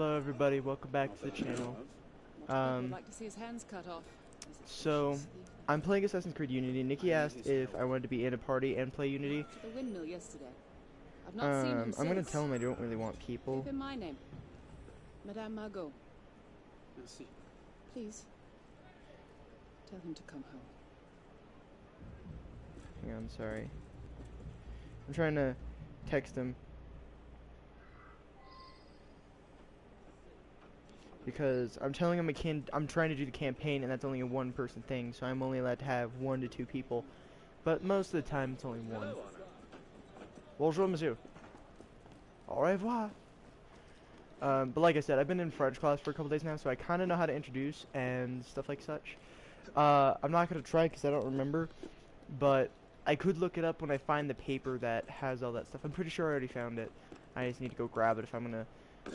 Hello everybody, welcome back to the channel. Would like to see his hands cut off. So, I'm playing Assassin's Creed Unity. Nikki asked if I wanted to be in a party and play Unity. The windmill yesterday. I've not seen him since. I'm gonna tell him I don't really want people. Keep in my name. Madame Margot. Merci. Please. Tell him to come home. Hang on, sorry. I'm trying to text him. Because I'm telling him I'm trying to do the campaign and that's only a one-person thing, so I'm only allowed to have 1 to 2 people. But most of the time it's only one. Bonjour, monsieur. Au revoir. But like I said, I've been in French class for a couple days now, so I kind of know how to introduce and stuff like such. I'm not going to try because I don't remember, but I could look it up when I find the paper that has all that stuff. I'm pretty sure I already found it. I just need to go grab it if I'm going to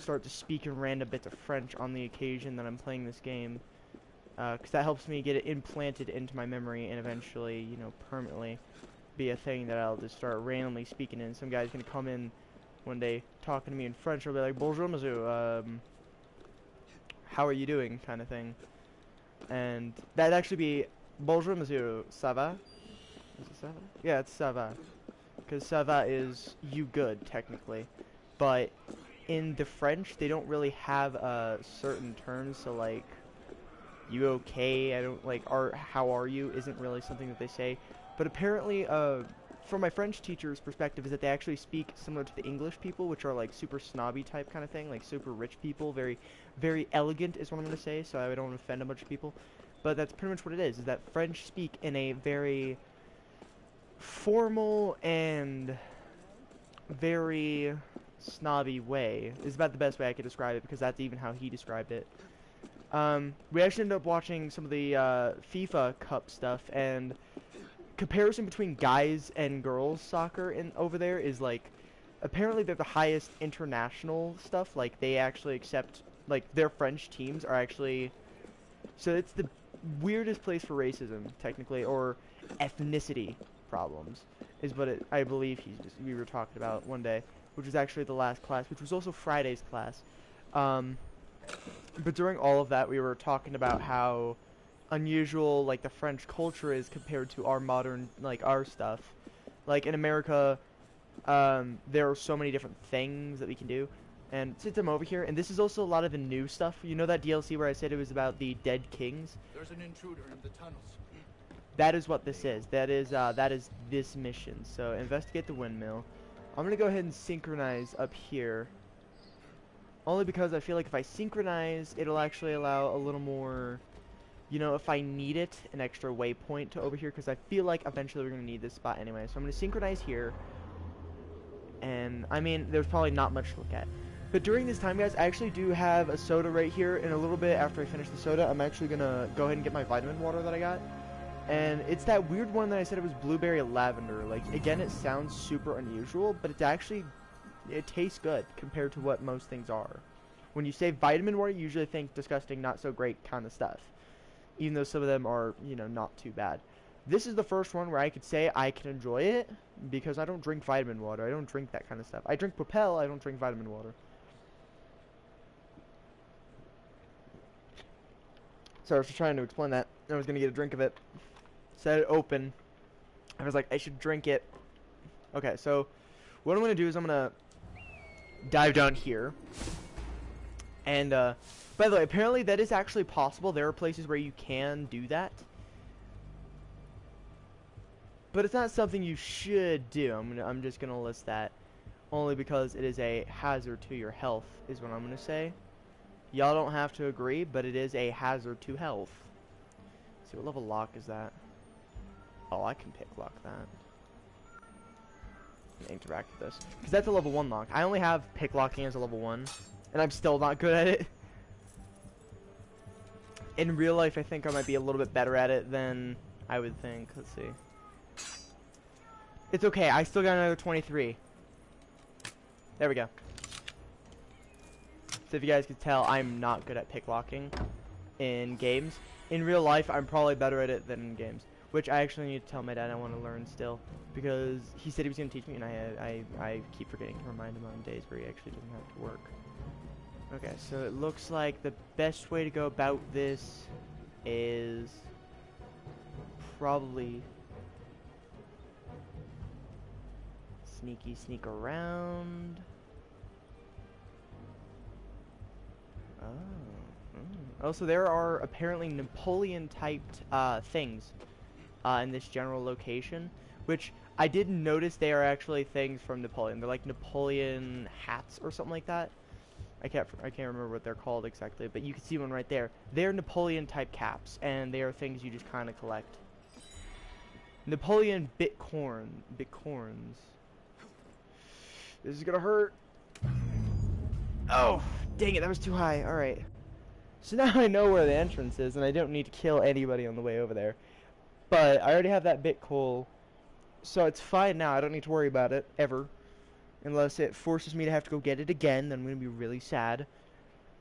start to speak in random bits of French on the occasion that I'm playing this game, because that helps me get it implanted into my memory and eventually, you know, permanently be a thing that I'll just start randomly speaking in. Some guy's gonna come in one day talking to me in French. I'll be like, "Bonjour, monsieur. How are you doing?" kind of thing, and that'd actually be, "Bonjour, monsieur. Ça va?" Is it ça va? Yeah, it's ça va, because ça va is you good technically, but in the French, they don't really have certain terms, so like, you okay, I don't like, how are you isn't really something that they say, but apparently, from my French teacher's perspective, is that they actually speak similar to the English people, which are like super snobby type kind of thing, like super rich people, very, very elegant is what I'm going to say, so I don't offend a bunch of people, but that's pretty much what it is that French speak in a very formal and very snobby way is about the best way I could describe it, because that's even how he described it. We actually ended up watching some of the FIFA Cup stuff, and comparison between guys and girls soccer over there is like, apparently they're the highest international stuff, like they actually accept, like their French teams are actually, so it's the weirdest place for racism technically, or ethnicity problems is what I believe we were talking about one day, which was actually the last class, which was also Friday's class. But during all of that, we were talking about how unusual, like, the French culture is compared to our modern, like, our stuff. Like, in America, there are so many different things that we can do. And since I'm over here, and this is also a lot of the new stuff. You know that DLC where I said it was about the dead kings? There's an intruder in the tunnels. That is what this is. That is this mission. So, investigate the windmill. I'm gonna go ahead and synchronize up here, only because I feel like if I synchronize, it'll actually allow a little more, you know, if I need it, an extra waypoint to over here, because I feel like eventually we're gonna need this spot anyway. So I'm gonna synchronize here, and I mean, there's probably not much to look at. But during this time, guys, I actually do have a soda right here, and a little bit after I finish the soda, I'm actually gonna go ahead and get my vitamin water that I got. And it's that weird one that I said it was blueberry lavender. Like, again, it sounds super unusual, but it's actually, it tastes good compared to what most things are. When you say vitamin water, you usually think disgusting, not so great kind of stuff. Even though some of them are, you know, not too bad. This is the first one where I could say I can enjoy it, because I don't drink vitamin water. I don't drink that kind of stuff. I drink Propel, I don't drink vitamin water. So I was just trying to explain that. I was going to get a drink of it. Set it open. I was like, I should drink it. Okay, so what I'm going to do is I'm going to dive down here. And, by the way, apparently that is actually possible. There are places where you can do that. But it's not something you should do. I'm just going to list that. Only because it is a hazard to your health, is what I'm going to say. Y'all don't have to agree, but it is a hazard to health. Let's see, what level lock is that? Oh, I can pick lock that. Interact with this, because that's a level 1 lock. I only have pick locking as a level 1, and I'm still not good at it. In real life, I think I might be a little bit better at it than I would think. Let's see. It's okay, I still got another 23. There we go. So if you guys could tell, I'm not good at pick locking in games. In real life, I'm probably better at it than in games. Which I actually need to tell my dad I want to learn still, because he said he was going to teach me, and I keep forgetting to remind him on days where he actually doesn't have to work. Okay, so it looks like the best way to go about this is probably sneak around. Oh. Also, there are apparently Napoleon-typed things in this general location, which I didn't notice they are actually things from Napoleon. They're like Napoleon hats or something like that. I can't remember what they're called exactly, but you can see one right there. They're Napoleon-type caps, and they are things you just kind of collect. Napoleon bitcorns. This is gonna hurt. Oh, dang it, that was too high. Alright. So now I know where the entrance is, and I don't need to kill anybody on the way over there. But I already have that bit coal, so it's fine now. I don't need to worry about it, ever. Unless it forces me to have to go get it again, then I'm going to be really sad.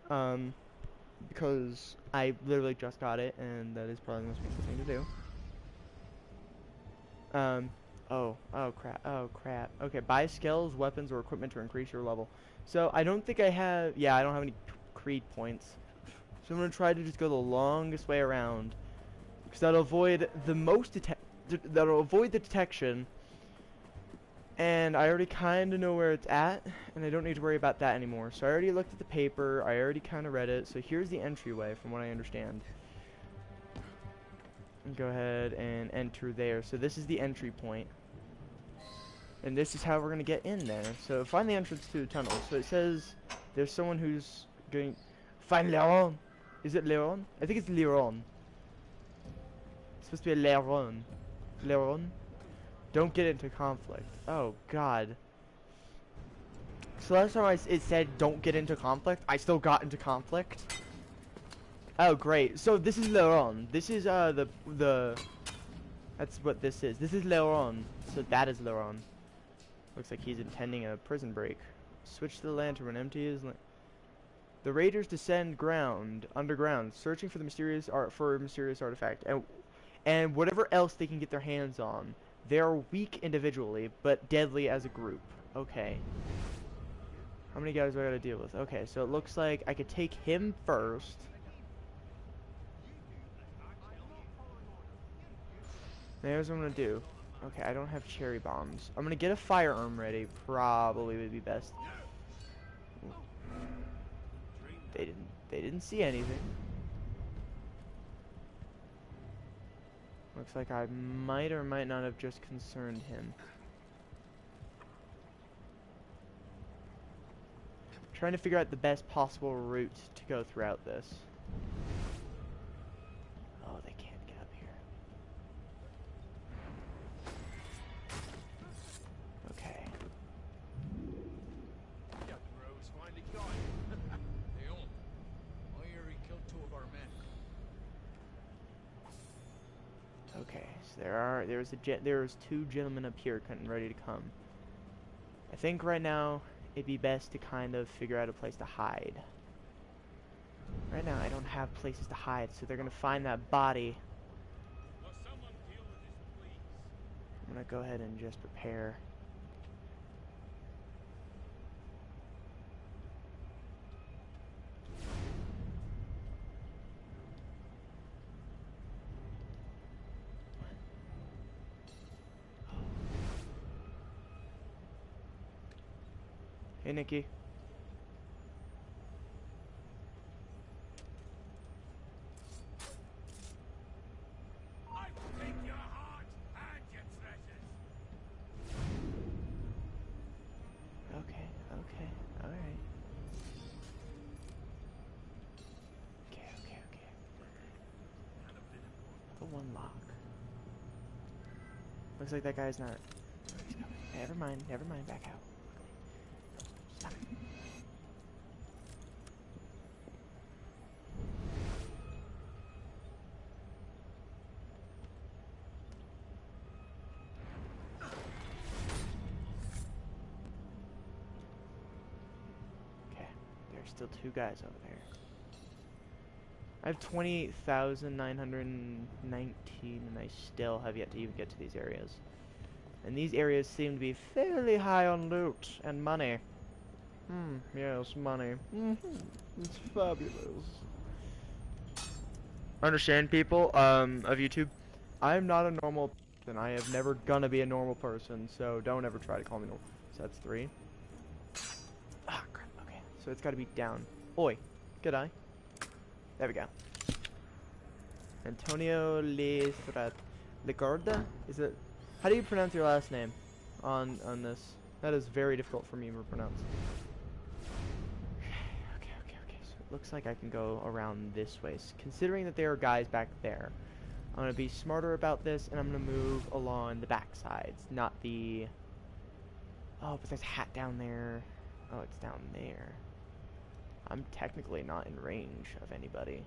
Because I literally just got it, and that is probably the most painful thing to do. Oh crap. Okay, buy skills, weapons, or equipment to increase your level. So I don't think I have, I don't have any creed points. So I'm going to try to just go the longest way around. Because that'll avoid the detection. And I already kind of know where it's at, and I don't need to worry about that anymore. So I already looked at the paper, I already kind of read it. So here's the entryway from what I understand. And go ahead and enter there. So this is the entry point. And this is how we're going to get in there. So find the entrance to the tunnel. So it says there's someone who's going... Find Leon! Is it Leon? I think it's Leon. It's supposed to be a Leon. Leon? Don't get into conflict. Oh, God. So last time it said don't get into conflict, I still got into conflict. Oh, great. So this is Leon. This is, that's what this is. This is Leon. So that is Leon. Looks like he's intending a prison break. Switch to the lantern when empty is... The raiders descend underground, searching for the mysterious artifact, and whatever else they can get their hands on. They are weak individually, but deadly as a group. Okay. How many guys do I gotta deal with? Okay, so it looks like I could take him first. Here's what I'm gonna do. Okay, I don't have cherry bombs. I'm gonna get a firearm ready. Probably would be best. They didn't see anything. Looks like I might or might not have just concerned him. Trying to figure out the best possible route to go throughout this. Oh, they can't get up here. Okay. Captain Rose finally got him. Leon, I hear he killed 2 of our men. Okay, so there's 2 gentlemen up here ready to come. I think right now it'd be best to kind of figure out a place to hide. Right now I don't have places to hide, so they're gonna find that body. I'm gonna go ahead and just prepare. Hey, Nikki. I will take your heart and your treasures. Okay, alright. Okay. The one lock. Looks like that guy's not... Never mind, back out. Stop. Okay, there's still 2 guys over there. I have 28,919 and I still have yet to even get to these areas. And these areas seem to be fairly high on loot and money. Yes, money. It's fabulous. Understand, people, of YouTube, I am not a normal person. I have never gonna be a normal person, so don't ever try to call me normal. So that's 3. Ah, crap, okay. So it's gotta be down. Oi, good eye. There we go. Antonio Legarda? Is it? How do you pronounce your last name on this? That is very difficult for me to pronounce. Okay. So it looks like I can go around this way. So considering that there are guys back there, I'm gonna be smarter about this, and I'm gonna move along the back sides, not the. Oh, but there's a hat down there. Oh, it's down there. I'm technically not in range of anybody.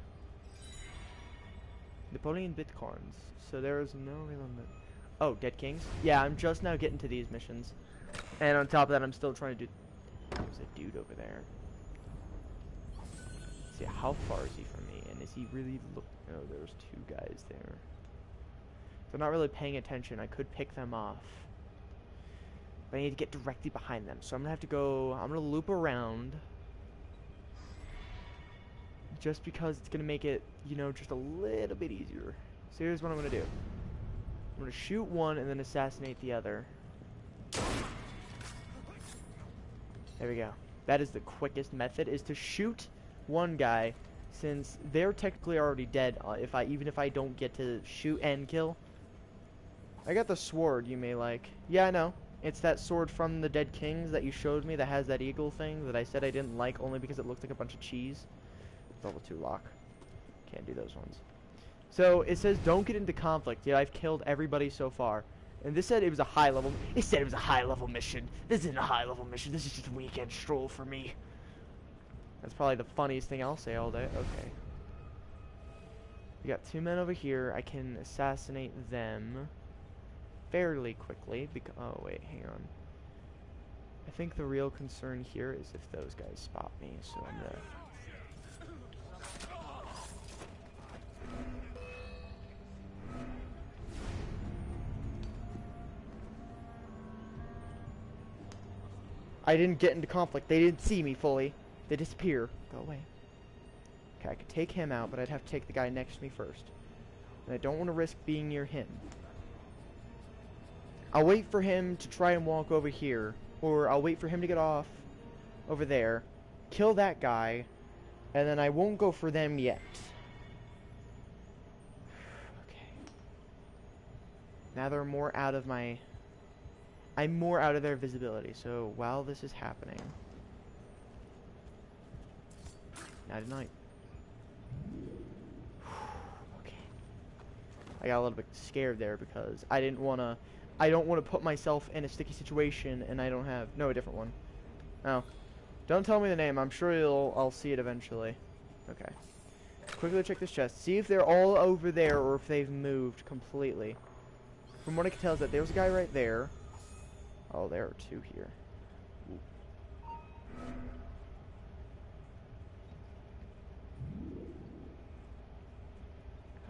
Napoleon Bitcoins. So there is no real limit. Oh, Dead Kings? Yeah, I'm just now getting to these missions. And on top of that, I'm still trying to do... There's a dude over there. Let's see, how far is he from me? And is he really look... Oh, there's 2 guys there. If they're not really paying attention, I could pick them off. But I need to get directly behind them. So I'm going to have to go... I'm going to loop around. Just because it's going to make it, you know, just a little bit easier. So here's what I'm going to do. I'm going to shoot one and then assassinate the other. There we go. That is the quickest method, is to shoot one guy, since they're technically already dead even if I don't get to shoot and kill. I got the sword you may like. Yeah, I know. It's that sword from the Dead Kings that you showed me that has that eagle thing that I said I didn't like only because it looked like a bunch of cheese. Level 2 lock. Can't do those ones. So it says don't get into conflict. Yeah, I've killed everybody so far. And this said it was a high level. It said it was a high level mission. This isn't a high level mission. This is just a weekend stroll for me. That's probably the funniest thing I'll say all day. Okay. We got 2 men over here. I can assassinate them fairly quickly. Oh wait, hang on. I think the real concern here is if those guys spot me. So I'm gonna. I didn't get into conflict. They didn't see me fully. They disappear. Go away. Okay, I could take him out, but I'd have to take the guy next to me first. And I don't want to risk being near him. I'll wait for him to try and walk over here. Or I'll wait for him to get off over there. Kill that guy. And then I won't go for them yet. Okay. Now they're more out of my... I'm more out of their visibility, so while this is happening... Night night. Okay. I got a little bit scared there because I didn't want to... I don't want to put myself in a sticky situation and I don't have... No, a different one. Oh. Don't tell me the name. I'm sure I'll see it eventually. Okay. Quickly check this chest. See if they're all over there or if they've moved completely. From what I can tell is that there's a guy right there. Oh, there are 2 here. Ooh.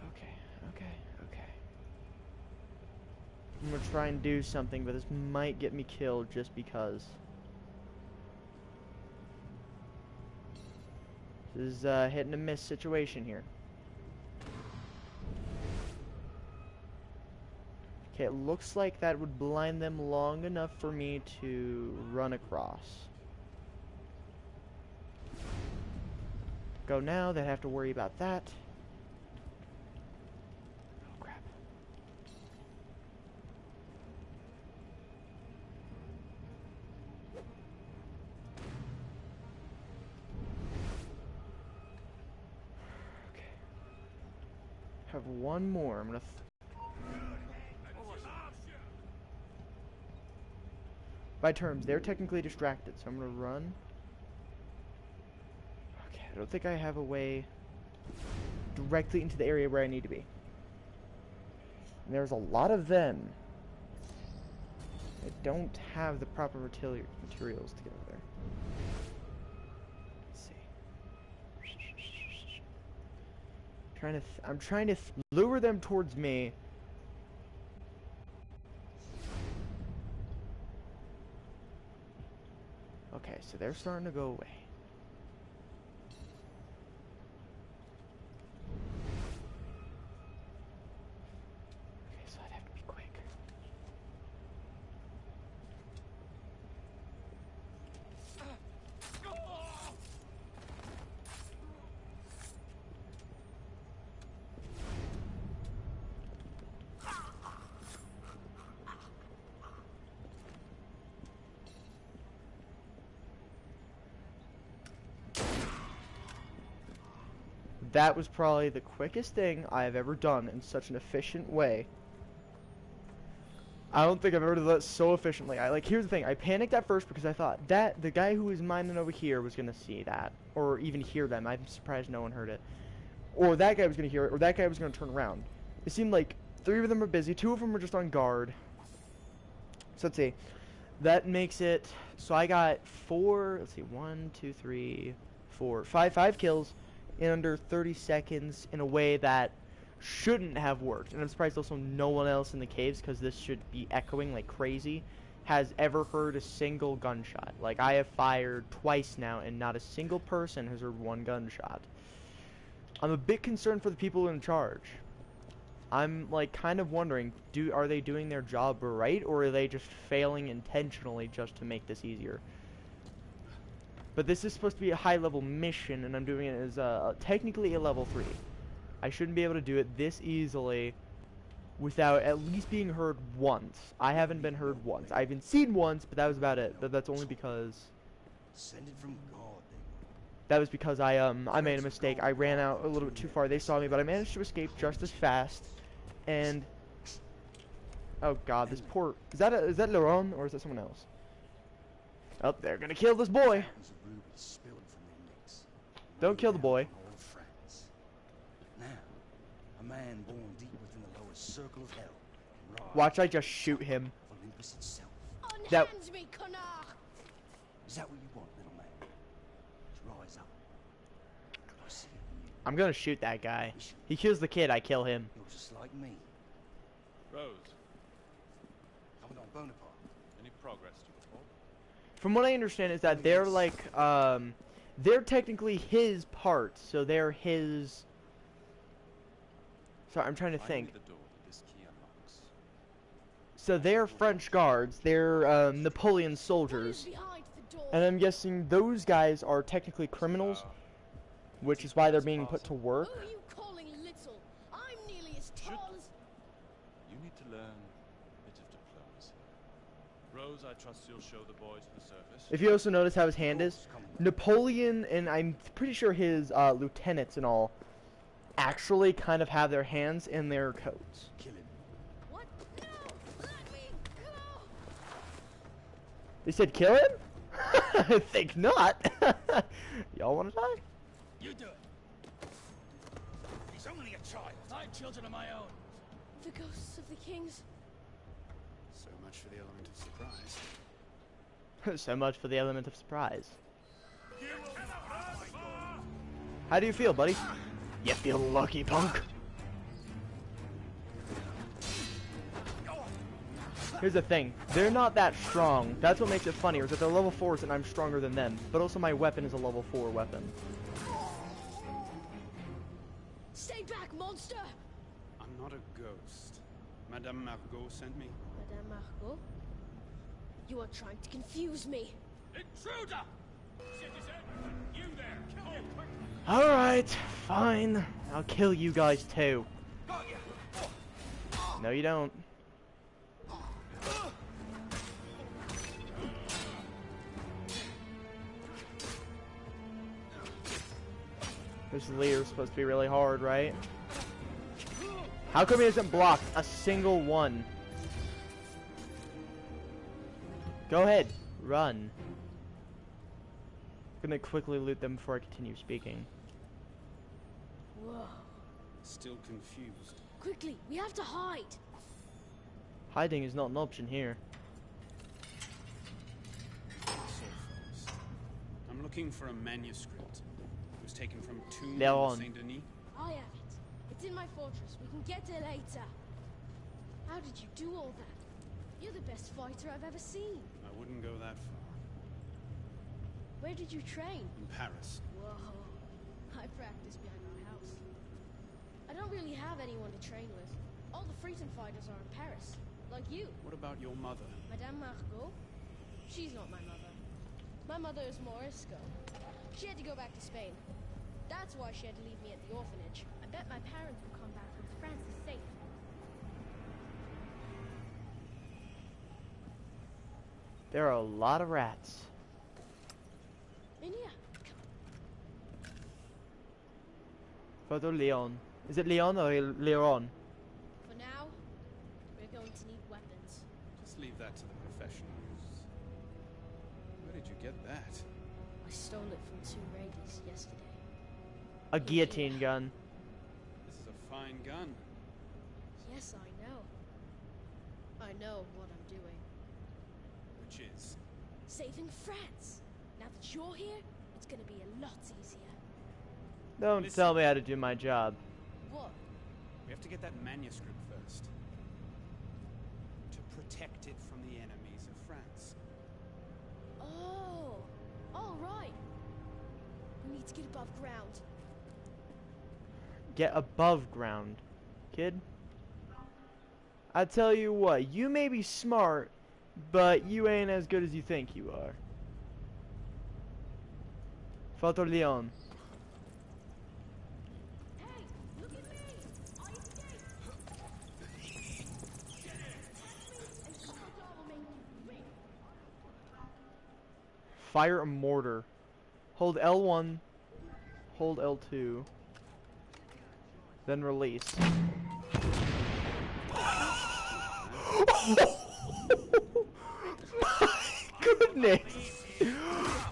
Okay. I'm gonna try and do something, but this might get me killed just because. This is a hit and miss situation here. Okay, it looks like that would blind them long enough for me to run across. Go now, they have to worry about that. Oh, crap. Okay. Have one more. I'm gonna... By terms, they're technically distracted, so I'm gonna run. Okay, I don't think I have a way directly into the area where I need to be. And there's a lot of them. I don't have the proper materials to get over there. Let's see. I'm trying to lure them towards me. Okay, so they're starting to go away. Okay, so I'd have to be quick. That was probably the quickest thing I have ever done in such an efficient way. I don't think I've ever done that so efficiently. Here's the thing, I panicked at first because I thought that the guy who was mining over here was gonna see that, or even hear them. I'm surprised no one heard it. Or that guy was gonna hear it, or that guy was gonna turn around. It seemed like 3 of them were busy, 2 of them were just on guard. So let's see. That makes it, so I got 4, let's see, 1, 2, 3, 4, 5 kills in under 30 seconds in a way that shouldn't have worked. And I'm surprised also no one else in the caves, because this should be echoing like crazy, has ever heard a single gunshot. Like, I have fired twice now and not a single person has heard 1 gunshot. I'm a bit concerned for the people in charge. I'm like kind of wondering, are they doing their job right, or are they just failing intentionally just to make this easier? But this is supposed to be a high-level mission, and I'm doing it as technically a level 3. I shouldn't be able to do it this easily without at least being heard once. I haven't been heard once. I've been seen once, but that was about it. But that's only because that was because I made a mistake. I ran out a little bit too far. They saw me, but I managed to escape just as fast. And oh god, this poor, is that Laurent or is that someone else? Oh, they're gonna kill this boy. Don't kill the boy. Watch, I just shoot him. That. Unhand me, connard! Is that what you want, little man? Rise up. I see you. I'm gonna shoot that guy. He kills the kid, I kill him. You're just like me. Rose, Commandant Bonaparte. any progress to report? From what I understand is that they're like, they're technically his parts, so they're his. Sorry, I'm trying to Find me think. the door that this key unlocks. So they're French guards, they're Napoleon What is soldiers, behind the door? and I'm guessing those guys are technically criminals, which is why they're being put to work. Who are you calling little? I'm nearly as tall as... You need to learn a bit of diplomacy. Rose, I trust you'll show the boy to the surface. If you also notice how his hand is, Napoleon and I'm pretty sure his lieutenants and all actually kind of have their hands in their coats. Kill him. What? No! Let me go! They said kill him? I think not. Y'all want to die? You do it. He's only a child. I have children of my own. The ghosts of the kings. So much for the element of surprise. So much for the element of surprise. How do you feel, buddy? You feel lucky, punk. Here's the thing, they're not that strong. That's what makes it funny, is that they're level 4s and I'm stronger than them. But also my weapon is a level 4 weapon. Stay back, monster! I'm not a ghost. Madame Margot sent me. Madame Margot? You are trying to confuse me. Intruder! Citizen! You there! Kill him! Quick! Alright, fine. I'll kill you guys too. No you don't. This leader's supposed to be really hard, right? How come he hasn't blocked a single one? Go ahead, run. I'm gonna quickly loot them before I continue speaking. Whoa. Still confused. Quickly, we have to hide. Hiding is not an option here. So first, I'm looking for a manuscript. It was taken from a tomb Leon. in Saint Denis. I have it. It's in my fortress. We can get there later. How did you do all that? You're the best fighter I've ever seen. I wouldn't go that far. Where did you train? In Paris. Whoa. I practice behind our house. I don't really have anyone to train with. All the freedom fighters are in Paris. Like you. What about your mother? Madame Margot? She's not my mother. My mother is Morisco. She had to go back to Spain. That's why she had to leave me at the orphanage. I bet my parents will come back once France is safe. There are a lot of rats. In here. Photo Leon. Is it Leon or Leon? For now, we're going to need weapons. Just leave that to the professionals. Where did you get that? I stole it from 2 raiders yesterday. A guillotine gun. This is a fine gun. Yes, I know. I know what I'm doing. Which is? Saving France. Now that you're here, it's gonna be a lot easier. Don't Listen. tell me how to do my job. What? We have to get that manuscript first. To protect it from the enemies of France. Oh, all right. We need to get above ground. Get above ground, kid. I tell you what, you may be smart, but you ain't as good as you think you are. Photo Leon. Hey, look at me! I escaped! And Crocodile will make you win. Fire a mortar. Hold L1. Hold L2. Then release. My goodness!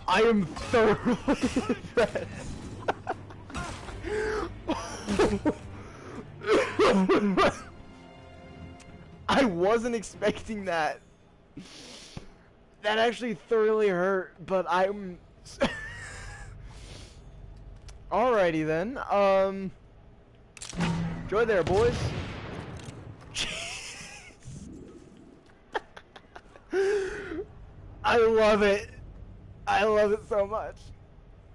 I am thoroughly impressed. I wasn't expecting that. That actually thoroughly hurt, but I'm... Alrighty then, enjoy there, boys. I love it. I love it so much.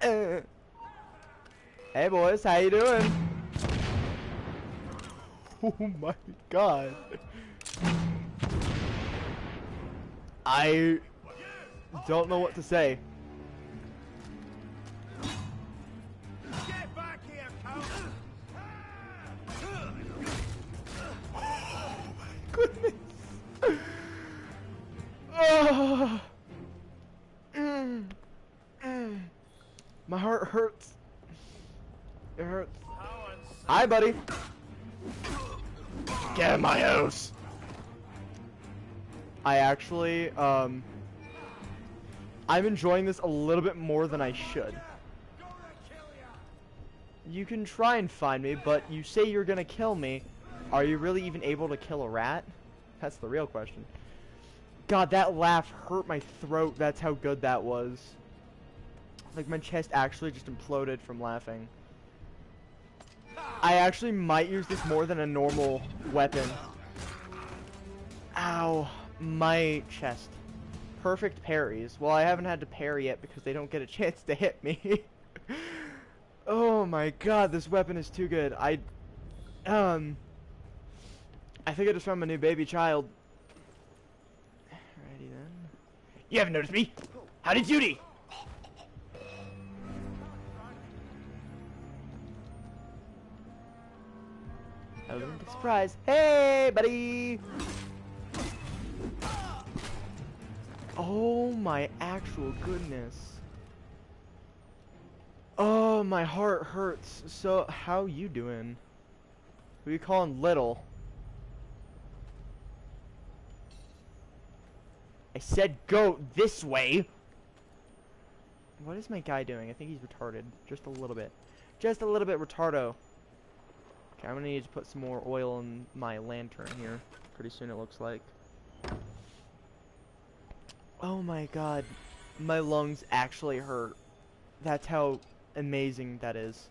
Hey boys, how you doing? Oh my god. I don't know what to say. Get back here, Count! Oh my goodness. Oh. My heart hurts. It hurts. Hi, buddy. Get in my house. I actually, I'm enjoying this a little bit more than I should. You can try and find me, but you say you're gonna kill me. Are you really even able to kill a rat? That's the real question. God, that laugh hurt my throat. That's how good that was. Like, my chest actually just imploded from laughing. I actually might use this more than a normal weapon. Ow. My chest. Perfect parries. Well, I haven't had to parry yet because they don't get a chance to hit me. Oh my god, this weapon is too good. I think I just found my new baby child. Alrighty then. You haven't noticed me? Howdy Judy! Element of surprise. Hey, buddy! Oh my actual goodness. Oh, my heart hurts. So, how you doing? Who you calling little? I said go this way! What is my guy doing? I think he's retarded. Just a little bit. Just a little bit retardo. Okay, I'm gonna need to put some more oil in my lantern here. Pretty soon it looks like. Oh my god. My lungs actually hurt. That's how amazing that is.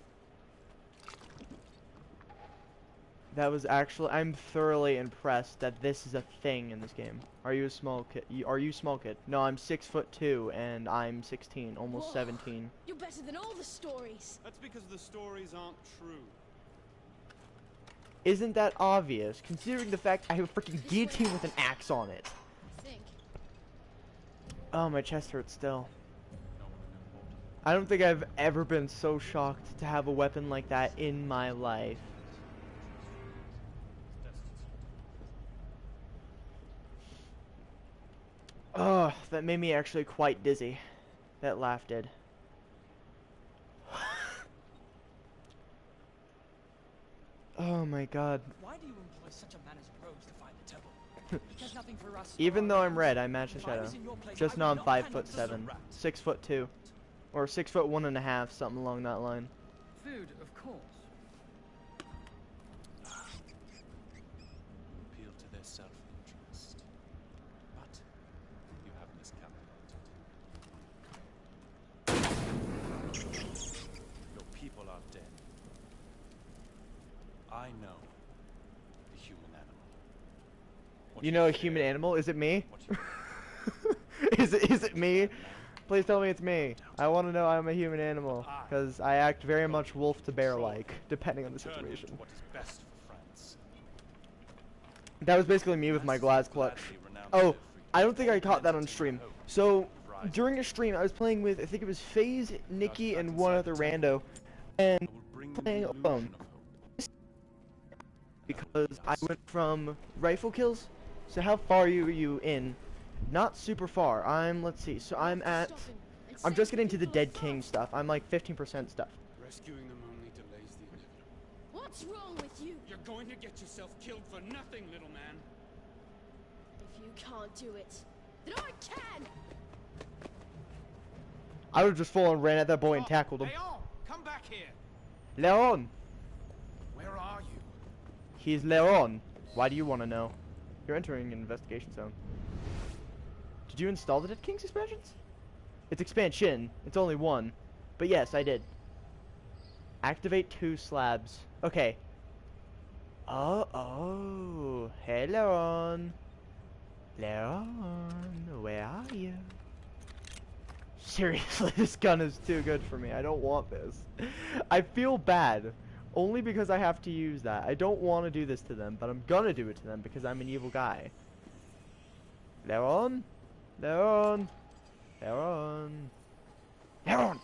That was actually, I'm thoroughly impressed that this is a thing in this game. Are you a small kid? Are you a small kid? No, I'm 6'2" and I'm 16, almost Whoa. 17. You're better than all the stories. That's because the stories aren't true. Isn't that obvious, considering the fact I have a freaking This way. guillotine with an axe on it? I think. Oh, my chest hurts still. No one important. I don't think I've ever been so shocked to have a weapon like that in my life. Oh, that made me actually quite dizzy. That laugh did. Oh my god. Why do you employ such a man as Rose to find the temple? He does nothing for us. Even or though our I'm enemies. red, I match the If I shadow. was in your place, Just I now would I'm not 5'7", handle 6'2", or 6'1.5", something along that line. food, of course. You appeal to their self-interest. But you have miscalculated. Your people are dead. I know the human animal. What You know a fear, human animal? Is it me? what you Is it me? Please tell me it's me. I want to know I'm a human animal, because I act very much wolf to bear-like, depending on the turn situation. into what is best for France. That was basically me with my glass clutch. Oh, I don't think I caught that on stream. So, during a stream, I was playing with, I think it was FaZe, Nikki, and one other rando, and playing alone. Because I went from rifle kills, so how far are you in? Not super far. Let's see, so I'm just getting to the Dead King stuff. I'm like 15% stuff. Rescuing them only delays the inevitable. What's wrong with you? You're going to get yourself killed for nothing, little man. If you can't do it, then I can. I would've just full on ran at that boy and tackled him. Leon, come back here. Leon! Where are you? He's Leon. Why do you want to know? You're entering an investigation zone. Did you install the Dead Kings expansions? It's expansion. It's only one. But yes, I did. Activate 2 slabs. Okay. Oh. Hey, Leon. Leon, where are you? Seriously, this gun is too good for me. I don't want this. I feel bad. Only because I have to use that. I don't want to do this to them, but I'm gonna do it to them because I'm an evil guy. Leon? Leon? Leon? Leon!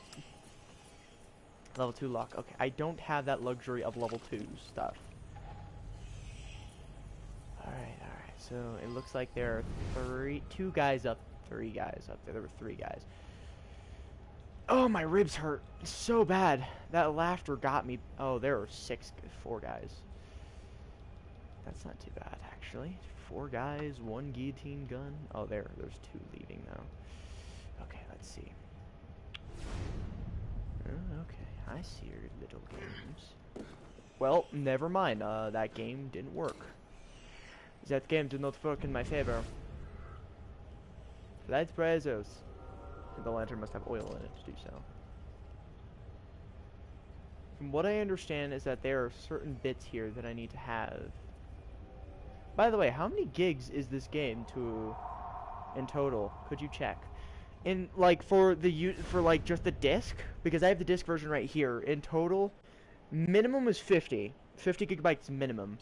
Level 2 lock. Okay, I don't have that luxury of level 2 stuff. Alright. So, it looks like there are 3 guys up there. There were 3 guys. Oh, my ribs hurt so bad. That laughter got me. Oh, there are 4 guys. That's not too bad, actually. 4 guys, 1 guillotine gun. Oh, there's 2 leaving, though. Okay, let's see. Oh, okay, I see your little games. Well, never mind. That game didn't work. That game did not work in my favor. Light brighters. The lantern must have oil in it to do so. From what I understand is that there are certain bits here that I need to have. By the way, how many gigs is this game in total? Could you check? In like for like just the disc, because I have the disc version right here. In total, minimum is 50 gigabytes minimum.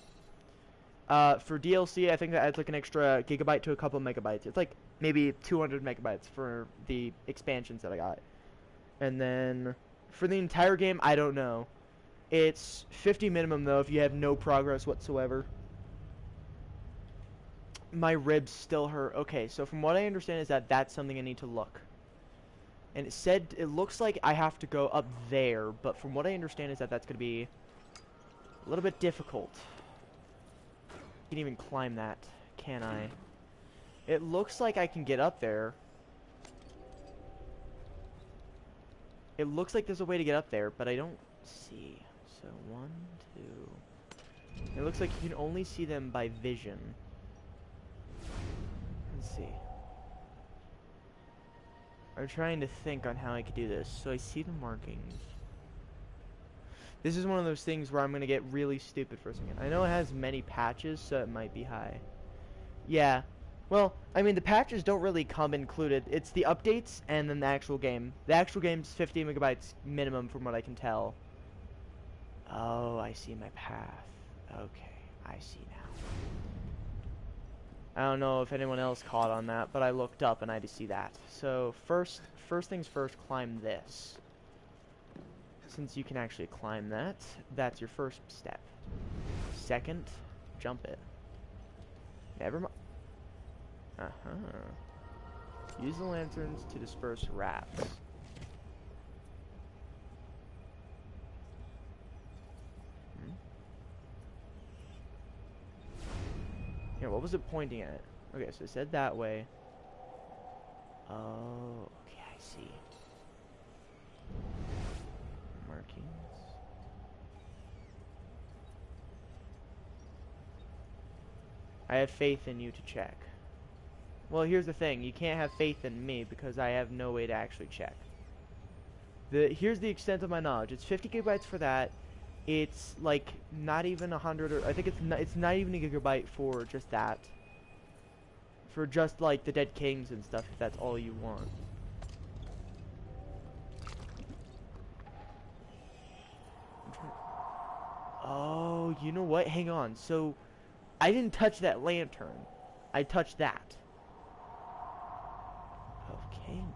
For DLC, I think that adds like an extra gigabyte to a couple megabytes. It's like maybe 200 megabytes for the expansions that I got. And then for the entire game, I don't know. It's 50 minimum though if you have no progress whatsoever. My ribs still hurt. Okay, so from what I understand is that that's something I need to look. And it looks like I have to go up there, but from what I understand is that that's going to be a little bit difficult. I can't even climb that, can I? It looks like I can get up there. It looks like there's a way to get up there, but I don't see. So 1, 2. It looks like you can only see them by vision. Let's see. I'm trying to think on how I could do this. So I see the markings. This is one of those things where I'm gonna get really stupid for a second. I know it has many patches, so it might be high. Yeah. Well, I mean, the patches don't really come included. It's the updates and then the actual game. The actual game's 50 megabytes minimum from what I can tell. Oh, I see my path. Okay, I see now. I don't know if anyone else caught on that, but I looked up and I did see that. So first things first, climb this. Since you can actually climb that, that's your first step. Second, jump it. Never mind. Use the lanterns to disperse rats. Here, what was it pointing at? Okay, so it said that way. Oh, okay, I see. Markings. I have faith in you to check. Well, here's the thing. You can't have faith in me because I have no way to actually check. Here's the extent of my knowledge. It's 50 gigabytes for that. It's like not even 100, or I think it's not even a gigabyte for just that. For just like the Dead Kings and stuff, if that's all you want. Oh, you know what? Hang on. So, I didn't touch that lantern. I touched that. Okay, now.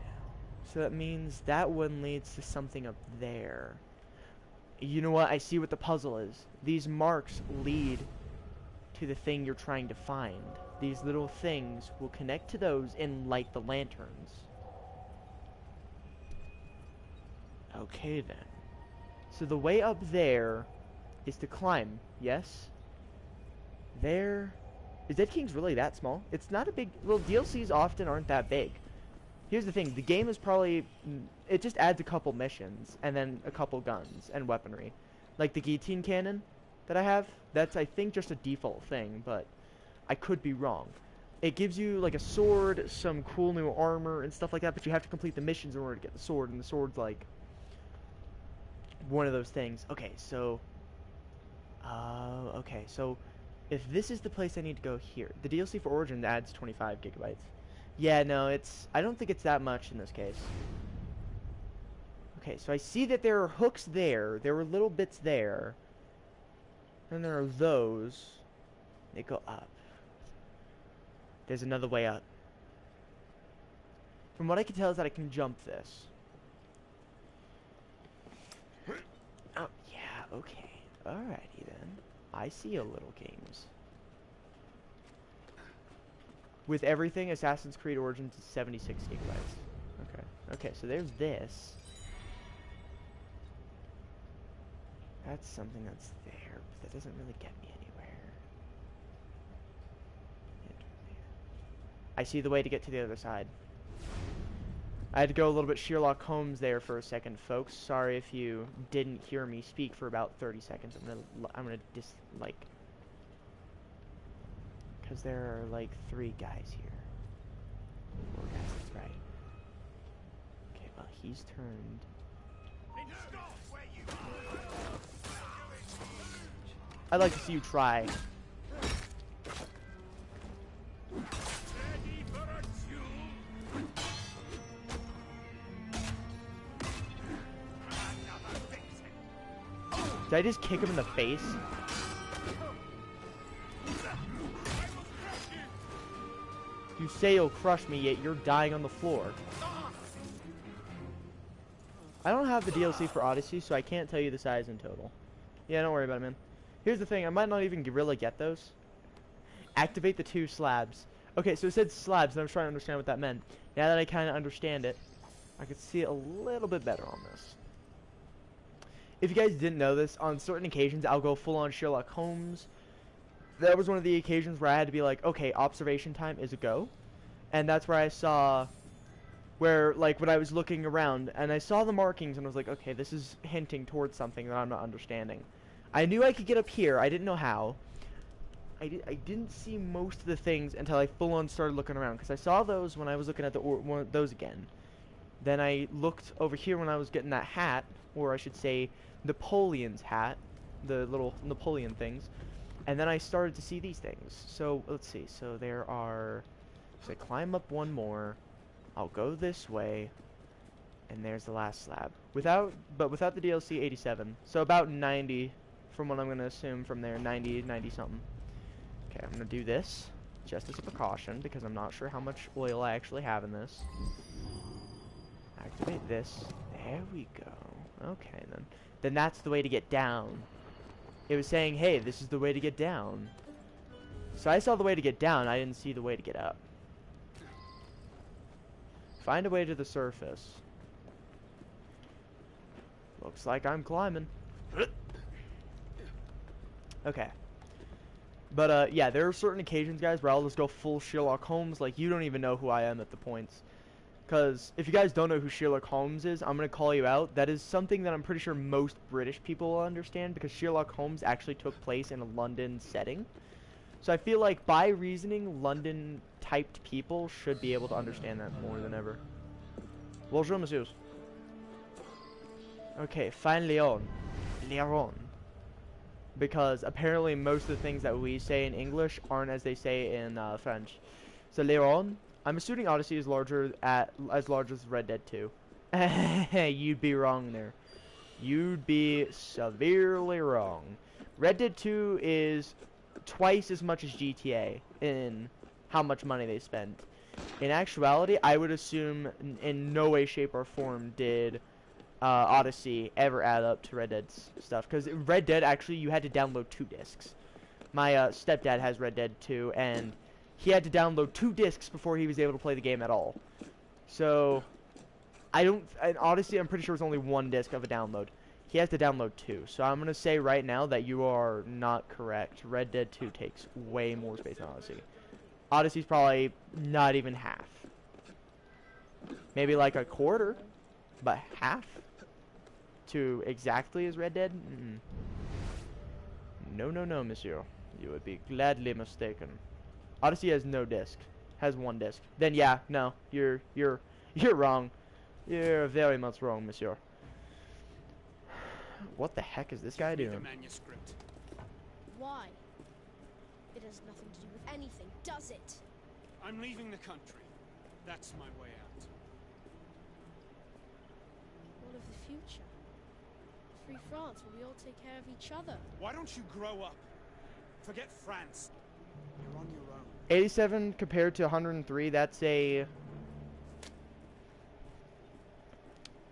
So that means that one leads to something up there. You know what? I see what the puzzle is. These marks lead to the thing you're trying to find. These little things will connect to those and light the lanterns. Okay, then. So the way up there is to climb, yes? There... Is Dead Kings really that small? It's not a big... Well, DLCs often aren't that big. Here's the thing. The game is probably... It just adds a couple missions, and then a couple guns and weaponry. Like the guillotine cannon that I have, that's, I think, just a default thing, but I could be wrong. It gives you, like, a sword, some cool new armor, and stuff like that, but you have to complete the missions in order to get the sword, and the sword's, like, one of those things. Okay, so... okay, so... If this is the place I need to go here, the DLC for Origin adds 25 gigabytes. Yeah, no, it's... I don't think it's that much in this case. Okay, so I see that there are hooks there. There were little bits there. And there are those. They go up. There's another way up. From what I can tell is that I can jump this. Oh, yeah, okay. Alrighty then. I see a little games. With everything, Assassin's Creed Origins is 76 gigabytes. Okay. Okay, so there's this. That's something that's there, but that doesn't really get me anywhere. I see the way to get to the other side. I had to go a little bit Sherlock Holmes there for a second, folks. Sorry if you didn't hear me speak for about 30 seconds. I'm gonna dislike, because there are like 3 guys here. 4 guys, that's right. Okay, well he's turned. I'd like to see you try. Did I just kick him in the face? You say you'll crush me, yet you're dying on the floor. I don't have the DLC for Odyssey, so I can't tell you the size in total. Yeah, don't worry about it, man. Here's the thing, I might not even guerrilla get those. Activate the 2 slabs. Okay, so it said slabs, and I was trying to understand what that meant. Now that I kind of understand it, I could see it a little bit better on this. If you guys didn't know this, on certain occasions, I'll go full-on Sherlock Holmes. That was one of the occasions where I had to be like, okay, observation time is a go. And that's where I saw, where, like, when I was looking around, and I saw the markings, and I was like, okay, this is hinting towards something that I'm not understanding. I knew I could get up here, I didn't know how. I didn't see most of the things until I full-on started looking around, because I saw those when I was looking at those again. Then I looked over here when I was getting that hat, or I should say, Napoleon's hat, the little Napoleon things, and then I started to see these things. So let's see. So there are. So I climb up one more. I'll go this way, and there's the last slab. Without the DLC, 87. So about 90, from what I'm gonna assume from there, 90 something. Okay, I'm gonna do this just as a precaution because I'm not sure how much oil I actually have in this. Activate this. There we go. Okay, then that's the way to get down. It was saying, hey, this is the way to get down. So I saw the way to get down. I didn't see the way to get up. Find a way to the surface. Looks like I'm climbing. Okay. But, yeah, there are certain occasions, guys, where I'll just go full Sherlock Holmes. Like, you don't even know who I am at the points. Because if you guys don't know who Sherlock Holmes is, I'm going to call you out. That is something that I'm pretty sure most British people will understand, because Sherlock Holmes actually took place in a London setting. So I feel like by reasoning, London-typed people should be able to understand that more than ever. Bonjour, messieurs. Okay, find Leon. Leon. Because apparently most of the things that we say in English aren't as they say in French. So Leon. I'm assuming Odyssey is as large as Red Dead 2. You'd be wrong there. You'd be severely wrong. Red Dead 2 is twice as much as GTA in how much money they spent. In actuality, I would assume in no way, shape, or form did Odyssey ever add up to Red Dead's stuff. Because Red Dead, actually, you had to download 2 discs. My stepdad has Red Dead 2, and he had to download 2 discs before he was able to play the game at all. So, in Odyssey, I'm pretty sure it's only 1 disc of a download. He has to download 2. So I'm going to say right now that you are not correct. Red Dead 2 takes way more space than Odyssey. Odyssey's probably not even half. Maybe like a quarter, but half to exactly as Red Dead? No, no, no, monsieur. You would be gladly mistaken. Odyssey has no disc. Has 1 disc. Then yeah, no, you're wrong. You're very much wrong, monsieur. What the heck is this guy doing? The manuscript. Why? It has nothing to do with anything, does it? I'm leaving the country. That's my way out. What of the future? Free France, where we all take care of each other. Why don't you grow up? Forget France. You're on your own. 87 compared to 103, that's a...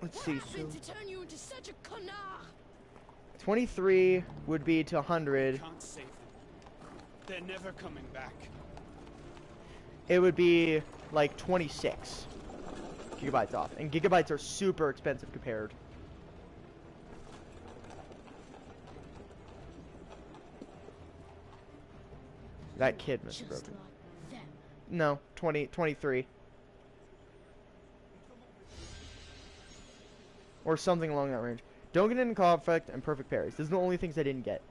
Let's see, so... What happened to turn you into such a connard? 23 would be to 100. Can't save them. They're never coming back. It would be like 26 gigabytes off. And gigabytes are super expensive compared. That kid must have Just broken. like them. No, 23. Or something along that range. Don't get in conflict and perfect parries. These are the only things I didn't get.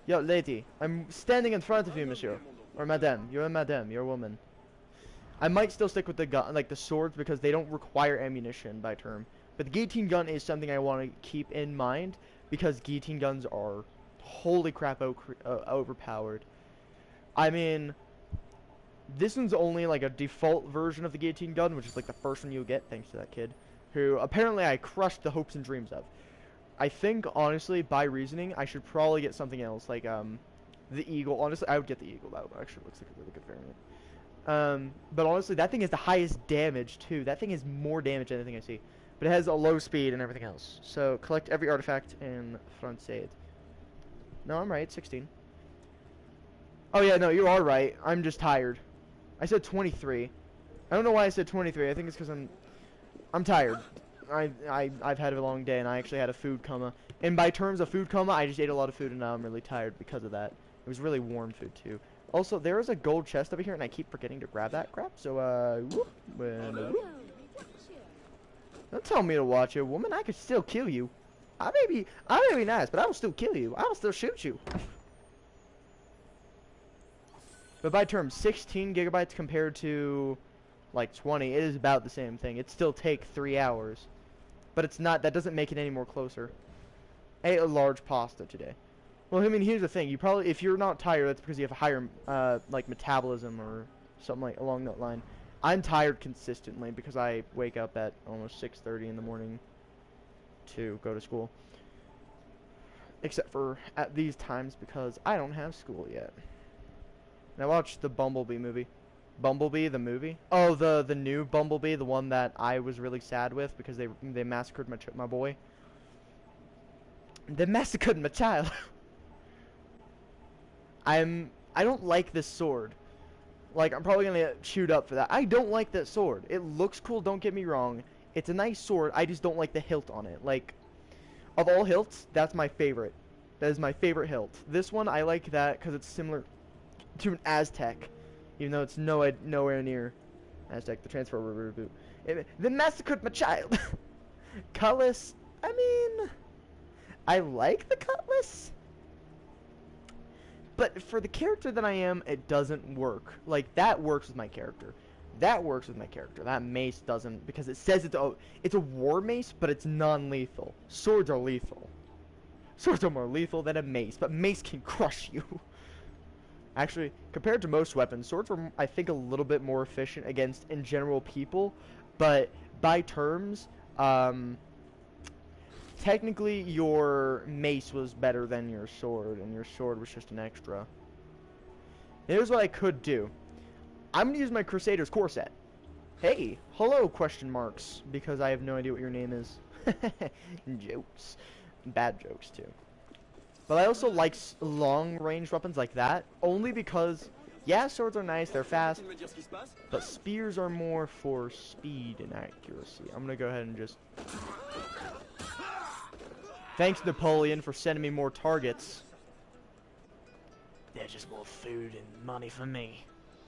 Yo, lady, I'm standing in front of you, monsieur. Or madame. You're a madame. You're a woman. I might still stick with the gun, like the swords, because they don't require ammunition by term. But the guillotine gun is something I want to keep in mind, because guillotine guns are holy crap overpowered. I mean, this one's only like a default version of the guillotine gun, which is like the first one you'll get, thanks to that kid, who apparently I crushed the hopes and dreams of. I think, honestly, by reasoning, I should probably get something else, like, the Eagle. Honestly, I would get the Eagle. That actually looks like a really good variant. But honestly, that thing has the highest damage, too. That thing has more damage than anything I see. But it has a low speed and everything else. So, collect every artifact in Francais. No, I'm right, 16. Oh, yeah, no, you are right. I'm just tired. I said 23. I don't know why I said 23. I think it's because I'm tired. I've had a long day, and I actually had a food coma. And by terms of food coma, I just ate a lot of food, and now I'm really tired because of that. It was really warm food, too. Also, there is a gold chest over here, and I keep forgetting to grab that crap. So, whoop, whoop. Don't tell me to watch you, woman. I could still kill you. I may be nice, but I will still kill you. I will still shoot you. But by terms, 16 gigabytes compared to like 20, it is about the same thing. It still take 3 hours. But it's not, that doesn't make it any more closer. I ate a large pasta today. Well, I mean, here's the thing. You probably, if you're not tired, that's because you have a higher, like, metabolism or something like along that line. I'm tired consistently because I wake up at almost 6:30 in the morning to go to school. Except for at these times because I don't have school yet. And I watched the Bumblebee movie. Bumblebee, the movie? Oh, the new Bumblebee, the one that I was really sad with because they massacred my boy. They massacred my child. I don't like this sword. Like, I'm probably gonna get chewed up for that. I don't like that sword. It looks cool, don't get me wrong. It's a nice sword, I just don't like the hilt on it. Like, of all hilts, that's my favorite. That is my favorite hilt. This one, I like that because it's similar to an Aztec. Even though it's nowhere near Aztec, the transfer reboot. They massacred my child! Cutlass, I mean, I like the cutlass. But for the character that I am, it doesn't work. Like, that works with my character. That works with my character. That mace doesn't, because it says it's a war mace, but it's non-lethal. Swords are lethal. Swords are more lethal than a mace, but mace can crush you. Actually, compared to most weapons, swords were, I think, a little bit more efficient against, in general, people. But by terms, technically, your mace was better than your sword, and your sword was just an extra. Here's what I could do. I'm gonna use my Crusader's core set. Hey, hello, question marks, because I have no idea what your name is. Jokes. Bad jokes, too. But I also like long-range weapons like that, only because, yeah, swords are nice, they're fast, but spears are more for speed and accuracy. I'm gonna go ahead and just... Thanks, Napoleon, for sending me more targets. They're just more food and money for me.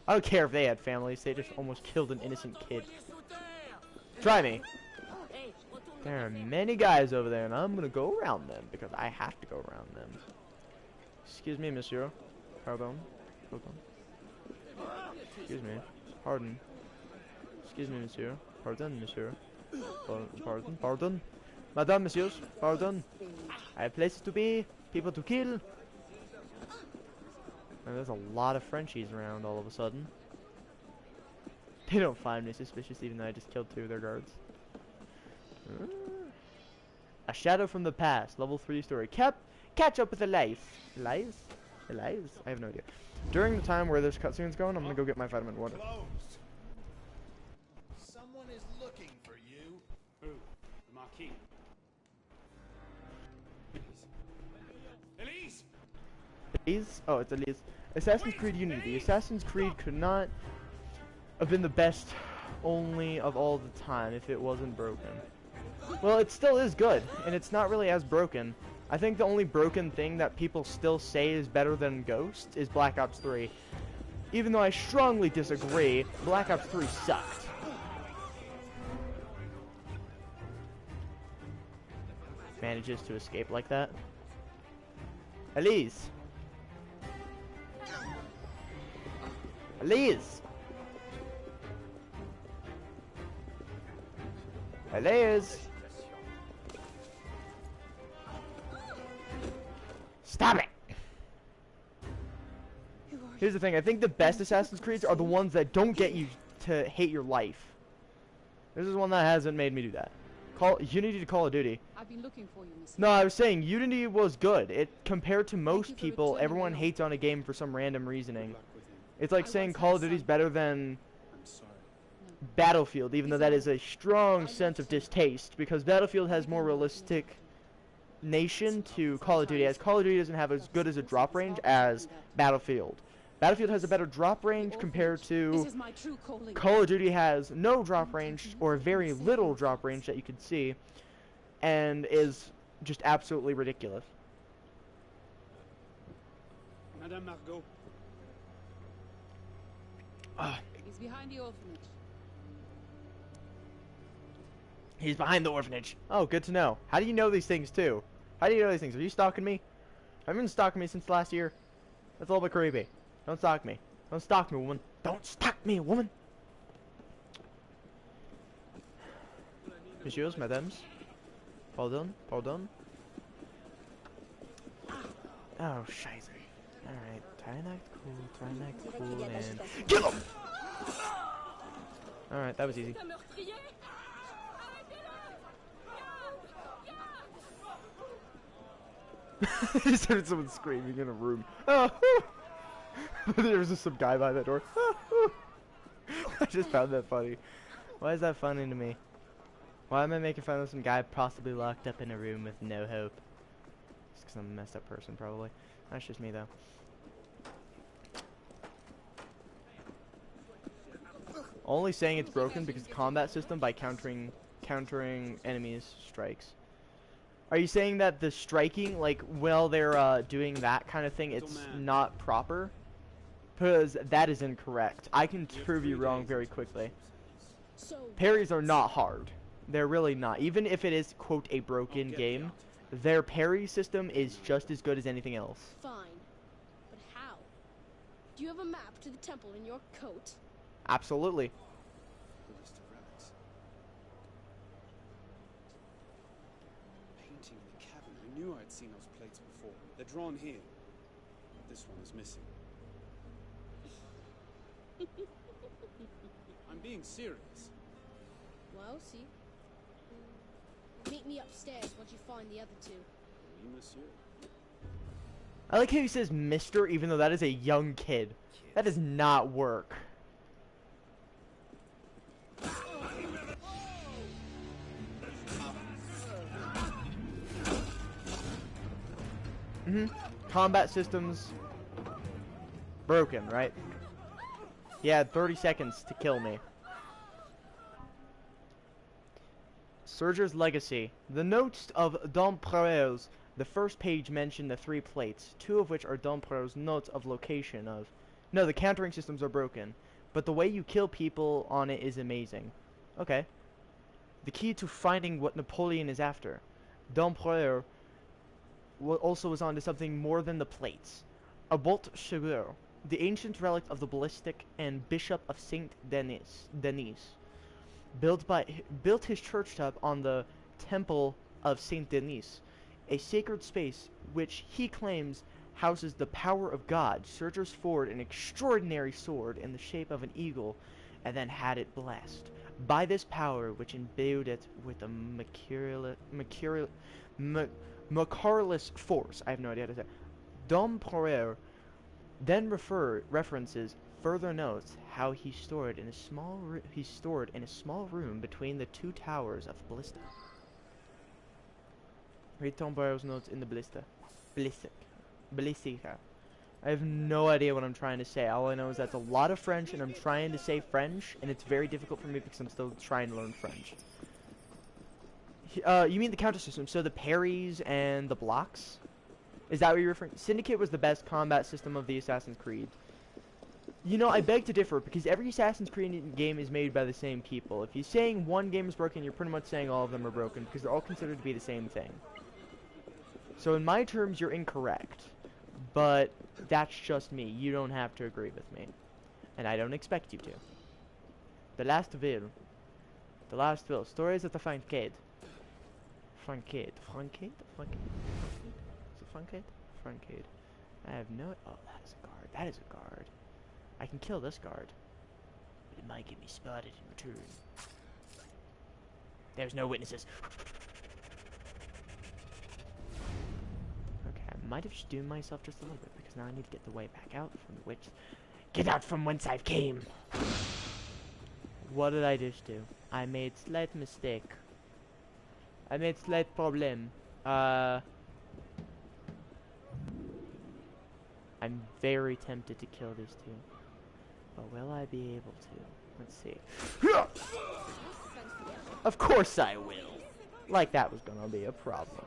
I don't care if they had families, they just almost killed an innocent kid. Try me. There are many guys over there, and I'm gonna go around them, because I have to go around them. Excuse me, monsieur. Pardon. Pardon. Excuse me. Pardon. Excuse me, monsieur. Pardon, monsieur. Pardon. Pardon. Madame, messieurs. Pardon. I have places to be, people to kill. And there's a lot of Frenchies around all of a sudden. They don't find me suspicious, even though I just killed 2 of their guards. A shadow from the past, level 3 story. Catch up with the life. Lives? The lives? I have no idea. During the time where this cutscene's going, I'm gonna go get my vitamin water. Closed. Someone is looking for you. Who? The Marquis. Elise! Elise? Oh, it's Elise. Assassin's Creed Unity. Assassin's Creed could not have been the best only of all the time if it wasn't broken. Well, it still is good, and it's not really as broken. I think the only broken thing that people still say is better than Ghost is Black Ops 3. Even though I strongly disagree, Black Ops 3 sucked. Manages to escape like that. Elise! Elise! Elise! Stop it! Here's the thing, I think the best Assassin's Creeds are the ones that don't get you to hate your life. This is one that hasn't made me do that. Unity to Call of Duty. I've been looking for you, Miss. No, I was saying Unity was good. It compared to most people, everyone hates on a game for some random reasoning. It's like saying Call of Duty's better than Battlefield, even though that is a strong sense of distaste, because Battlefield has more realistic nation to Call of Duty, as Call of Duty doesn't have as good as a drop range as Battlefield. Battlefield has a better drop range compared to Call of Duty has no drop range, or very little drop range that you can see, and is just absolutely ridiculous. Madame Margot. He's behind the orphanage. He's behind the orphanage. Oh, good to know. How do you know these things, too? How do you know these things? Are you stalking me? Have you been stalking me since last year? That's a little bit creepy. Don't stalk me. Don't stalk me, woman. Don't stalk me, woman! Messieurs, mesdames. Pardon, pardon. Oh, scheiße. Alright, try and act cool, and... Kill him! Alright, that was easy. I just heard someone screaming in a room. Oh, there was just some guy by that door. I just found that funny. Why is that funny to me? Why am I making fun of some guy possibly locked up in a room with no hope? Just because I'm a messed up person, probably. That's just me, though. Only saying it's broken because the combat system by countering enemies' strikes. Are you saying that the striking, like, while they're doing that kind of thing, it's not proper? Because that is incorrect. I can prove you wrong very quickly. Parries are not hard. They're really not. Even if it is, quote, a broken game, their parry system is just as good as anything else. Fine. But how? Do you have a map to the temple in your coat? Absolutely. Painting in the cabin. I knew I'd seen those plates before. They're drawn here. This one is missing. I'm being serious. Well, see. Meet me upstairs once you find the other two. Oui, monsieur. I like how he says Mr. even though that is a young kid. That does not work. Combat systems broken, right? He had 30 seconds to kill me. Surger's Legacy. The notes of Dompreau's, the first page mentioned the 3 plates, 2 of which are Dompreau's notes of location of... No, the countering systems are broken, but the way you kill people on it is amazing. Okay. The key to finding what Napoleon is after. Dompreau also was onto something more than the plates. A bolt Chageur, the ancient relic of the ballistic and Bishop of Saint Denis, built his church top on the Temple of Saint Denis, a sacred space which he claims houses the power of God. Surgers forged an extraordinary sword in the shape of an eagle, and then had it blessed. By this power, which imbued it with a Macarless force, I have no idea how to say it, Dompreau then references further notes how he stored in a small room between the 2 towers of Ballista. Read Dompreau's notes in the Ballistica. I have no idea what I'm trying to say. All I know is that's a lot of French, and I'm trying to say French, and it's very difficult for me because I'm still trying to learn French. You mean the counter system, so the parries and the blocks? Is that what you're referring to? Syndicate was the best combat system of the Assassin's Creed. You know, I beg to differ, because every Assassin's Creed game is made by the same people. If you're saying one game is broken, you're pretty much saying all of them are broken, because they're all considered to be the same thing. So in my terms, you're incorrect. But that's just me. You don't have to agree with me. And I don't expect you to. The Last Will. The Last Will. Stories of the Francade. Francade. Francade? Francade? Is it Francade? Francade. I have no... Oh, that is a guard. That is a guard. I can kill this guard. But it might get me spotted in return. There's no witnesses. Okay, I might have just doomed myself just a little bit, because now I need to get the way back out from which... Get out from whence I came! What did I just do? I made slight mistake. I made slight problem. I'm very tempted to kill these 2. But will I be able to? Let's see. Of course I will. Like that was gonna be a problem.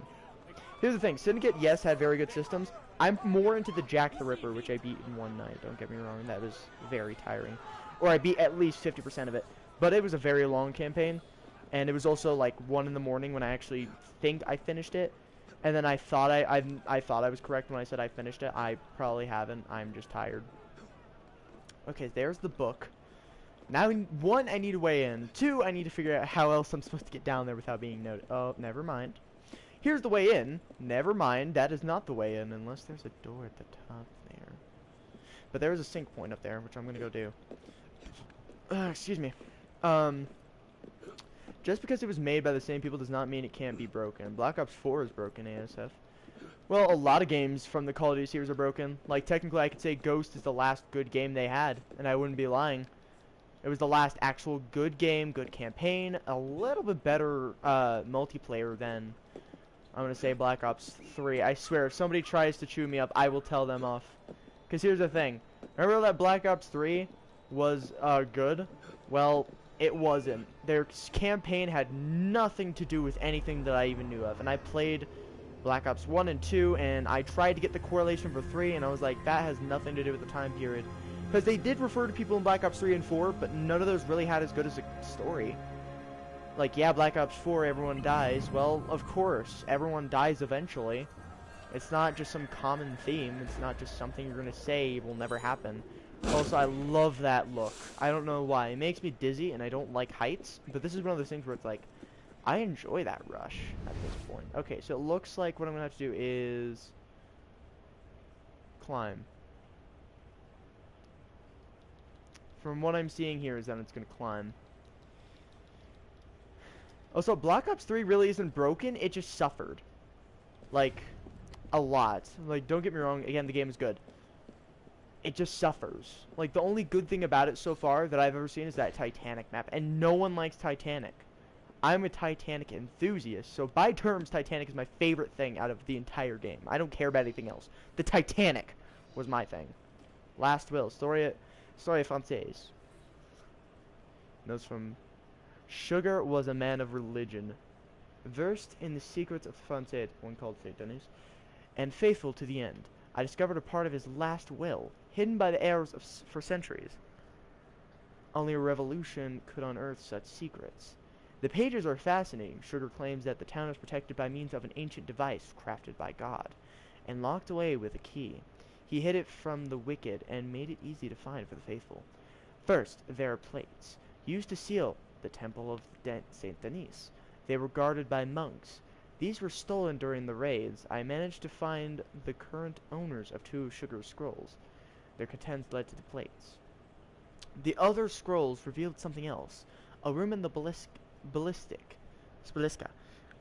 Here's the thing. Syndicate, yes, had very good systems. I'm more into the Jack the Ripper, which I beat in one night. Don't get me wrong. That was very tiring. Or I beat at least 50% of it. But it was a very long campaign. And it was also like 1 in the morning when I actually think I finished it. And then I thought I thought I was correct when I said I finished it. I probably haven't. I'm just tired. Okay, there's the book. Now, 1, I need a way in. 2, I need to figure out how else I'm supposed to get down there without being noticed. Oh, never mind. Here's the way in. Never mind, that is not the way in, unless there's a door at the top there. But there is a sync point up there, which I'm gonna go do. Excuse me. Just because it was made by the same people does not mean it can't be broken. Black Ops 4 is broken, ASF. Well, a lot of games from the Call of Duty series are broken. Like, technically, I could say Ghost is the last good game they had, and I wouldn't be lying. It was the last actual good game, good campaign, a little bit better multiplayer than, I'm going to say, Black Ops 3. I swear, if somebody tries to chew me up, I will tell them off. Because here's the thing. Remember that Black Ops 3 was good? Well, it wasn't. Their campaign had nothing to do with anything that I even knew of. And I played Black Ops 1 and 2, and I tried to get the correlation for 3, and I was like, that has nothing to do with the time period. Because they did refer to people in Black Ops 3 and 4, but none of those really had as good as a story. Like, yeah, Black Ops 4, everyone dies. Well, of course, everyone dies eventually. It's not just some common theme. It's not just something you're going to say will never happen. Also, I love that look. I don't know why. It makes me dizzy, and I don't like heights. But this is one of those things where it's like, I enjoy that rush at this point. Okay, so it looks like what I'm going to have to do is climb. From what I'm seeing here is that it's going to climb. Also, Black Ops 3 really isn't broken. It just suffered. Like, a lot. Like, don't get me wrong. Again, the game is good. It just suffers. Like, the only good thing about it so far that I've ever seen is that Titanic map. And no one likes Titanic. I'm a Titanic enthusiast. So, by terms, Titanic is my favorite thing out of the entire game. I don't care about anything else. The Titanic was my thing. Last will. Story française. Notes from... Sugar was a man of religion, versed in the secrets of Français, one called Saint Denis, and faithful to the end. I discovered a part of his last will, hidden by the heirs for centuries. Only a revolution could unearth such secrets. The pages are fascinating. Sugar claims that the town is protected by means of an ancient device crafted by God, and locked away with a key. He hid it from the wicked and made it easy to find for the faithful. First, there are plates, used to seal the temple of Saint Denis. They were guarded by monks. These were stolen during the raids. I managed to find the current owners of 2 of Sugar's scrolls. Their contents led to the plates. The other scrolls revealed something else. A room in the Spiliska,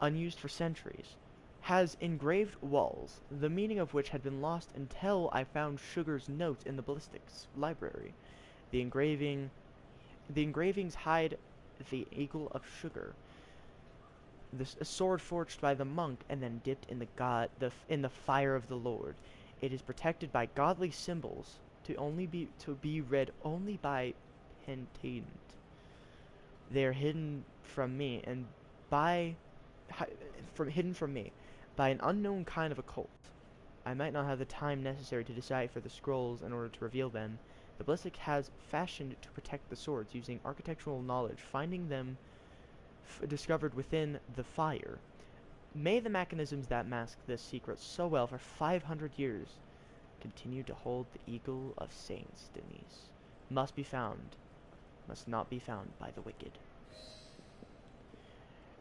unused for centuries, has engraved walls, the meaning of which had been lost until I found Sugar's notes in the ballistics library. The engravings hide the eagle of Sugar, a sword forged by the monk and then dipped in the fire of the Lord. It is protected by godly symbols to be read only by penitent. They are hidden from me by an unknown kind of occult. I might not have the time necessary to decipher the scrolls in order to reveal them. The ballistic has fashioned to protect the swords using architectural knowledge, finding them discovered within the fire. May the mechanisms that mask this secret so well for 500 years continue to hold the eagle of Saint Denis. Must not be found by the wicked.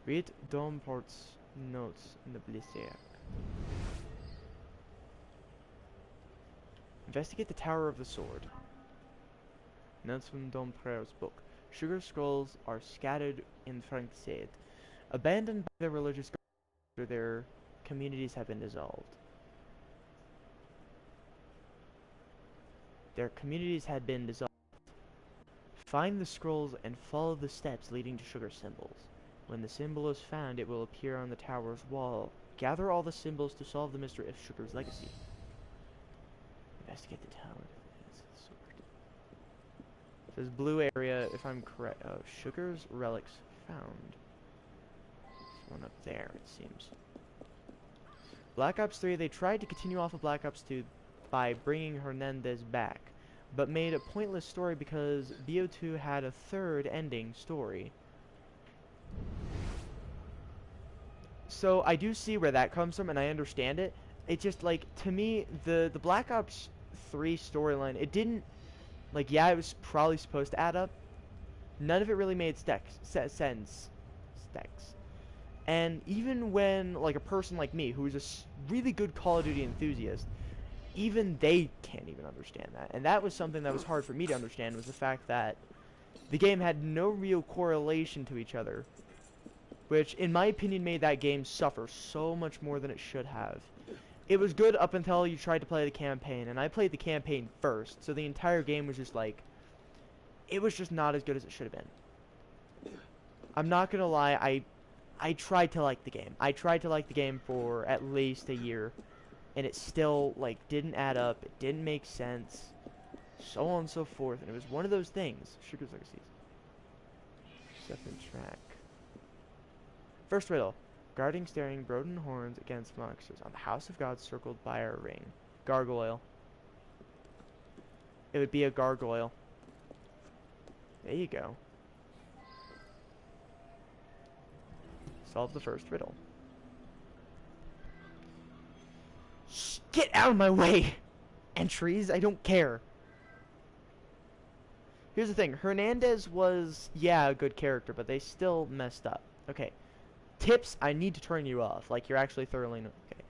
Read Domport's notes in the ballistic. Investigate the Tower of the Sword. Notes from Dompreur's book. Sugar scrolls are scattered in Frankfurt, abandoned by their religious after their communities have been dissolved. Their communities had been dissolved. Find the scrolls and follow the steps leading to Sugar symbols. When the symbol is found, it will appear on the tower's wall. Gather all the symbols to solve the mystery of Sugar's legacy. Investigate the tower. It says blue area, if I'm correct. Oh, Sugar's relics found. There's one up there, it seems. Black Ops 3, they tried to continue off of Black Ops 2 by bringing Hernandez back, but made a pointless story because BO2 had a third ending story. So I do see where that comes from, and I understand it. It just, like, to me, the Black Ops 3 storyline, it didn't, like, yeah, it was probably supposed to add up. None of it really made sense. And even when, like, a person like me, who is a really good Call of Duty enthusiast, even they can't even understand that. And that was something that was hard for me to understand, was the fact that the game had no real correlation to each other, which, in my opinion, made that game suffer so much more than it should have. It was good up until you tried to play the campaign, and I played the campaign first, so the entire game was just like, it was just not as good as it should have been. I'm not gonna lie, I tried to like the game. I tried to like the game for at least a year, and it still, like, didn't add up, it didn't make sense, so on and so forth, and it was one of those things. Sugar's Legacies. Second track. First riddle. Guarding staring broden horns against monsters on the house of God circled by a ring. Gargoyle. It would be a gargoyle. There you go. Solve the first riddle. Shh, get out of my way! Entries, I don't care. Here's the thing. Hernandez was, yeah, a good character, but they still messed up. Okay. Tips, I need to turn you off. Like, you're actually thoroughly... Okay.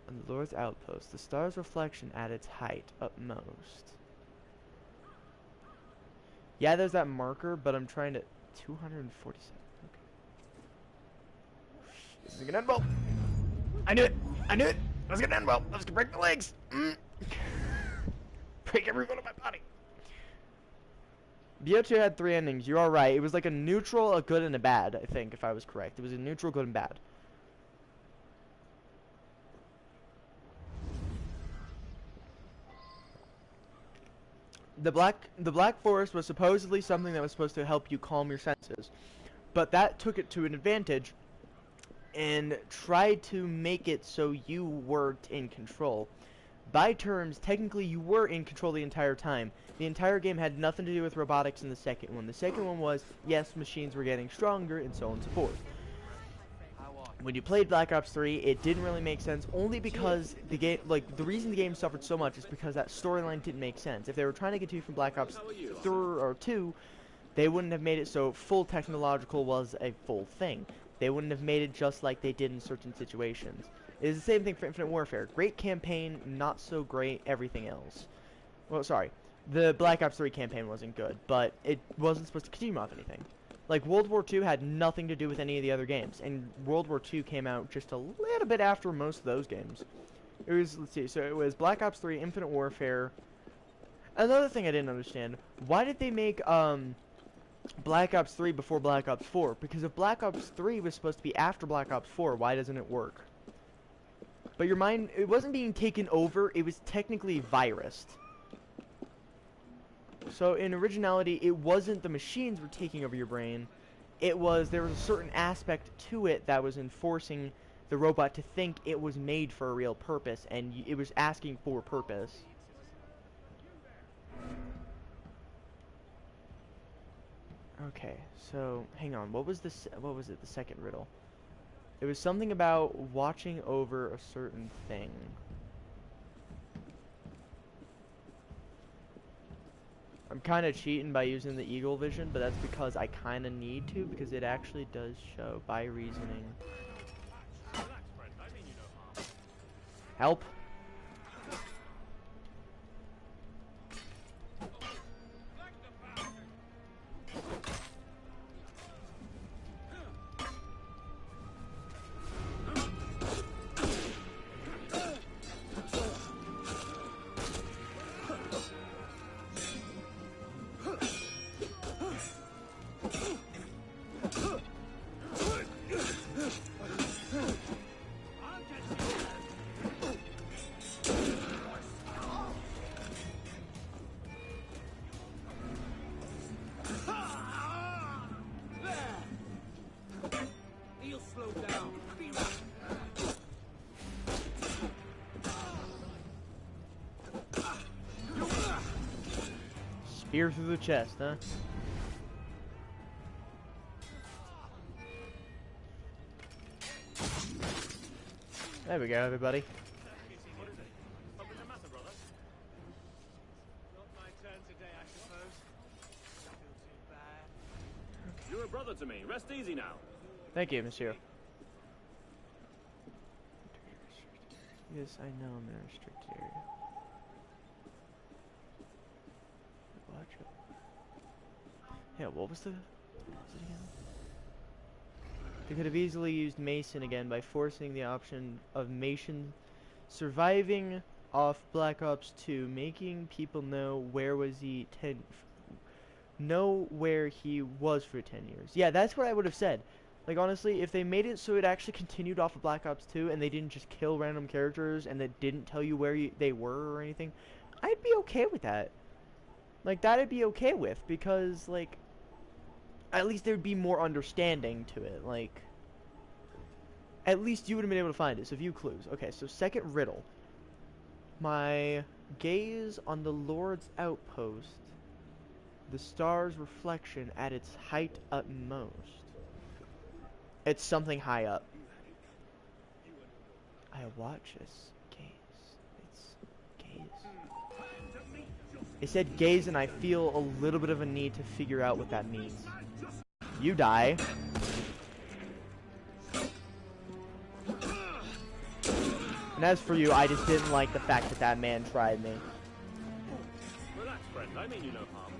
On the Lord's outpost, the star's reflection at its height, upmost. Yeah, there's that marker, but I'm trying to... 247. Okay. This is gonna end well. I knew it! I knew it! I was gonna end well. I was gonna break my legs! Break every bone of my body. BO2 had 3 endings. You are right. It was like a neutral, a good, and a bad, I think, if I was correct. It was a neutral, good, and bad. The Black Forest was supposedly something that was supposed to help you calm your senses. But that took it to an advantage and tried to make it so you weren't in control. By terms, technically you were in control the entire time. The entire game had nothing to do with robotics in the second one. The second one was, yes, machines were getting stronger, and so on and so forth. When you played Black Ops 3, it didn't really make sense, only because the game, like, the reason the game suffered so much is because that storyline didn't make sense. If they were trying to get you from Black Ops 3 or 2, they wouldn't have made it so full technological was a full thing. They wouldn't have made it just like they did in certain situations. It is the same thing for Infinite Warfare. Great campaign, not so great everything else. Well, sorry. The Black Ops 3 campaign wasn't good, but it wasn't supposed to continue off anything. Like, World War II had nothing to do with any of the other games, and World War II came out just a little bit after most of those games. It was, let's see, so it was Black Ops 3, Infinite Warfare. Another thing I didn't understand, why did they make, Black Ops 3 before Black Ops 4? Because if Black Ops 3 was supposed to be after Black Ops 4, why doesn't it work? But your mind, it wasn't being taken over, it was technically virused. So in originality, it wasn't the machines were taking over your brain, it was, there was a certain aspect to it that was enforcing the robot to think it was made for a real purpose, and it was asking for purpose. Okay, so, hang on, what was it, the second riddle? It was something about watching over a certain thing. I'm kind of cheating by using the Eagle Vision, but that's because I kind of need to, because it actually does show by reasoning. Help! Spear through the chest, huh? There we go, everybody. You're a brother to me. Rest easy now. Thank you, monsieur. Yes, I know I'm in a restricted area. Watch out. Yeah, what was it again? They could have easily used Mason again by forcing the option of Mason surviving off Black Ops 2, making people know where was he know where he was for 10 years. Yeah, that's what I would have said. Like, honestly, if they made it so it actually continued off of Black Ops 2 and they didn't just kill random characters and they didn't tell you where they were or anything, I'd be okay with that. Like, that I'd be okay with, because, like, at least there'd be more understanding to it. Like, at least you would have been able to find it. So, view clues. Okay, so second riddle. My gaze on the Lord's outpost, the star's reflection at its height utmost. It's something high up. I watch this gaze. It's gaze. It said gaze, and I feel a little bit of a need to figure out what that means. You die. And as for you, I just didn't like the fact that that man tried me. Relax, friend. I mean you no harm.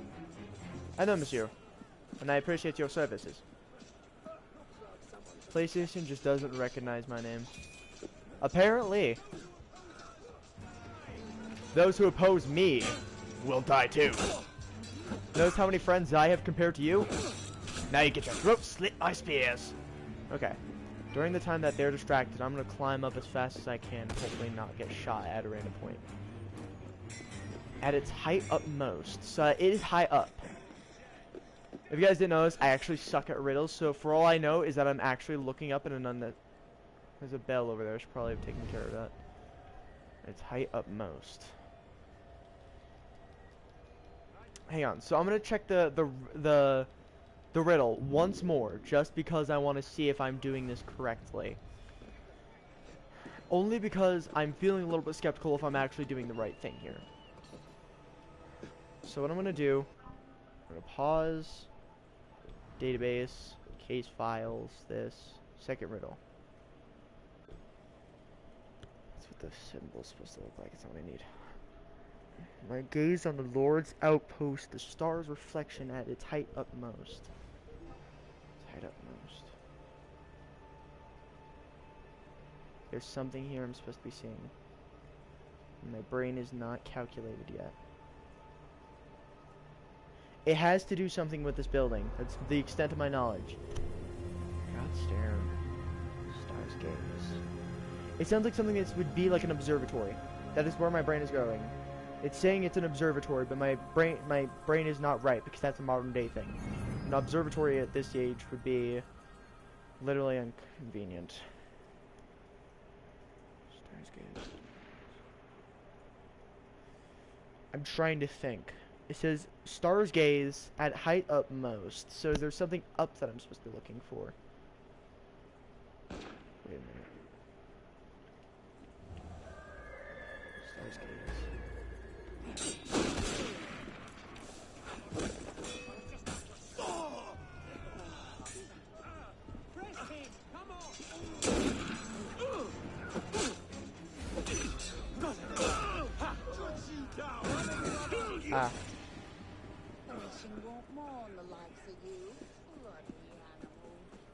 I know, monsieur. And I appreciate your services. PlayStation just doesn't recognize my name. Apparently. Those who oppose me will die too. Notice how many friends I have compared to you? Now you get your throat slit by spears. Okay. During the time that they're distracted, I'm going to climb up as fast as I can, hopefully not get shot at a random point. At its height utmost. So it is high up. If you guys didn't notice, I actually suck at riddles, so for all I know is that I'm actually looking up at an there's a bell over there. I should probably have taken care of that. It's height utmost. Hang on. So I'm gonna check the riddle once more, just because I want to see if I'm doing this correctly. Only because I'm feeling a little bit skeptical if I'm actually doing the right thing here. So what I'm gonna do, I'm gonna pause. Database, case files, this, second riddle. That's what the symbol's supposed to look like. It's not what I need. My gaze on the Lord's outpost, the star's reflection at its height utmost. Its height utmost. There's something here I'm supposed to be seeing. My brain is not calculated yet. It has to do something with this building. That's the extent of my knowledge. God stare. Star's gaze. It sounds like something that would be like an observatory. That is where my brain is going. It's saying it's an observatory, but my brain is not right, because that's a modern day thing. An observatory at this age would be literally inconvenient. Star's gaze. I'm trying to think. It says, star's gaze at height utmost. So there's something up that I'm supposed to be looking for. Wait a minute. Star's gaze. Ah.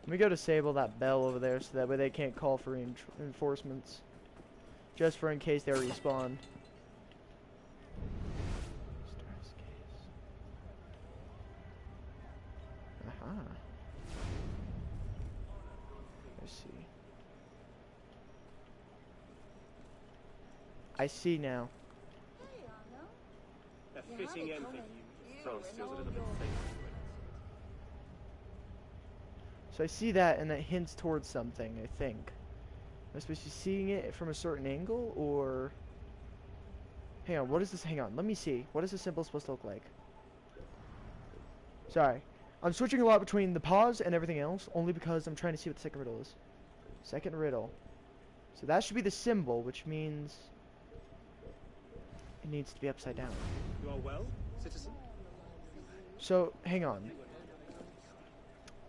Let me go disable that bell over there so that way they can't call for reinforcements. Just for in case they respawn. Aha. Let's see. I see now. A fitting end for you. France feels a little bit safer. So I see that, and that hints towards something, I think. Am I supposed to be seeing it from a certain angle, or... Hang on, what is this? Hang on, let me see. What is the symbol supposed to look like? Sorry. I'm switching a lot between the pause and everything else, only because I'm trying to see what the second riddle is. Second riddle. So that should be the symbol, which means... it needs to be upside down. You are well, citizen? So, hang on.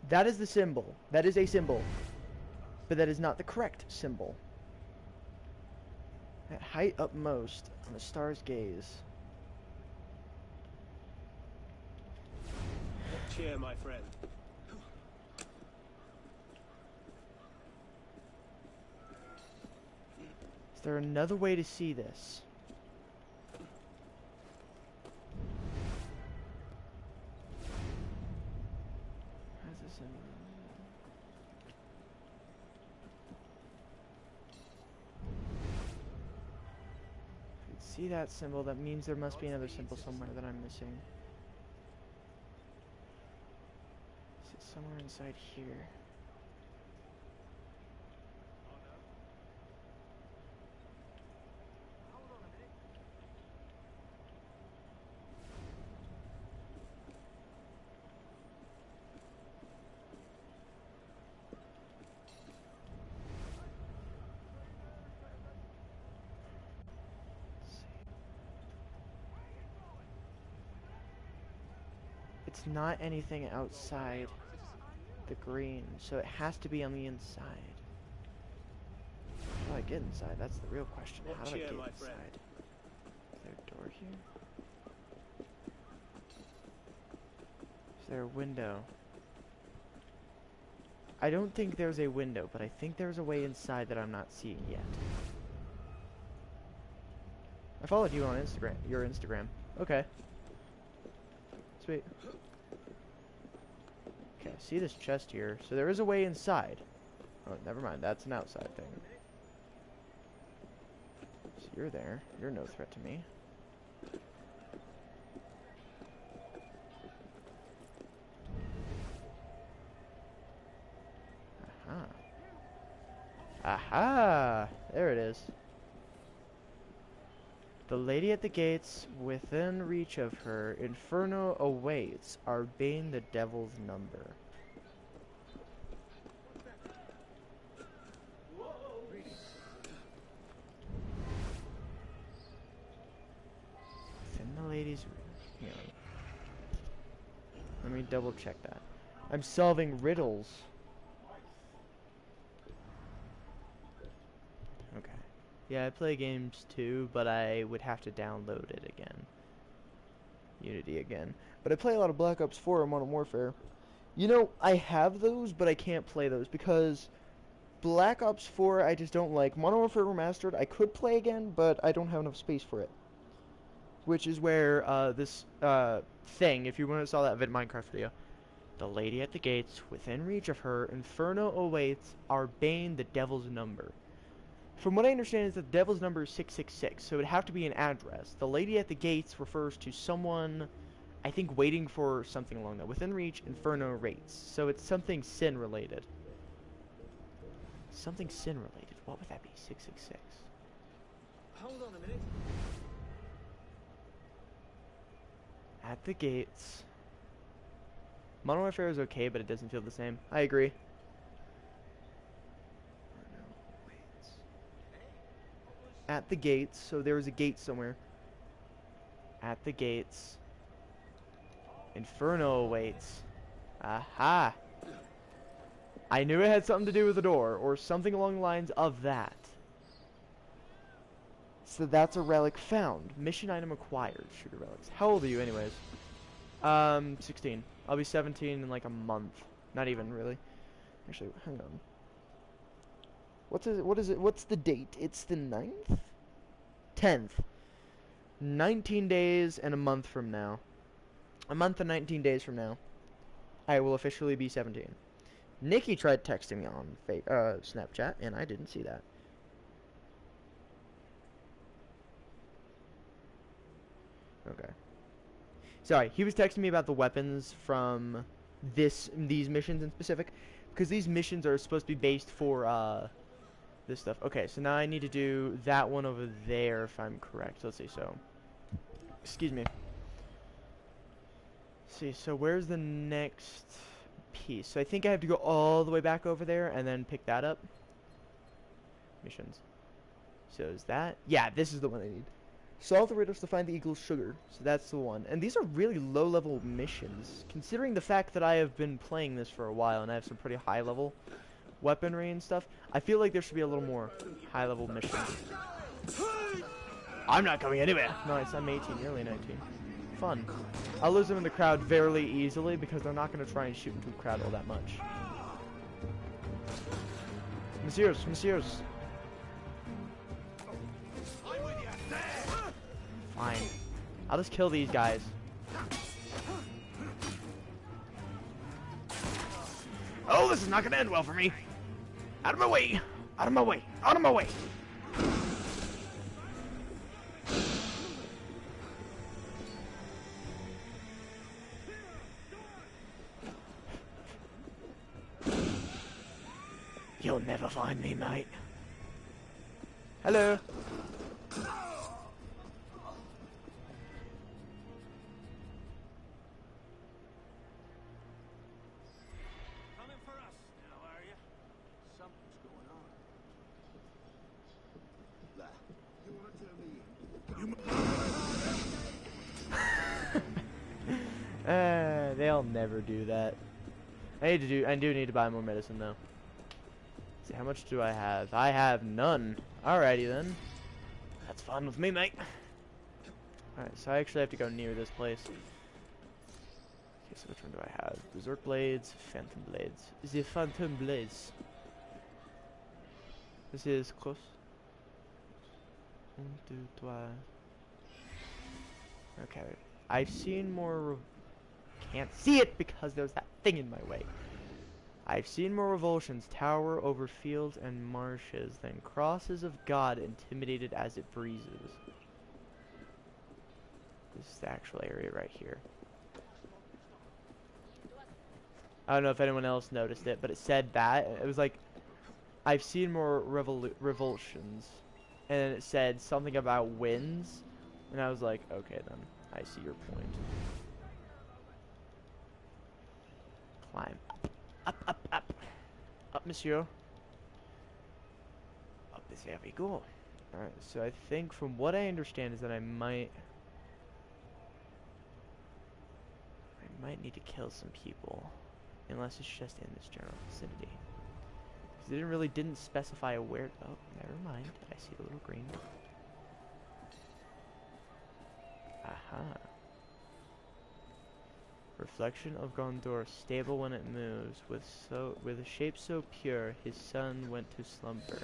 That is the symbol. That is a symbol. But that is not the correct symbol. At height upmost on the star's gaze. Cheer, my friend. Is there another way to see this? How's this symbol? See that symbol, that means there must be another symbol somewhere that I'm missing. Is it somewhere inside here? It's not anything outside the green, so it has to be on the inside. How do I get inside? That's the real question. How do I get inside? Is there a door here? Is there a window? I don't think there's a window, but I think there's a way inside that I'm not seeing yet. I followed you on Instagram. Your Instagram. Okay. Sweet. Okay, see this chest here. So there is a way inside. Oh, never mind. That's an outside thing. So you're there. You're no threat to me. Aha. Aha! There it is. The lady at the gates, within reach of her, inferno awaits, our bane the devil's number. Within the lady's room. Hang on. Let me double check that. I'm solving riddles. Okay. Yeah, I play games too, but I would have to download it again. Unity again. But I play a lot of Black Ops 4 and Modern Warfare. You know, I have those, but I can't play those because Black Ops 4 I just don't like. Modern Warfare Remastered I could play again, but I don't have enough space for it. Which is where this thing, if you want to saw that Minecraft video. The lady at the gates, within reach of her, inferno awaits, our bane the devil's number. From what I understand is that the devil's number is 666, so it would have to be an address. The lady at the gates refers to someone, I think, waiting for something along that. Within reach, inferno rates. So it's something sin related. Something sin related. What would that be? 666. Hold on a minute. At the gates. Modern Warfare is okay, but it doesn't feel the same. I agree. At the gates, so there was a gate somewhere. At the gates. Inferno awaits. Aha! I knew it had something to do with the door, or something along the lines of that. So that's a relic found. Mission item acquired. Shooter relics. How old are you anyways? 16. I'll be 17 in like a month. Not even really. Actually, hang on. What is it? What's the date? It's the 9th? 10th. 19 days and a month from now. A month and 19 days from now. I will officially be 17. Nikki tried texting me on Snapchat, and I didn't see that. Okay. Sorry, he was texting me about the weapons from these missions in specific, because these missions are supposed to be based for this stuff. Okay, so now I need to do that one over there if I'm correct. Let's see. So, excuse me. Let's see, so where's the next piece? So I think I have to go all the way back over there and then pick that up. Missions. So is that? Yeah, this is the one I need. Solve the riddles to find the eagle's sugar. So that's the one. And these are really low-level missions, considering the fact that I have been playing this for a while and I have some pretty high-level weaponry and stuff. I feel like there should be a little more high-level missions. I'm not going anywhere. Nice, I'm 18, nearly 19. Fun. I'll lose them in the crowd fairly easily because they're not going to try and shoot into the crowd all that much. Messieurs, messieurs. Fine. I'll just kill these guys. Oh, this is not going to end well for me. Out of my way. Out of my way. Out of my way. You'll never find me, mate. Hello. They'll never do that. I do need to buy more medicine though. Let's see, how much do I have? I have none. Alrighty then. That's fine with me, mate. Alright, so I actually have to go near this place. Okay, so which one do I have? Berserk Blades, Phantom Blades. The Phantom Blades. This is close. 1, 2, 3. Okay. I've seen more... Can't see it because there's that thing in my way. I've seen more revulsions tower over fields and marshes than crosses of God intimidated as it breezes. This is the actual area right here. I don't know if anyone else noticed it, but it said that. It was like, I've seen more revulsions. And it said something about winds. And I was like, okay then, I see your point. Climb. Up, up, up. Up, monsieur. Up is where we go. Alright, so I think from what I understand is that I might need to kill some people. Unless it's just in this general vicinity. Because it didn't specify where. Oh, never mind. I see the little green. Aha. Reflection of Gondor, stable when it moves, with a shape so pure, his son went to slumber.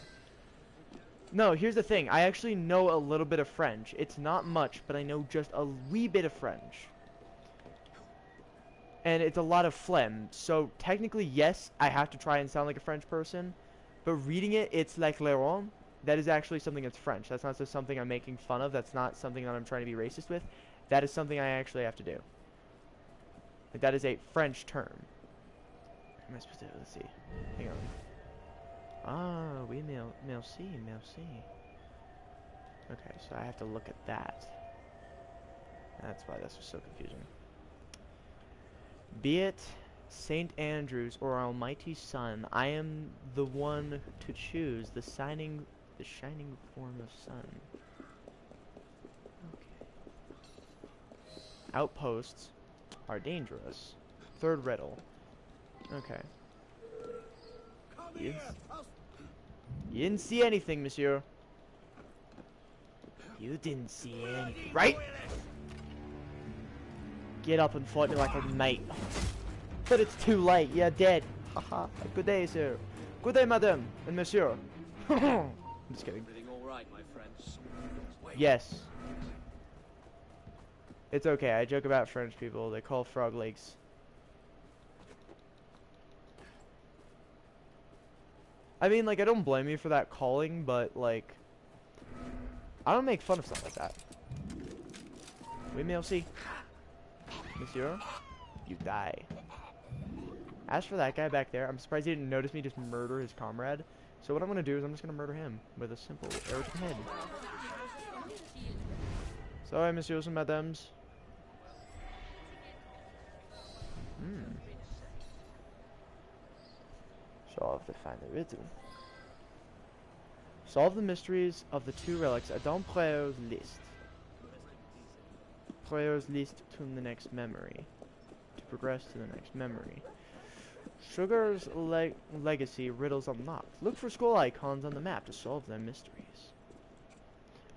No, here's the thing. I actually know a little bit of French. It's not much, but I know just a wee bit of French. And it's a lot of phlegm. So technically, yes, I have to try and sound like a French person. But reading it, it's like Léon. That is actually something that's French. That's not just something I'm making fun of. That's not something that I'm trying to be racist with. That is something I actually have to do. Like, that is a French term. Am I supposed to? Let's see. Hang on. Ah, oui, merci, merci. Okay, so I have to look at that. That's why this was so confusing. Be it Saint Andrew's or Almighty Sun, I am the one to choose the shining form of sun. Okay. Outposts are dangerous. Third riddle. Okay. You didn't see anything, monsieur. You didn't see anything, right? Get up and fight me like a mate. But it's too late. You're dead. Haha. Good day, sir. Good day, madame and monsieur. I'm just kidding. Everything all right, my friends? Yes. It's okay. I joke about French people. They call frog legs. I mean, like, I don't blame you for that calling, but, like, I don't make fun of stuff like that. Oui, merci. Monsieur, you die. As for that guy back there, I'm surprised he didn't notice me just murder his comrade. So what I'm going to do is I'm just going to murder him with a simple arrow to the head. Sorry, messieurs and madames. Solve to find the riddle. Solve the mysteries of the two relics at Dompreau's list. Players list to the next memory. To progress to the next memory. Sugar's legacy riddles unlocked. Look for skull icons on the map to solve their mysteries.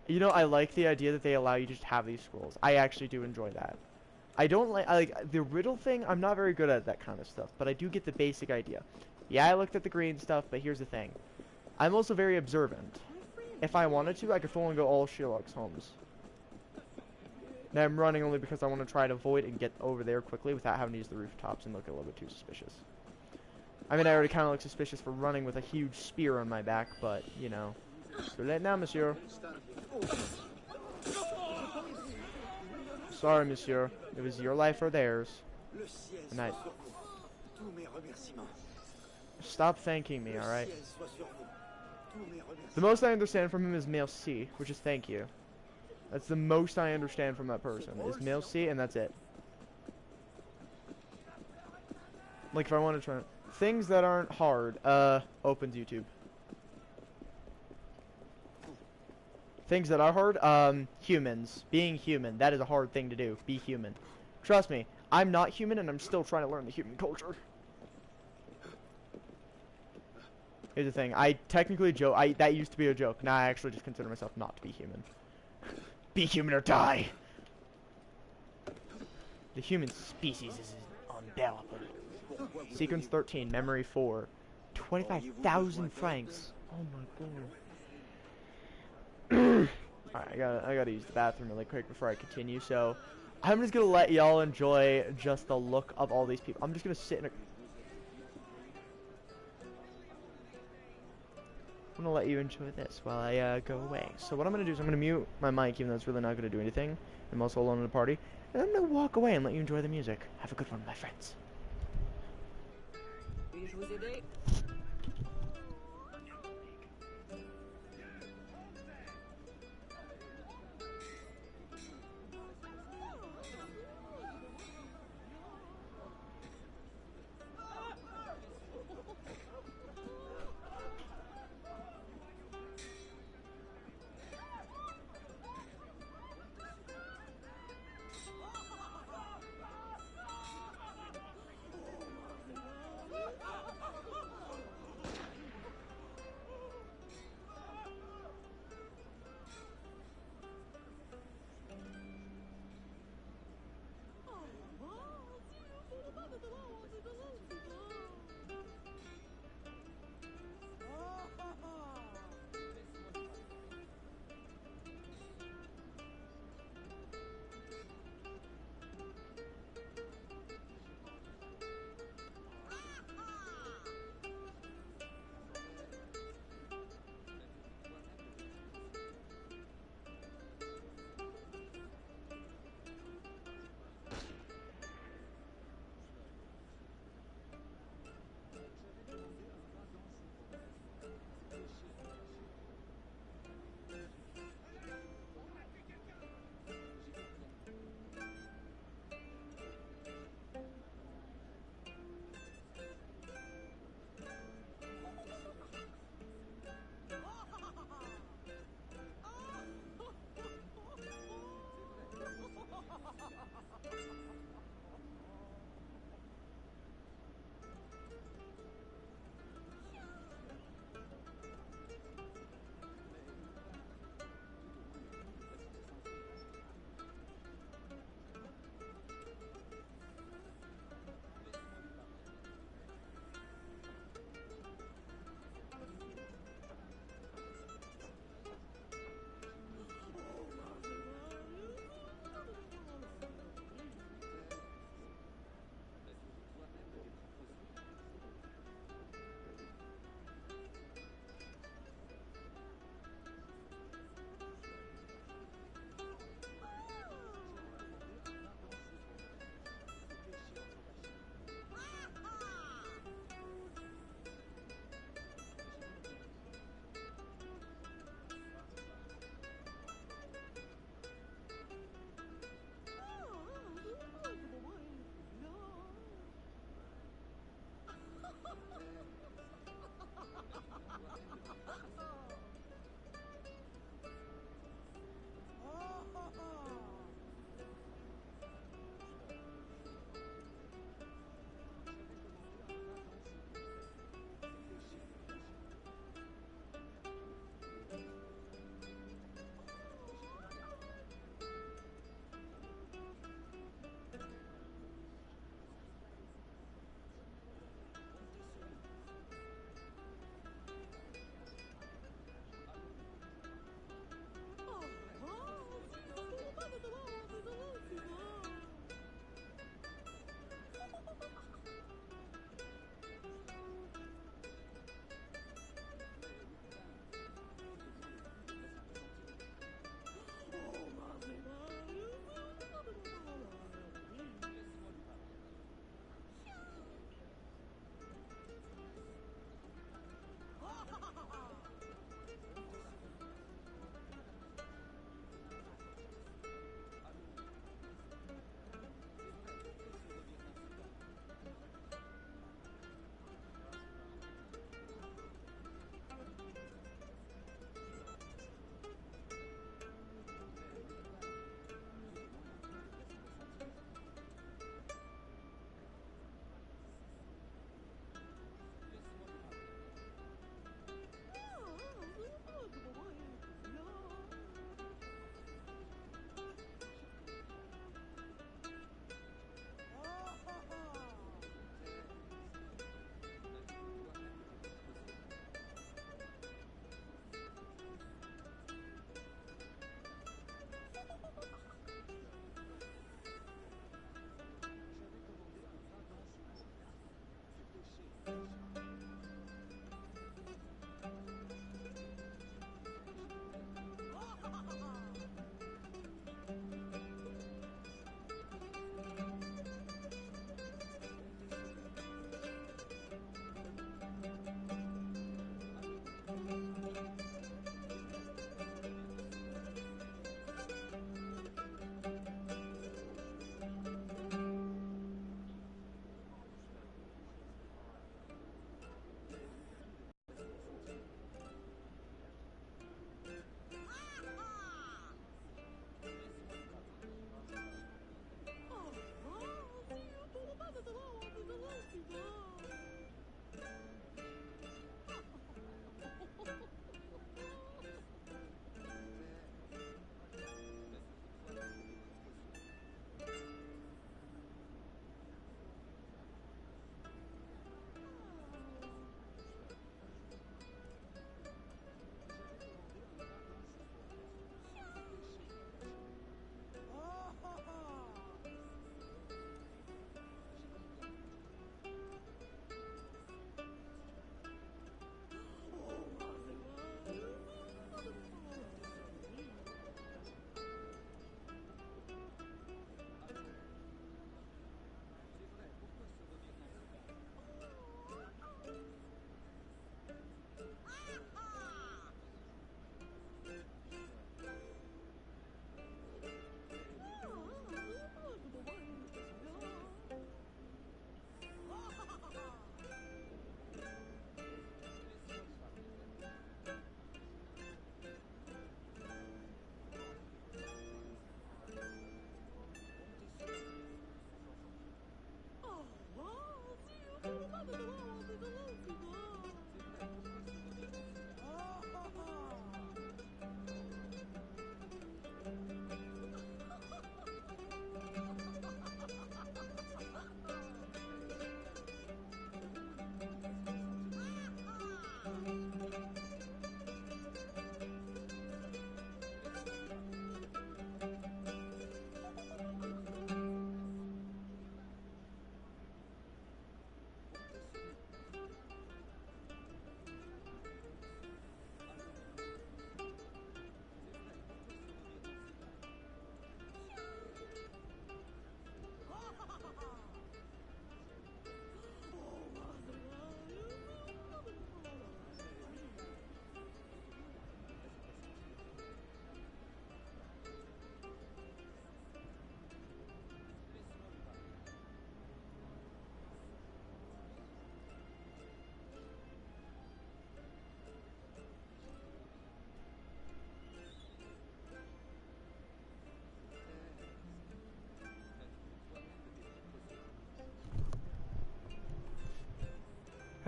You know, I like the idea that they allow you to just have these scrolls. I actually do enjoy that. I don't like the riddle thing. I'm not very good at that kind of stuff, but I do get the basic idea. Yeah, I looked at the green stuff, but here's the thing. I'm also very observant. If I wanted to, I could full and go all Sherlock's Holmes. Now I'm running only because I want to try to avoid and get over there quickly without having to use the rooftops and look a little bit too suspicious. I mean, I already kind of look suspicious for running with a huge spear on my back, but, you know. Too late now, monsieur. Sorry, monsieur. It was your life or theirs. And I... Stop thanking me, alright? The most I understand from him is merci, which is thank you. That's the most I understand from that person, is merci, and that's it. Like, if I want to try... Things that aren't hard, opens YouTube. Things that are hard, humans. Being human, that is a hard thing to do. Be human. Trust me, I'm not human and I'm still trying to learn the human culture. Here's the thing, I technically joke, that used to be a joke. Now I actually just consider myself not to be human. Be human or die! The human species is unbearable. Sequence 13, memory 4. 25,000 francs. Oh my god. Alright, I gotta use the bathroom really quick before I continue, so I'm just gonna let y'all enjoy just the look of all these people. I'm just gonna sit in a... I'm gonna let you enjoy this while I go away. So what I'm gonna do is I'm gonna mute my mic, even though it's really not gonna do anything. I'm also alone in the party. And I'm gonna walk away and let you enjoy the music. Have a good one, my friends. Puis-je vous aider?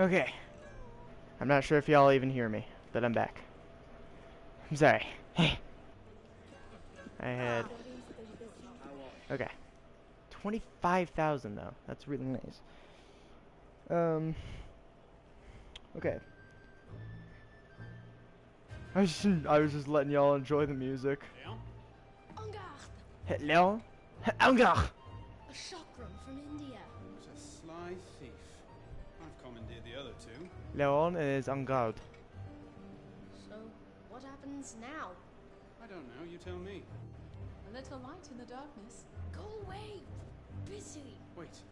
Okay. I'm not sure if y'all even hear me, but I'm back. I'm sorry. I had... Okay. 25,000 though. That's really nice. Okay. I was just letting y'all enjoy the music. En garde! Hello? En garde! A chakram from India. Who's a sly thief? I've commandeered the other two. Leon is en garde. So, what happens now? I don't know, you tell me. A little light in the darkness. Go away! Busy! Wait.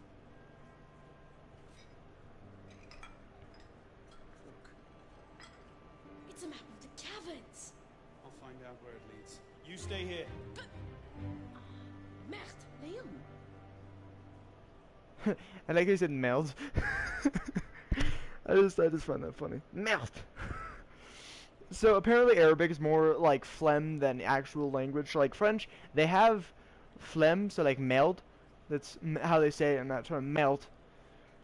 Look, It's a map of the caverns! I'll find out where it leads. You stay here. Merde! Leon. I like how you said merde. I just find that funny. Merde! So apparently Arabic is more like phlegm than actual language. Like French, they have phlegm, so like merde. That's how they say it in that term, merde.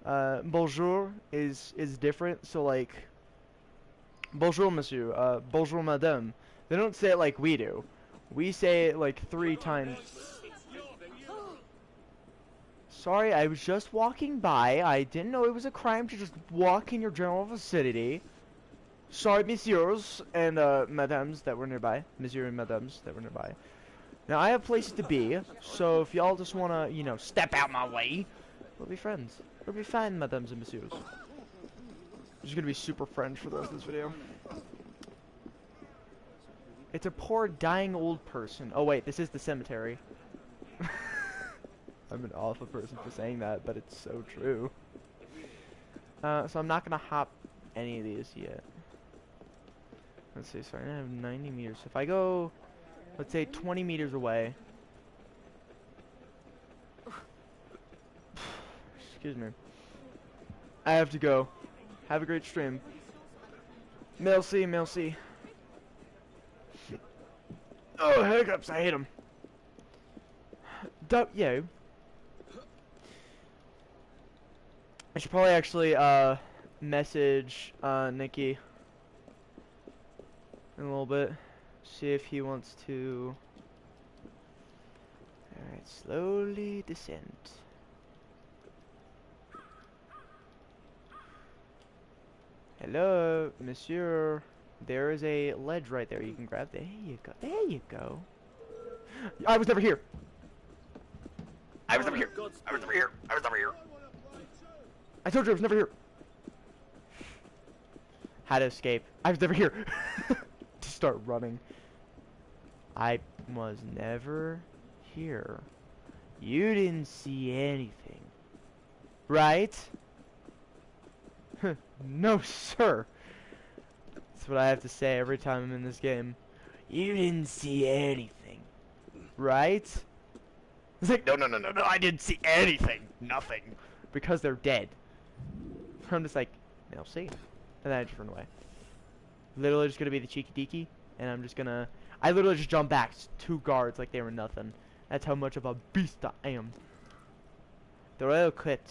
Bonjour is different, so like bonjour monsieur, bonjour madame. They don't say it like we do. We say it like 3 times. Sorry, I was just walking by. I didn't know it was a crime to just walk in your general vicinity. Sorry, messieurs and madames that were nearby. Monsieur and madames that were nearby. Now, I have places to be, so if y'all just want to, you know, step out my way, we'll be friends. We'll be fine, madames and messieurs. I'm just going to be super French for the rest of this video. It's a poor, dying old person. Oh, wait, this is the cemetery. I'm an awful person for saying that, but it's so true. So I'm not going to hop any of these yet. Let's see, sorry, I have 90 meters. If I go, let's say 20 meters away. Excuse me. I have to go. Have a great stream. Merci, merci. Oh, hiccups, I hate them. Yeah. I should probably actually, message, Nikki in a little bit. See if he wants to... Alright, slowly descend. Hello, monsieur. There is a ledge right there you can grab. There you go. There you go. I was never here. I was never here. I was never here. I was never here. I told you I was never here. How to escape. I was never here. To start running. I was never here. You didn't see anything. Right? No, sir. That's what I have to say every time I'm in this game. You didn't see anything. Right? It's like, no, I didn't see anything. Nothing. Because they're dead. I'm just like, they'll see. And then I just run away. Literally just gonna be the cheeky deaky. And I'm just gonna... I literally just jump back 2 guards like they were nothing. That's how much of a beast I am. The Royal Crypt.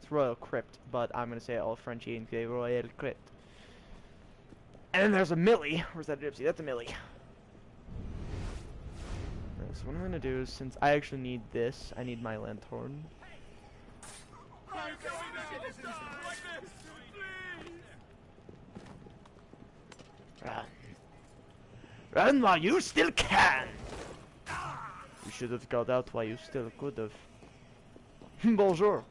It's Royal Crypt, but I'm gonna say it all Frenchy and say Royal Crypt. And then there's a Millie. Where's that gypsy? That's a Millie. Right, so what I'm gonna do is, since I actually need this, I need my lantern. Run. Run while you still can! You should have got out while you still could have. Bonjour.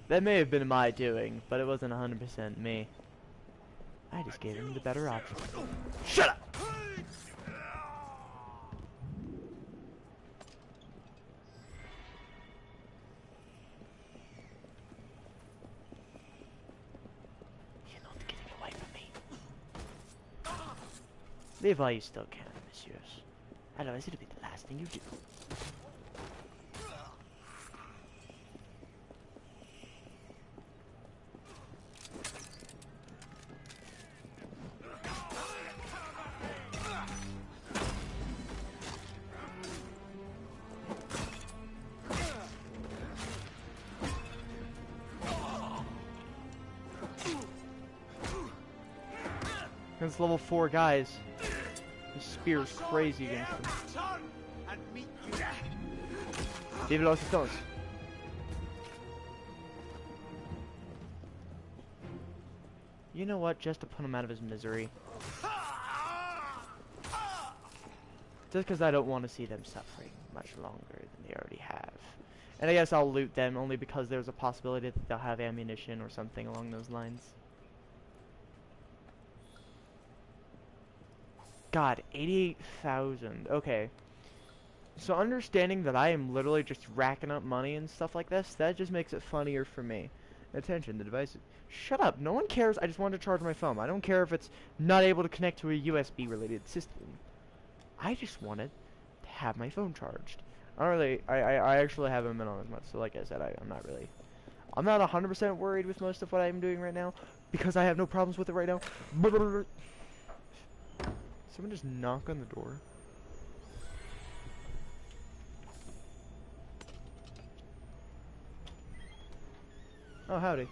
That may have been my doing, but it wasn't 100% me. I just gave him the better option. Shut up! You're not getting away from me. Leave while you still can, messieurs. Otherwise it'll be the last thing you do. Against level 4 guys. His spear is crazy against them. Vive l'assistance. You know what? Just to put him out of his misery. Just because I don't want to see them suffering much longer than they already have. And I guess I'll loot them only because there's a possibility that they'll have ammunition or something along those lines. God, 88,000. Okay. So understanding that I am literally just racking up money and stuff like this, that just makes it funnier for me. Attention, the device... Shut up, no one cares, I just want to charge my phone. I don't care if it's not able to connect to a USB related system. I just wanted to have my phone charged. I actually haven't been on as much, so like I said, I'm not 100% worried with most of what I'm doing right now, because I have no problems with it right now. Someone just knock on the door. Oh, howdy. It's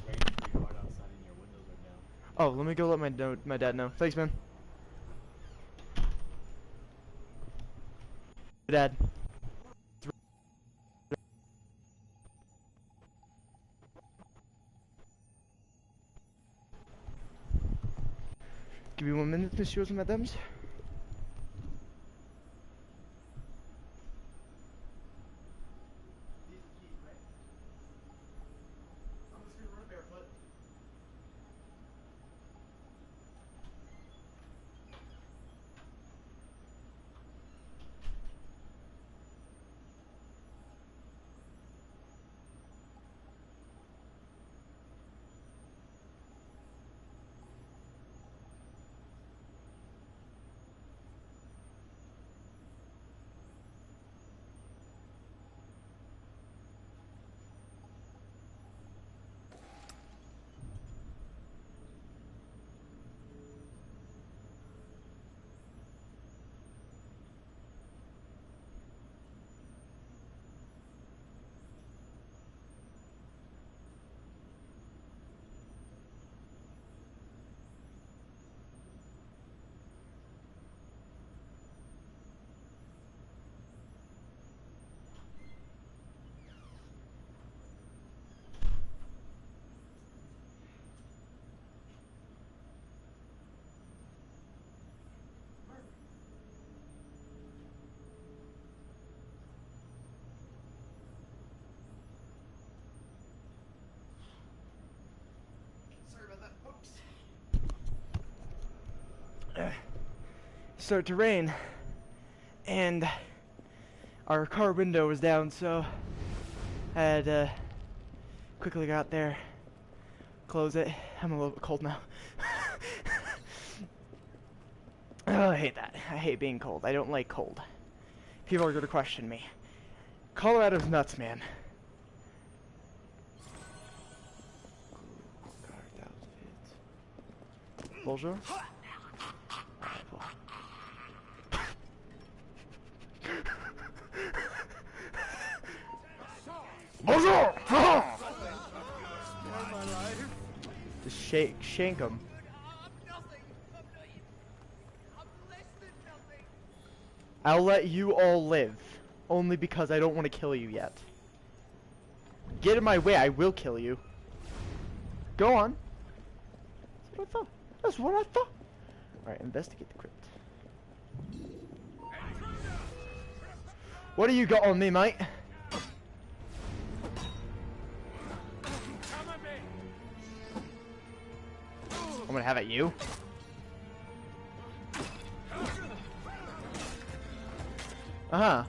raining pretty hard outside and your windows are down. Oh, let me go let my dad know. Thanks, man. Dad. Give me 1 minute, messieurs and mesdames. Started to rain, and our car window was down, so I had quickly got there, close it. I'm a little bit cold now. Oh, I hate that. I hate being cold. I don't like cold. People are going to question me. Colorado's nuts, man. Bonjour. Bonjour! Just shank him. I'll let you all live, only because I don't want to kill you yet. Get in my way, I will kill you. Go on. That's what I thought. That's what I thought. Alright, investigate the crypt. What do you got on me, mate? I'm gonna have at you. Uh-huh.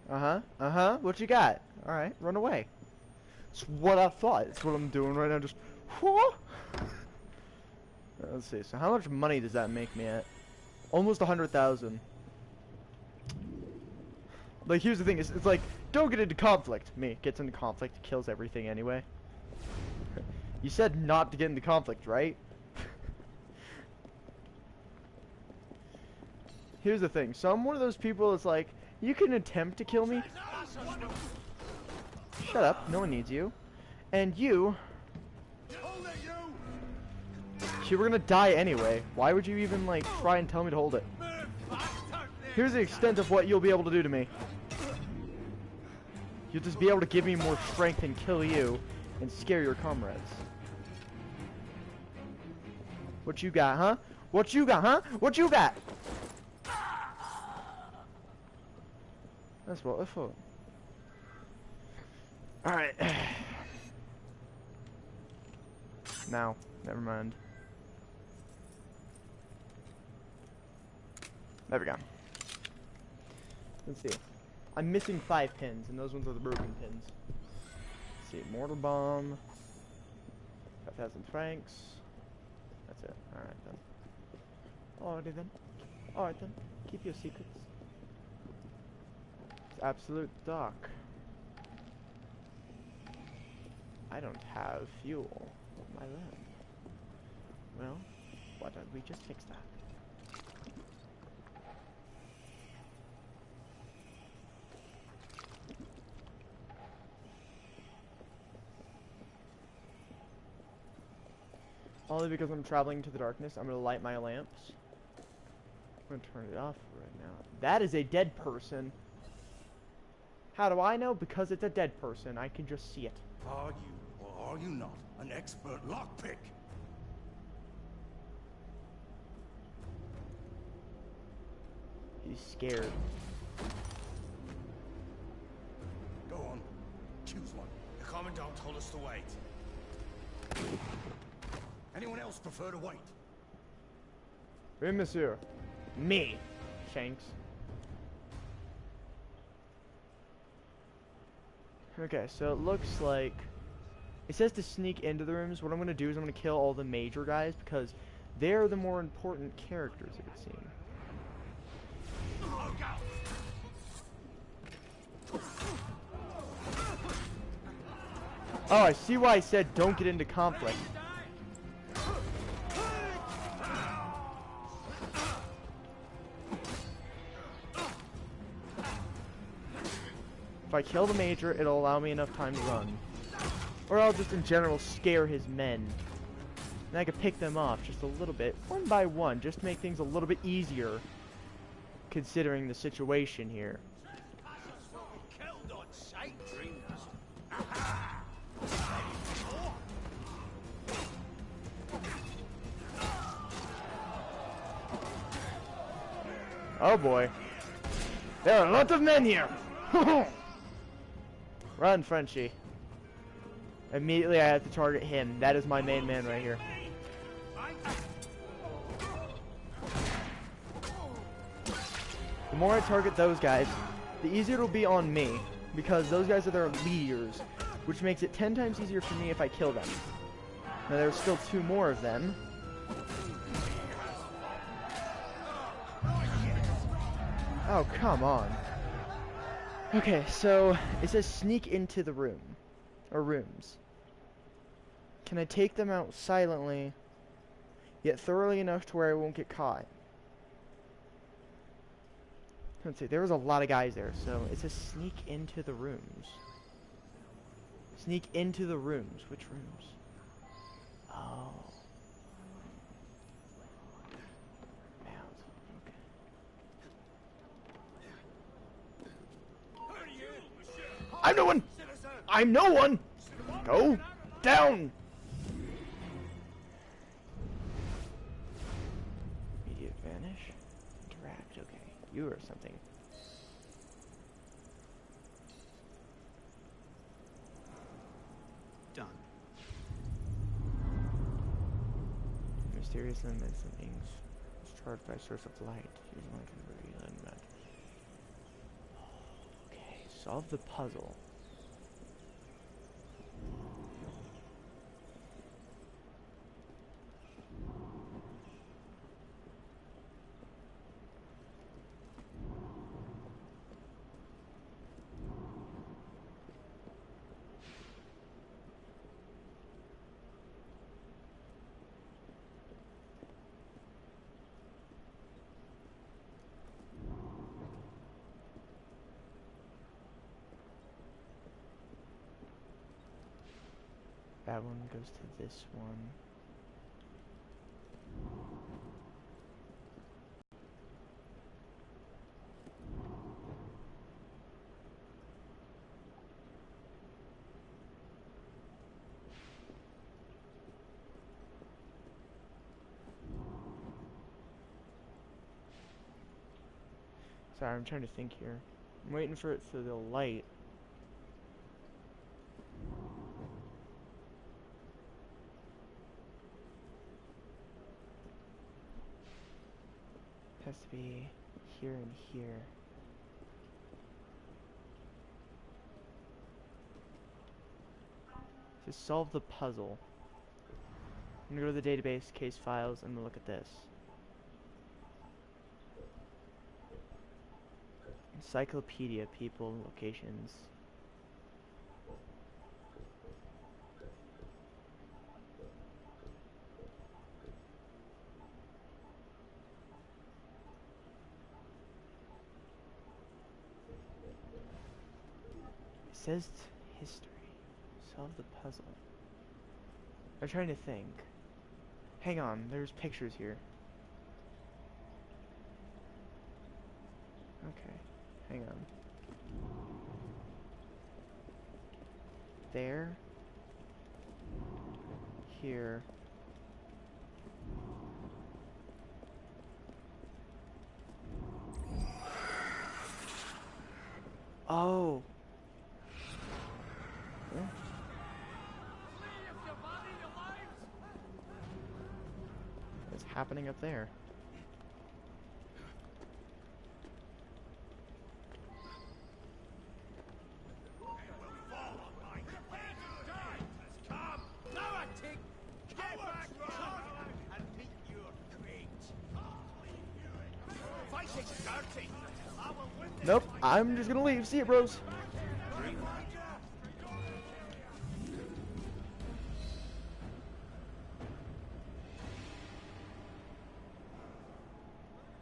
Uh-huh. What you got? Alright, run away. It's what I thought. It's what I'm doing right now. Just, whoa. Let's see. So how much money does that make me at? Almost 100,000. Like, here's the thing. It's like, don't get into conflict. Me gets into conflict, kills everything anyway. You said not to get into conflict, right? Here's the thing. So I'm one of those people that's like, you can attempt to kill me. Shut up. No one needs you. And you You were gonna die anyway. Why would you even, like, try and tell me to hold it? Here's the extent of what you'll be able to do to me. You'll just be able to give me more strength and kill you and scare your comrades. What you got, huh? What you got, huh? What you got? That's what I thought. Alright. Now, never mind. There we go. Let's see. I'm missing 5 pins, and those ones are the broken pins. Let's see. Mortar bomb. 5,000 francs. That's it. Alright then. Alrighty then. Alright then. Keep your secrets. It's absolute dark. I don't have fuel on my lamp. Well, why don't we just fix that? Only because I'm traveling to the darkness, I'm gonna light my lamps. I'm gonna turn it off right now. That is a dead person. How do I know? Because it's a dead person. I can just see it. Are you, or are you not, an expert lockpick? He's scared. Go on, choose one. The Commandant told us to wait. Anyone else prefer to wait? Oui, monsieur. Me, Shanks. Okay, so it looks like it says to sneak into the rooms. What I'm gonna do is I'm gonna kill all the major guys because they're the more important characters, it would seem. Oh, I see why I said don't get into conflict. If I kill the major, it'll allow me enough time to run. Or I'll just in general scare his men. And I can pick them off just a little bit, one by one, just to make things a little bit easier, considering the situation here. Oh boy. There are a lot of men here! Run, Frenchie. Immediately I have to target him. That is my main man right here. The more I target those guys, the easier it'll be on me. Because those guys are their leaders. Which makes it 10 times easier for me if I kill them. Now there's still 2 more of them. Oh, come on. Okay, so it says sneak into the room. Or rooms. Can I take them out silently, yet thoroughly enough to where I won't get caught? Let's see, there was a lot of guys there, so it says sneak into the rooms. Sneak into the rooms. Which rooms? Oh. I'm no one! I'm no one! Go down! Immediate vanish. Interact. Okay. You are something. Done. Mysterious and medicine things. It's charged by source of light. Using light to reveal and that. Okay. Solve the puzzle. That one goes to this one. Sorry, I'm trying to think here. I'm waiting for it so the light. Has to be here and here. To solve the puzzle, I'm gonna go to the database, case files, and we'll look at this. Encyclopedia, people, locations. It says history. Solve the puzzle. I'm trying to think. Hang on, there's pictures here. Okay, hang on. There. Here. Oh. Yeah. What's happening up there? Nope, I'm just gonna leave. See you, bros.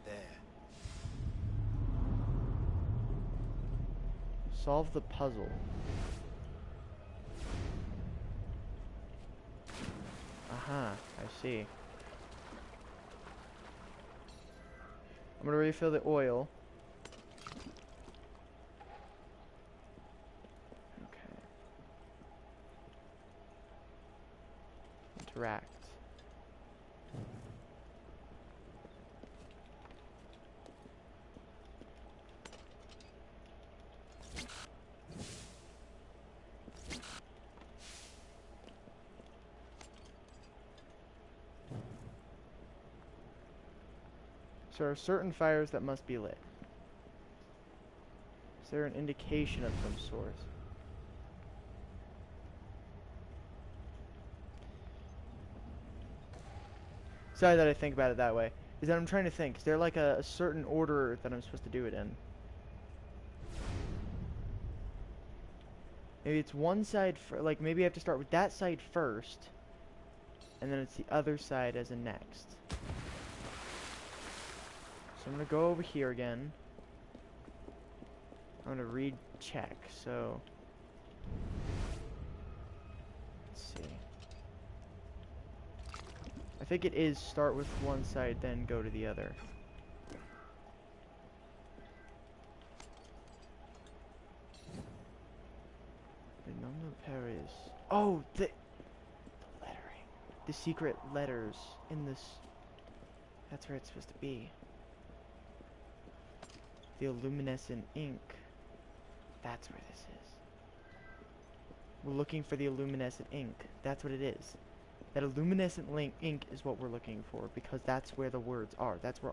There. Solve the puzzle. Aha, I see. I'm gonna refill the oil. Okay. Interact. So there are certain fires that must be lit. Is there an indication of some sort? Sorry that I think about it that way. Is that I'm trying to think. Is there like a certain order that I'm supposed to do it in? Maybe it's one side like maybe I have to start with that side first, and then it's the other side as a next. So I'm gonna go over here again. I'm gonna read check. So let's see. I think it is start with one side, then go to the other. The number Paris. Oh, the lettering. The secret letters in this. That's where it's supposed to be. The luminescent ink. That's where this is. We're looking for the luminescent ink. That's what it is. That luminescent ink is what we're looking for, because that's where the words are. That's where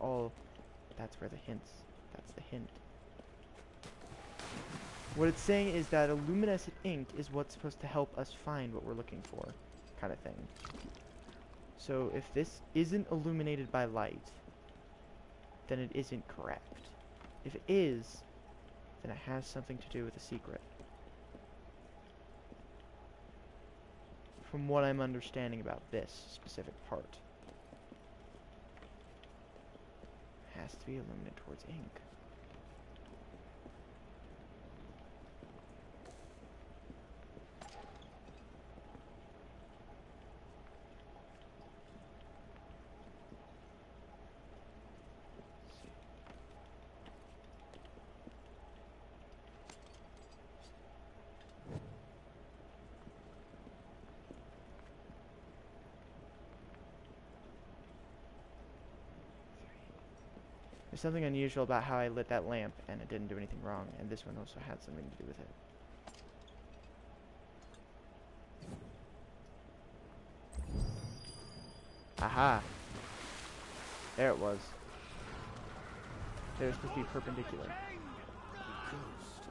the hints. That's the hint. What it's saying is that a luminescent ink is what's supposed to help us find what we're looking for, kind of thing. So if this isn't illuminated by light, then it isn't correct. If it is, then it has something to do with the secret. From what I'm understanding about this specific part. It has to be illuminated towards ink. There's something unusual about how I lit that lamp, and it didn't do anything wrong, and this one also had something to do with it. Aha! There it was. They were supposed to be perpendicular. Ghost.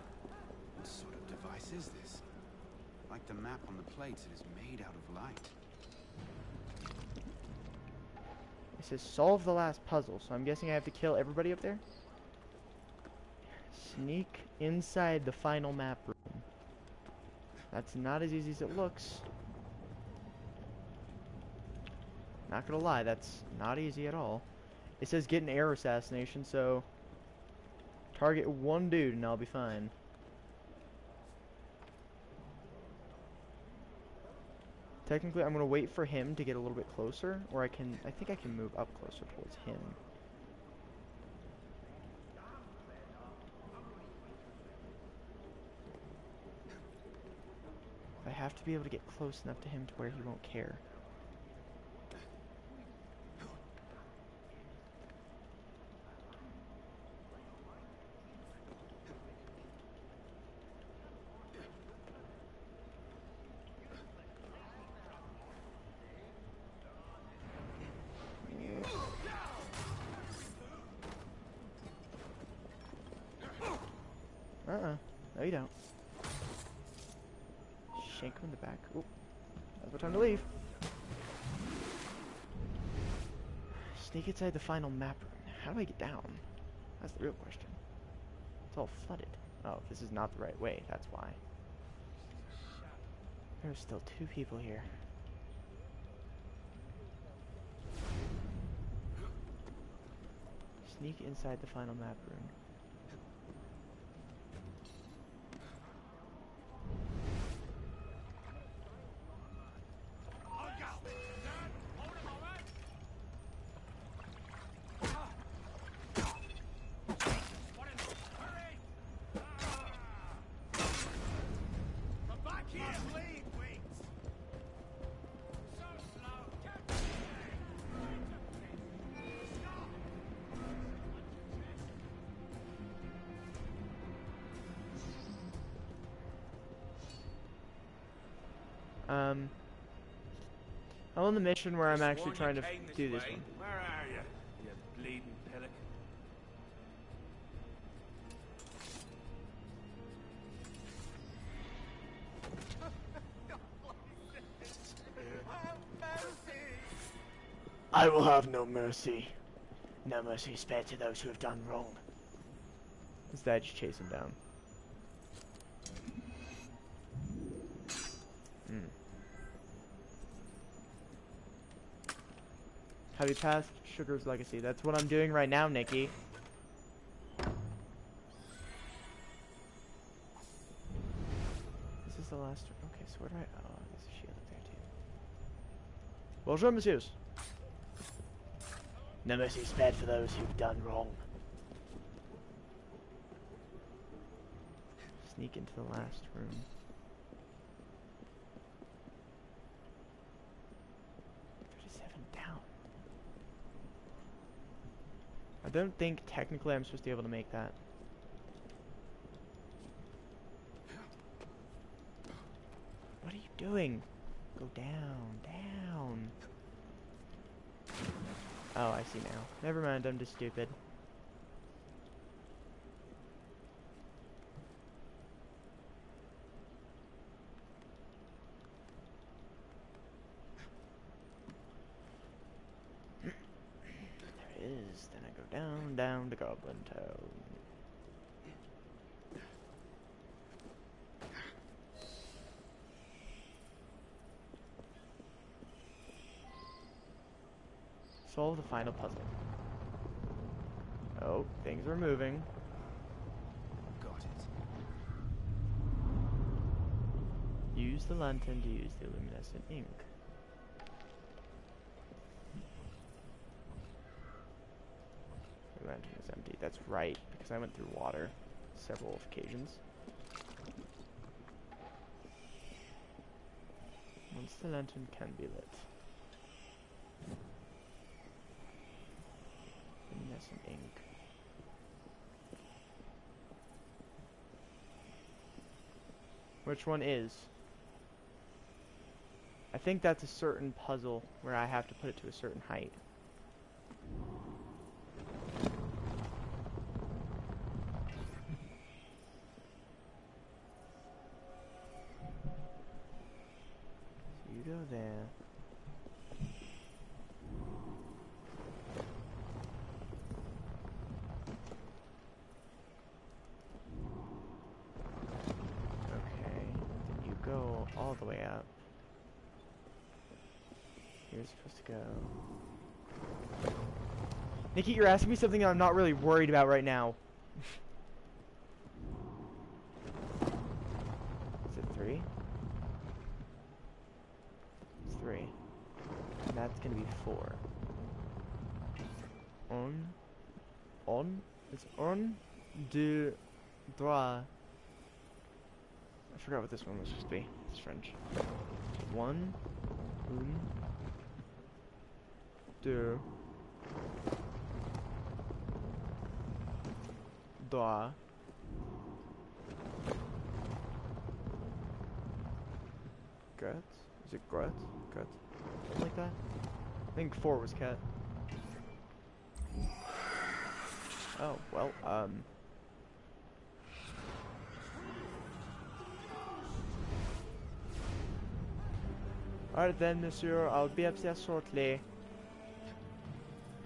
What sort of device is this? Like the map on the plates, it is made out of light. It says solve the last puzzle, so I'm guessing I have to kill everybody up there? Sneak inside the final map room. That's not as easy as it looks. Not gonna lie, that's not easy at all. It says get an air assassination, so target one dude and I'll be fine. Technically, I'm gonna wait for him to get a little bit closer, or I think I can move up closer towards him. I have to be able to get close enough to him to where he won't care. No you don't. Shank him in the back. Oop. That's my time to leave. Sneak inside the final map room. How do I get down? That's the real question. It's all flooded. Oh, this is not the right way. That's why. There's still two people here. Sneak inside the final map room. I'm on the mission where I'm actually trying to do this one. Where are you, you bleeding pillock? I will have no mercy. No mercy spared to those who have done wrong. Instead, just chase him down. Have you passed Sugar's Legacy? That's what I'm doing right now, Nikki. This is the last... Okay, so where do I... Oh, there's a shield up there, too. Bonjour, messieurs. No mercy spared for those who've done wrong. Sneak into the last room. I don't think technically I'm supposed to be able to make that. What are you doing? Go down, down. Oh, I see now. Never mind, I'm just stupid. Then I go down to Goblin Town. Solve the final puzzle. Oh, things are moving. Got it. Use the lantern to use the luminescent ink. The lantern is empty. That's right, because I went through water several occasions. Once the lantern can be lit. Luminescent ink. Which one is? I think that's a certain puzzle where I have to put it to a certain height. So you go there. Okay, then you go all the way up. You're supposed to go. Nikki, you're asking me something I'm not really worried about right now. Is it 3? It's 3. And that's gonna be 4. It's un, deux, trois. I forgot what this one was supposed to be. It's French. 1, un, deux, trois. Gut? Is it gut? Gut? Something like that? I think 4 was cat. Oh, well, Alright then, monsieur, I'll be upstairs shortly.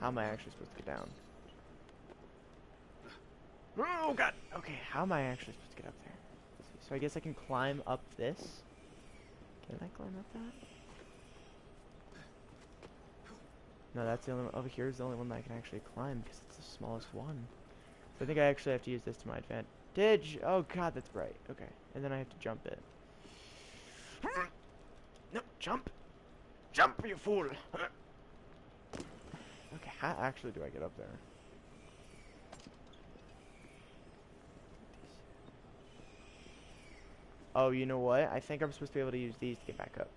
How am I actually supposed to get down? Oh god! Okay, how am I actually supposed to get up there? Let's see. So I guess I can climb up this. Can I climb up that? No, that's the only one. Over here is the only one that I can actually climb because it's the smallest one. So I think I actually have to use this to my advantage. Oh god, that's bright. Okay, and then I have to jump it. No, jump! Jump, you fool! Okay, how actually do I get up there? Oh, you know what? I think I'm supposed to be able to use these to get back up.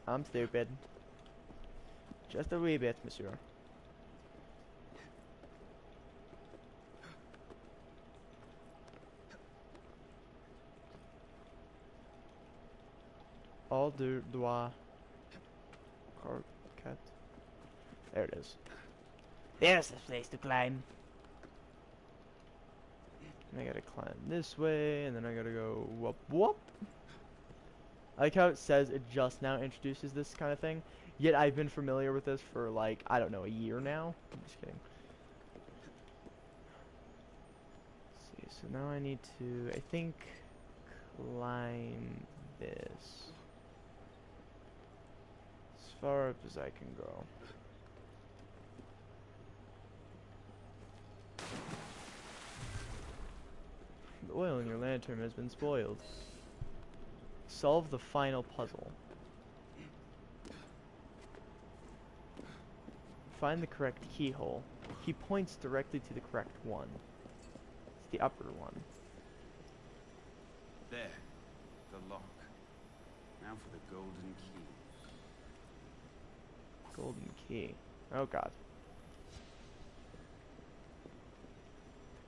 I'm stupid. Just a wee bit, monsieur. All du doigt. Cat. There it is. There's the place to climb. And I gotta climb this way, and then I gotta go whoop whoop. I like how it says it just now introduces this kind of thing, yet I've been familiar with this for like, I don't know, a year now. I'm just kidding. Let's see, so now I need to, I think, climb this. As far up as I can go. The oil in your lantern has been spoiled. Solve the final puzzle. Find the correct keyhole. He points directly to the correct one. It's the upper one. There. The lock. Now for the golden key. Golden key. Oh god.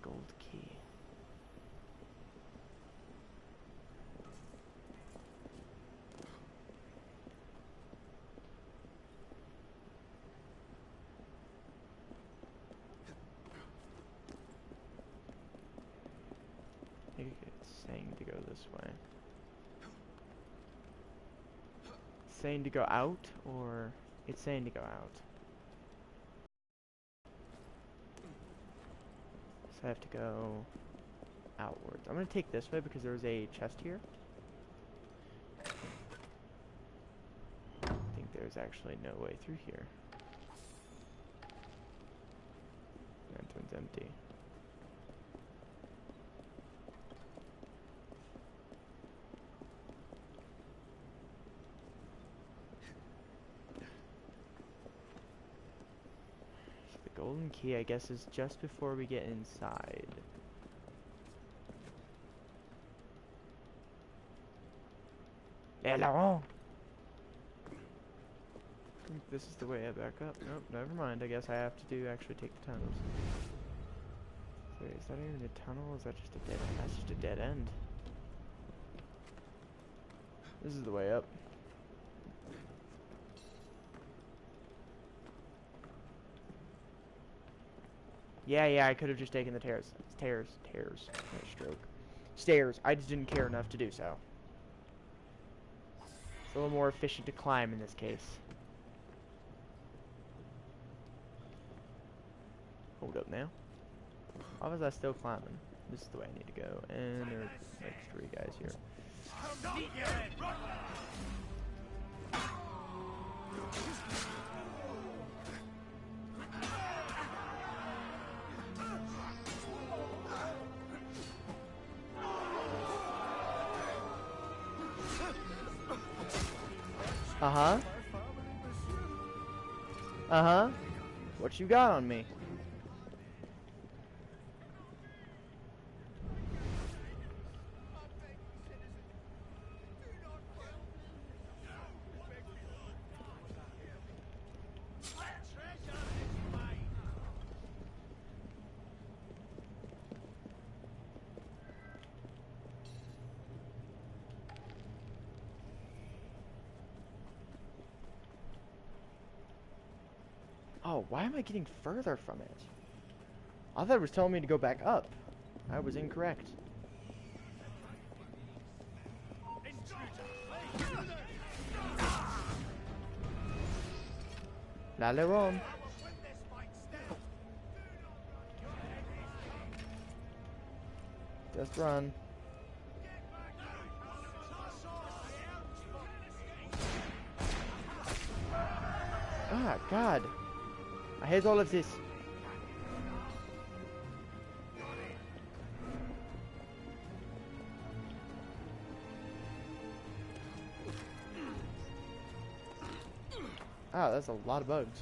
The gold key. I think it's saying to go this way. It's saying to go out, or it's saying to go out. So I have to go outwards. I'm gonna take this way because there's a chest here. I think there's actually no way through here. Lantern's empty. Golden key, I guess, is just before we get inside. Hello. I think this is the way I back up. Nope, never mind. I guess I have to actually take the tunnels. 3, Wait, is that even a tunnel? Or is that just a dead end? That's just a dead end. This is the way up. Yeah, I could have just taken the stairs. Stairs. Nice stroke. Stairs. I just didn't care enough to do so. It's a little more efficient to climb in this case. Hold up now. Why was I still climbing? This is the way I need to go. And there are like 3 guys here. Uh-huh. Uh-huh. What you got on me? Oh, why am I getting further from it? I thought it was telling me to go back up. I was incorrect. L'aileron. Just run. Ah, God. I hate all of this. Ah, that's a lot of bugs.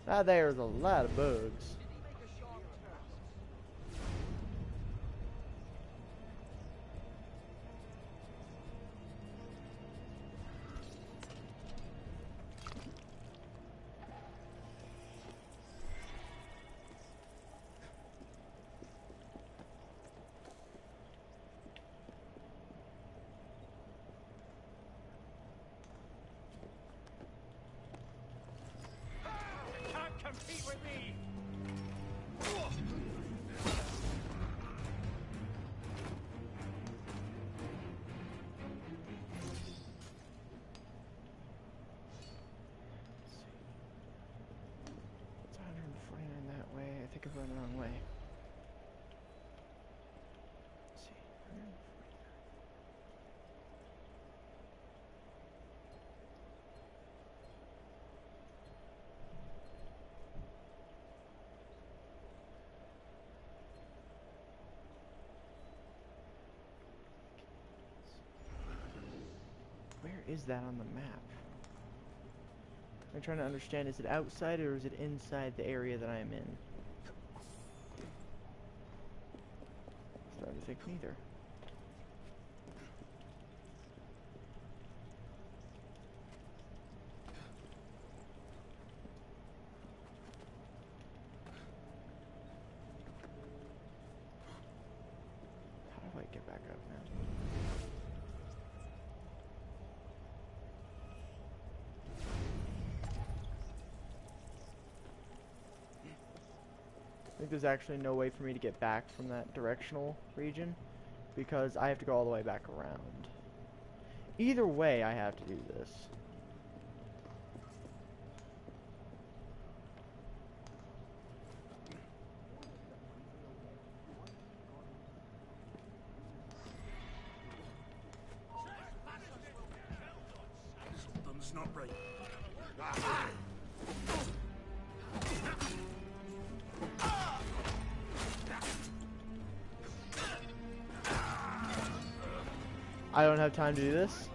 Ah, there's a lot of bugs. Compete with me! It's 149 that way. I think I'm going the wrong way. Let's see. 149. Where is that on the map? I'm trying to understand, is it outside or is it inside the area that I am in? Starting to think neither. How do I get back up now? I think there's actually no way for me to get back from that directional region because I have to go all the way back around. Either way, I have to do this. Something's not right. I don't have time to do this.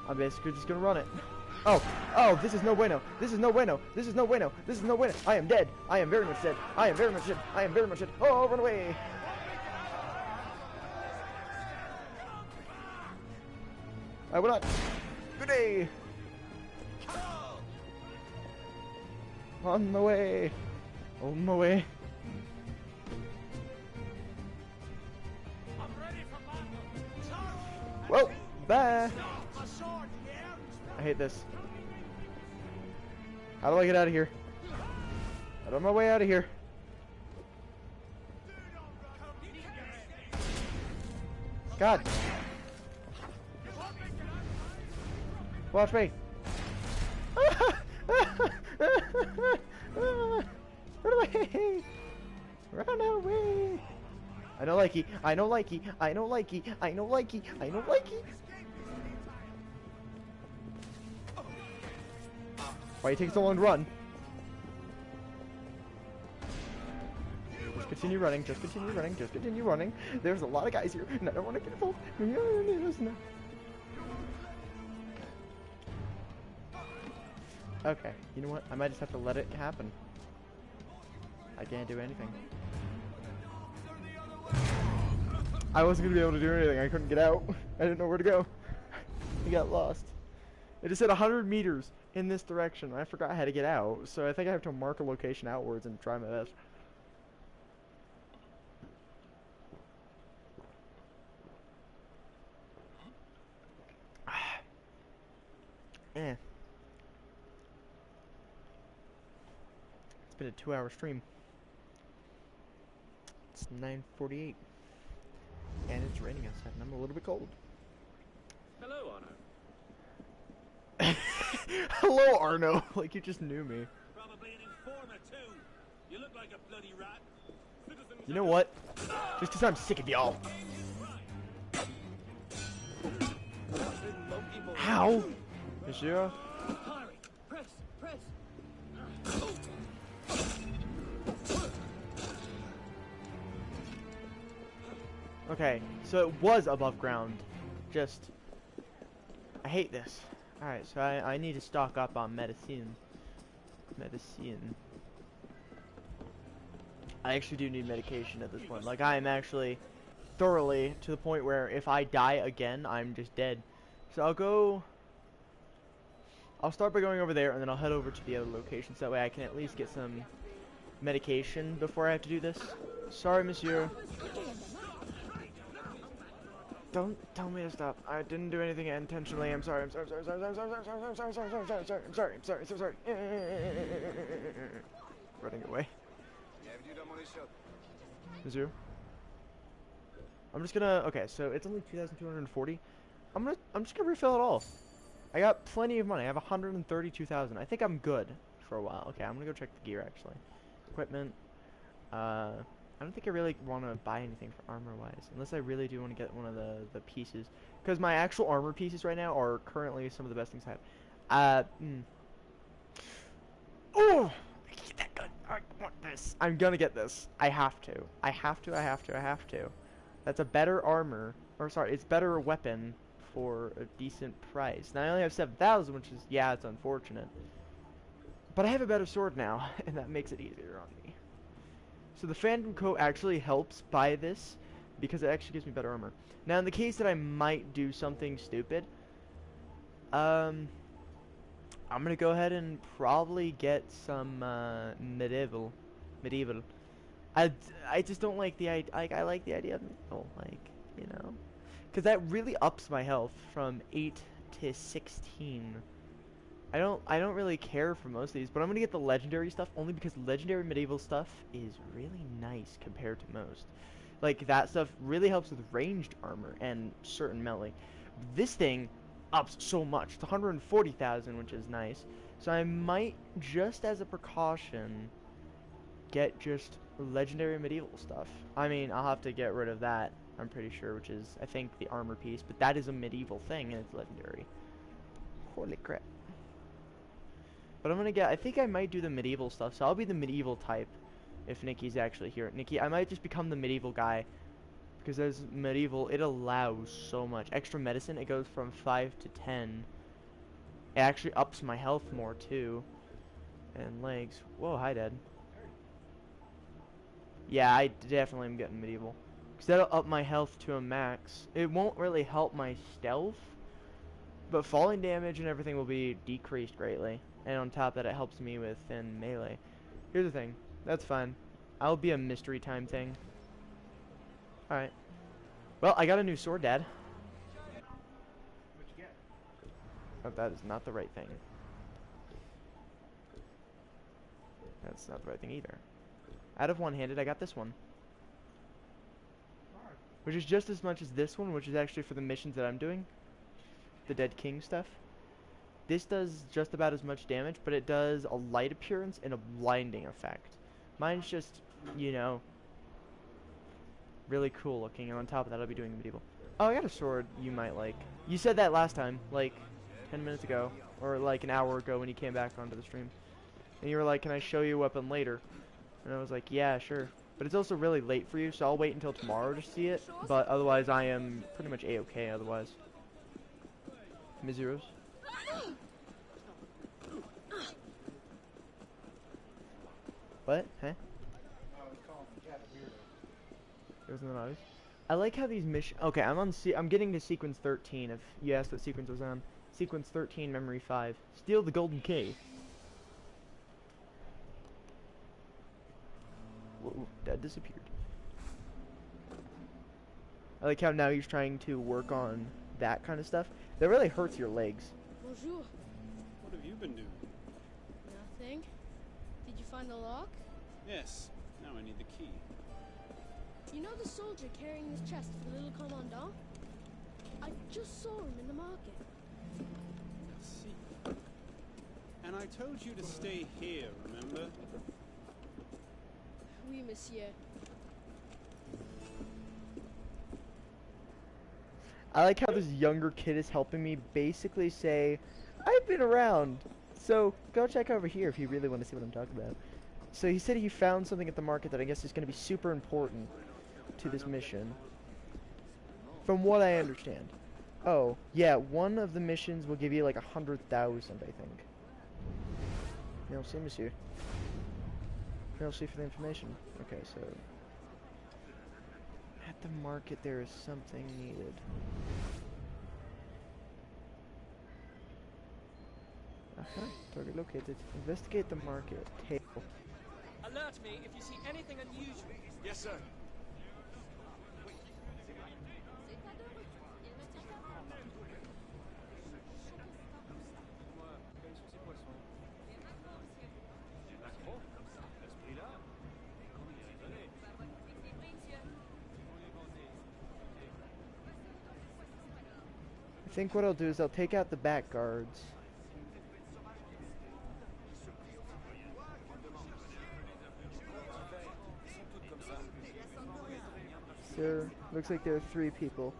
I'm basically just gonna run it. Oh, this is no bueno. This is no bueno. This is no bueno. This is no bueno. I am dead. I am very much dead. I am very much dead. I am very much dead. Oh, run away. I will not. Good day. On the way. On the way. Well, bye. I hate this. How do I get out of here? Out of my way out of here. God. Watch me. Run away. Run away. I know likey. I know likey. I know likey. I know likey. I know likey. Why you take so long to run? Just continue running. Just continue running. Just continue running. There's a lot of guys here, and I don't want to get involved. Okay, you know what? I might just have to let it happen. I can't do anything. I wasn't gonna be able to do anything. I couldn't get out. I didn't know where to go. I got lost. It just said 100 meters in this direction. I forgot how to get out, so I think I have to mark a location outwards and try my best. Eh. It's been a 2-hour stream. It's 9:48. And it's raining outside, and I'm a little bit cold. Hello, Arno. Hello, Arno. Like you just knew me. Probably an informer, too. You look like a bloody rat. Citizens You know what? Just because I'm sick of y'all. How? Monsieur? Hurry! Press! Press! Okay, so it was above ground. Just... I hate this. Alright, so I need to stock up on medicine. Medicine. I actually do need medication at this point. Like, I am actually thoroughly to the point where if I die again, I'm just dead. So I'll start by going over there, and then I'll head over to the other locations. That way I can at least get some medication before I have to do this. Sorry, monsieur. Don't tell me to stop. I didn't do anything intentionally. I'm sorry. I'm sorry. I'm sorry. I'm sorry. I'm sorry. I'm sorry. I'm sorry. I'm sorry. I'm sorry. I'm sorry. I'm sorry. I'm sorry. Running away. Mizzou. I'm just gonna. Okay, so it's only 2,240. I'm just gonna refill it all. I got plenty of money. I have 132,000. I think I'm good for a while. Okay, I'm gonna go check the gear actually. Equipment. I don't think I really want to buy anything for armor-wise, unless I really do want to get one of the pieces. Because my actual armor pieces right now are currently some of the best things I have. Oh! I get that gun. I want this. I'm gonna get this. I have to. I have to, I have to, I have to. That's a better armor. Or, sorry, it's better weapon for a decent price. Now, I only have 7,000, which is, yeah, it's unfortunate. But I have a better sword now, and that makes it easier on me. So the Phantom Coat actually helps by this, because it actually gives me better armor. Now, in the case that I might do something stupid, I'm gonna go ahead and probably get some medieval. I just don't like the idea. I like the idea of medieval, like, you know, because that really ups my health from 8 to 16. I don't really care for most of these, but I'm gonna get the legendary stuff only because legendary medieval stuff is really nice compared to most. Like, that stuff really helps with ranged armor and certain melee. This thing ups so much. It's 140,000, which is nice. So I might, just as a precaution, get just legendary medieval stuff. I mean, I'll have to get rid of that, I'm pretty sure, which is, I think, the armor piece. But that is a medieval thing, and it's legendary. Holy crap. But I'm gonna get, I think I might do the medieval stuff, so I'll be the medieval type if Nikki's actually here. Nikki, I might just become the medieval guy, because as medieval, it allows so much. Extra medicine, it goes from 5 to 10. It actually ups my health more, too. And legs. Whoa, hi, Dad. Yeah, I definitely am getting medieval. Because that'll up my health to a max. It won't really help my stealth, but falling damage and everything will be decreased greatly. And on top of that, it helps me with in melee. Here's the thing. That's fine. I'll be a mystery time thing. Alright. Well, I got a new sword, Dad. Oh, that is not the right thing. That's not the right thing either. Out of one-handed, I got this one. Which is just as much as this one, which is actually for the missions that I'm doing. The Dead King stuff. This does just about as much damage, but it does a light appearance and a blinding effect. Mine's just, you know, really cool looking, and on top of that I'll be doing the medieval. Oh, I got a sword you might like. You said that last time, like 10 minutes ago, or like an hour ago when you came back onto the stream. And you were like, can I show you a weapon later? And I was like, yeah, sure. But it's also really late for you, so I'll wait until tomorrow to see it. But otherwise, I am pretty much A-okay otherwise. Mizuros. What? Huh? It was not obvious. I like how these missions. Okay, I'm getting to sequence 13. If you asked what sequence was on, sequence 13, memory 5. Steal the golden key. Whoa, that disappeared. I like how now he's trying to work on that kind of stuff. That really hurts your legs. Bonjour. What have you been doing? Nothing. Did you find the lock? Yes. Now I need the key. You know the soldier carrying his chest for the little commandant? I just saw him in the market. Merci. And I told you to stay here, remember? Oui, monsieur. I like how this younger kid is helping me basically say, I've been around, so go check over here if you really want to see what I'm talking about. So he said he found something at the market that I guess is going to be super important to this mission. From what I understand. Oh, yeah, one of the missions will give you like 100,000, I think. Merci, monsieur. Merci for the information. Okay, so... at the market there is something needed. Uh-huh. Target located. Investigate the market. Table. Alert me if you see anything unusual. Yes, sir. I think what I'll do is I'll take out the back guards. Sir, looks like there are 3 people.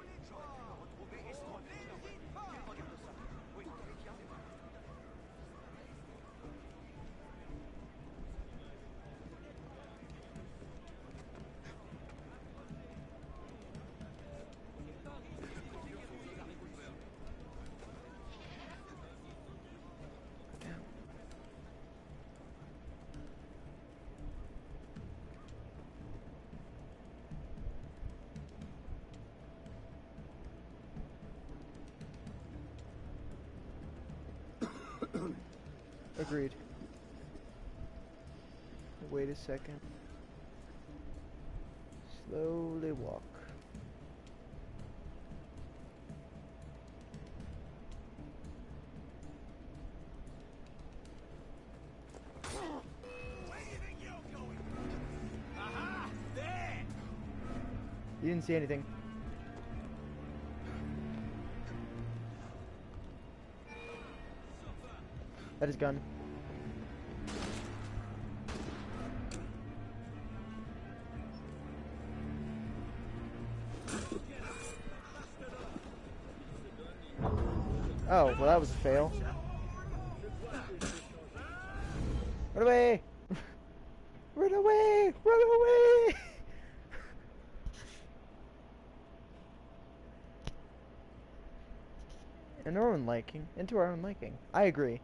Agreed. Wait a second. Slowly walk. You didn't see anything. That is gun. Oh, well that was a fail. Run away! Run away! Run away! And our own liking. Into our own liking. I agree.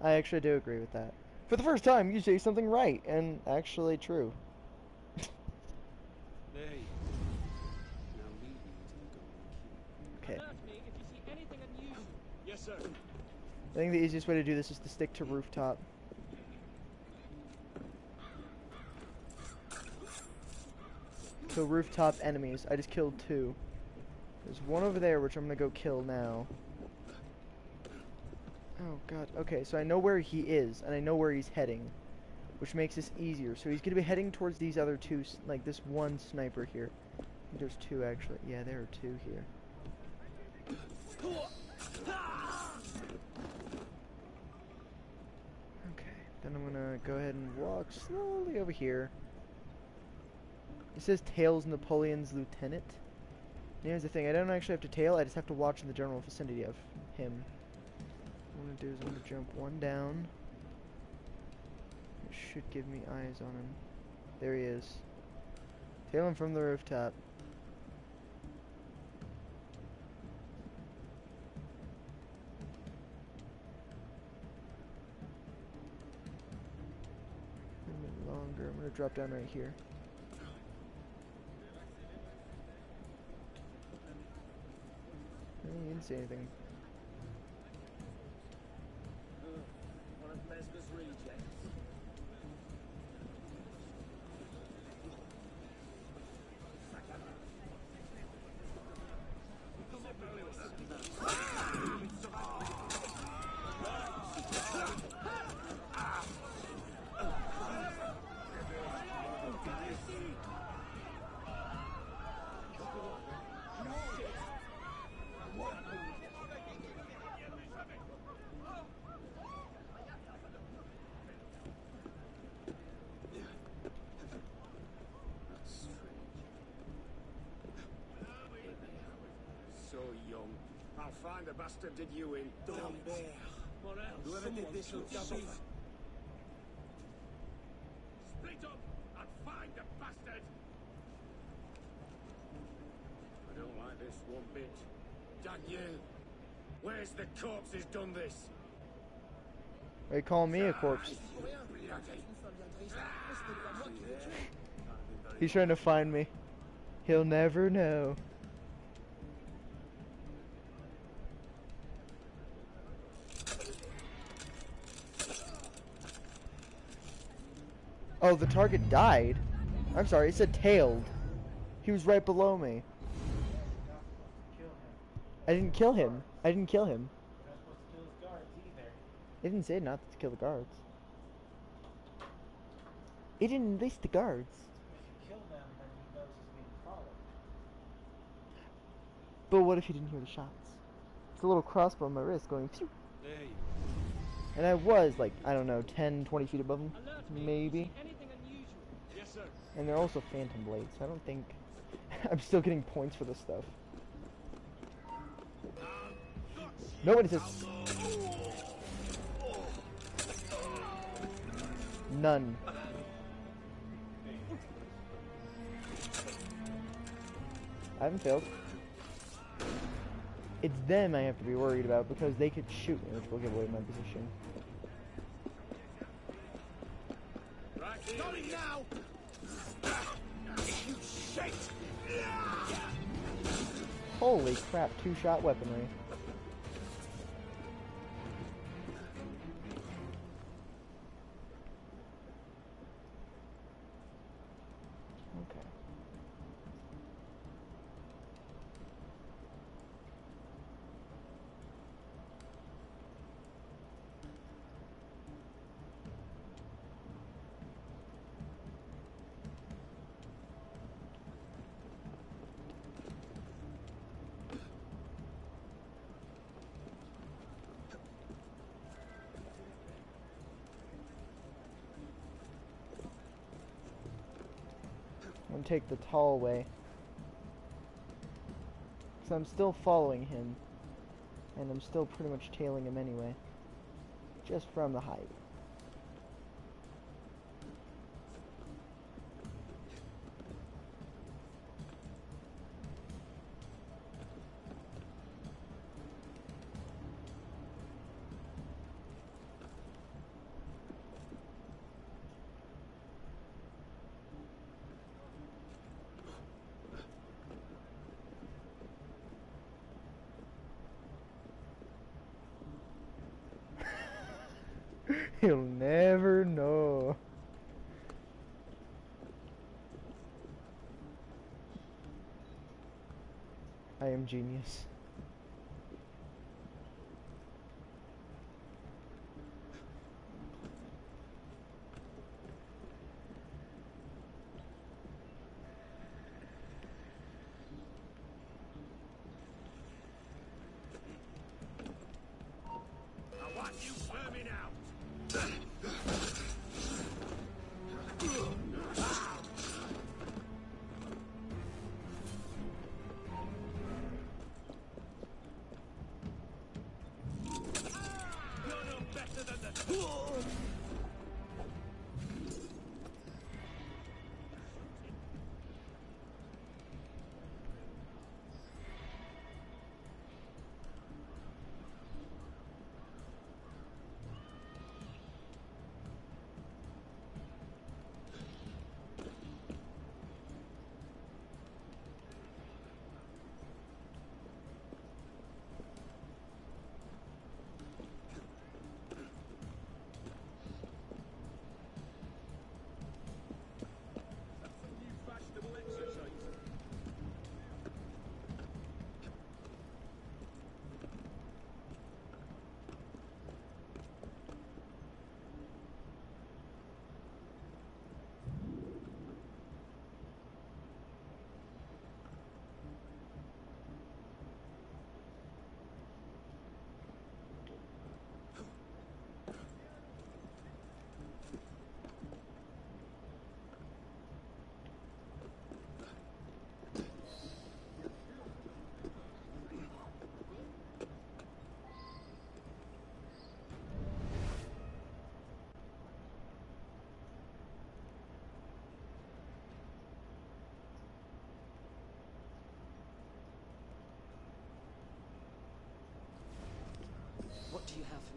I actually do agree with that. For the first time, you say something right and actually true. There you go. Now lead me to the golden key. Okay. Alert me if you see anything unusual. Yes, sir. I think the easiest way to do this is to stick to rooftop. Kill rooftop enemies. I just killed 2. There's one over there which I'm gonna go kill now. Oh god. Okay, so I know where he is, and I know where he's heading, which makes this easier. So he's gonna be heading towards these other two, like this one sniper here. I think there's two actually. Yeah, there are two here. Okay, then I'm gonna go ahead and walk slowly over here. It says Tails Napoleon's lieutenant. And here's the thing, I don't actually have to tail, I just have to watch in the general vicinity of him. What I'm gonna do is I'm gonna jump one down. It should give me eyes on him. There he is. Tail him from the rooftop. A bit longer. I'm gonna drop down right here. He didn't say anything. One of Mesmer's rejects. So young. I'll find the bastard did you in. Don't bear. What else? Whoever did this will suffer. Split up and find the bastard. I don't like this one bit. Daniel, where's the corpse who's done this? They call me a corpse. He's trying to find me. He'll never know. Oh, the target died? I'm sorry, it said tailed. He was right below me. I didn't kill him. I didn't kill him. You're not supposed to kill his guards either. It didn't say not to kill the guards. It didn't list the guards. If you kill them, then he knows he's being followed. But what if he didn't hear the shots? It's a little crossbow on my wrist going phew. There you And I was like, I don't know, 10, 20 feet above him. Maybe. Anything unusual? Yes, sir. And they're also phantom blades, so I don't think... I'm still getting points for this stuff. Nobody says... None. I haven't failed. It's them I have to be worried about because they could shoot me, which will give away my position. Got him now! You shit! Holy crap, two-shot weaponry. Okay. I'm gonna take the tall way. Because I'm still following him. And I'm still pretty much tailing him anyway. Just from the height. He'll never know. I am genius.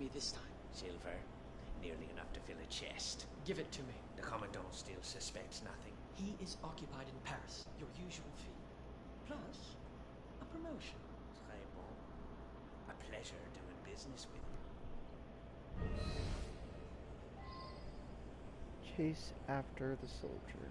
me this time? Silver. Nearly enough to fill a chest. Give it to me. The Commandant still suspects nothing. He is occupied in Paris. Your usual fee. Plus, a promotion. Très bon. A pleasure doing business with you. Chase after the soldier.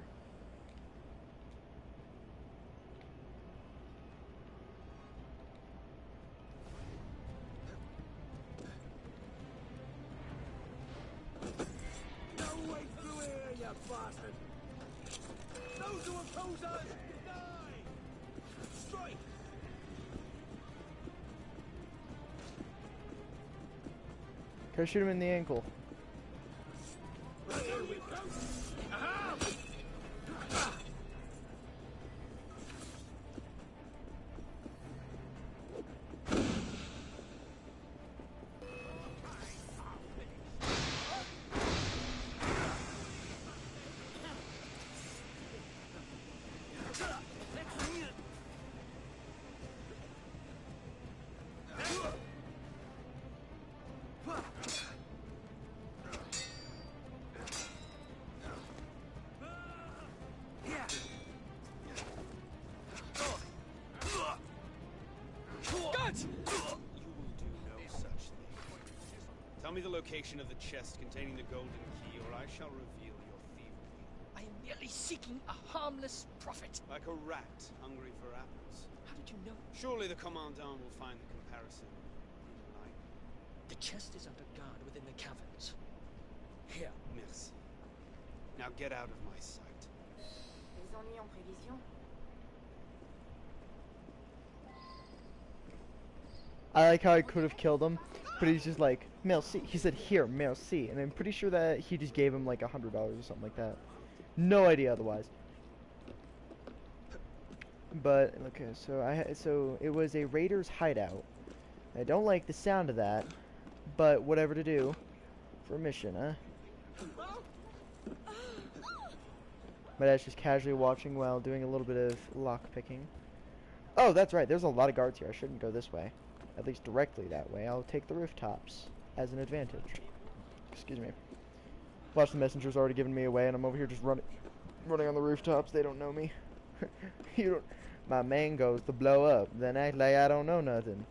No way through here, you bastard! Those who oppose us, die! Strike! Can I shoot him in the ankle? Here we go! Aha! Tell me the location of the chest containing the golden key, or I shall reveal your thievery. I am merely seeking a harmless profit. Like a rat hungry for apples. How did you know? Surely the Commandant will find the comparison in line. The chest is under guard within the caverns. Here. Merci. Now get out of my sight. Les ennuis en prévision? I like how I could have killed him, but he's just like, merci. He said, here, merci. And I'm pretty sure that he just gave him like $100 or something like that. No idea otherwise. But, okay, so it was a Raiders hideout. I don't like the sound of that, but whatever to do for a mission, huh? My dad's just casually watching while doing a little bit of lock picking. Oh, that's right. There's a lot of guards here. I shouldn't go this way. At least directly that way. I'll take the rooftops as an advantage. Excuse me. Watch, the messenger's already given me away, and I'm over here just running on the rooftops. They don't know me. My main goes to blow up, then act like I don't know nothing.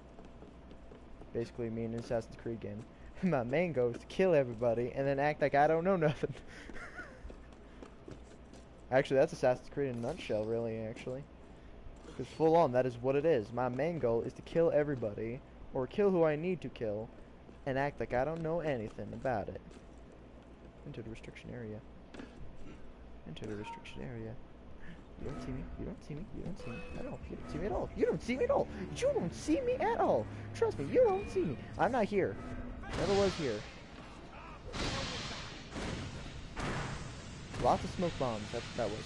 Basically me in an Assassin's Creed game. My main goes to kill everybody, and then act like I don't know nothing. Actually, that's Assassin's Creed in a nutshell, really, actually. Because full on, that is what it is. My main goal is to kill everybody, or kill who I need to kill, and act like I don't know anything about it. Enter the restriction area. Enter the restriction area. You don't see me. You don't see me. You don't see me at all. You don't see me at all. You don't see me at all. You don't see me at all. Trust me, you don't see me. I'm not here. Never was here. Lots of smoke bombs. That's what that was.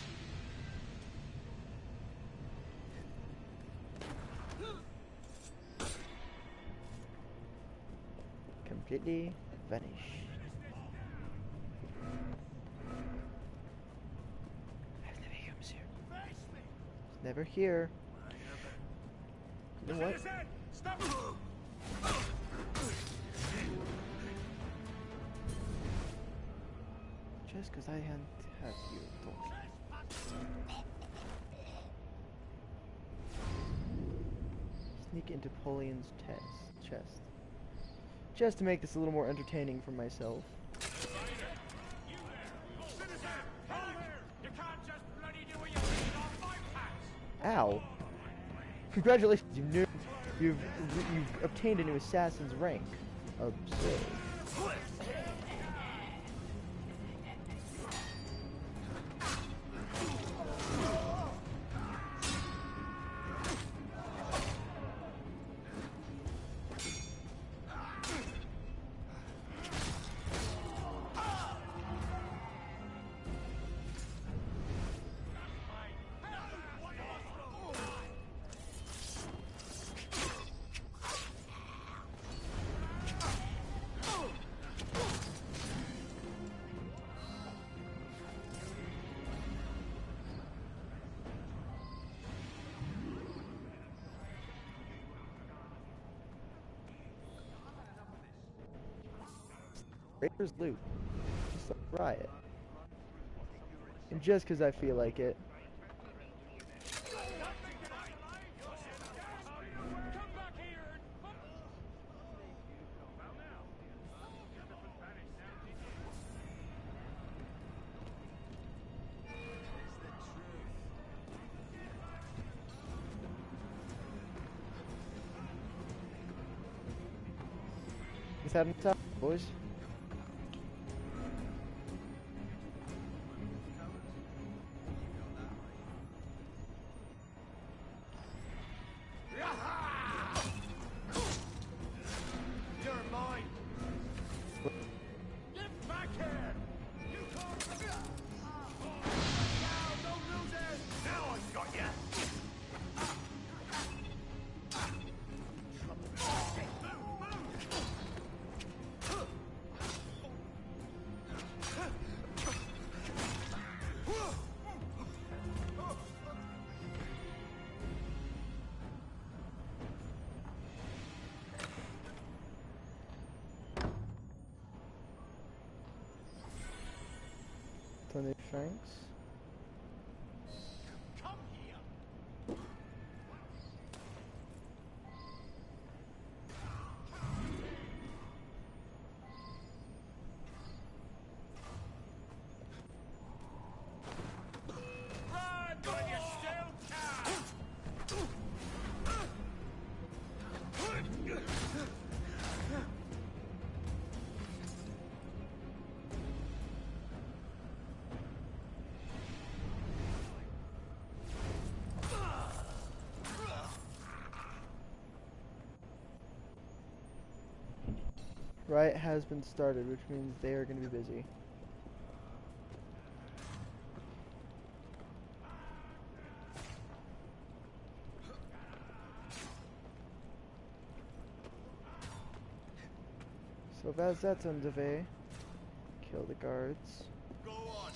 Completely vanished. Never here. You know what? Just because I hadn't had you talk. Sneak into Napoleon's chest. Just to make this a little more entertaining for myself. Ow. Congratulations, you've obtained a new assassin's rank. Absurd. Raiders loot. Just a riot. And just because I feel like it. Is that enough, boys? Thanks. Riot has been started, which means they are going to be busy. So as that's underway, kill the guards. Go on.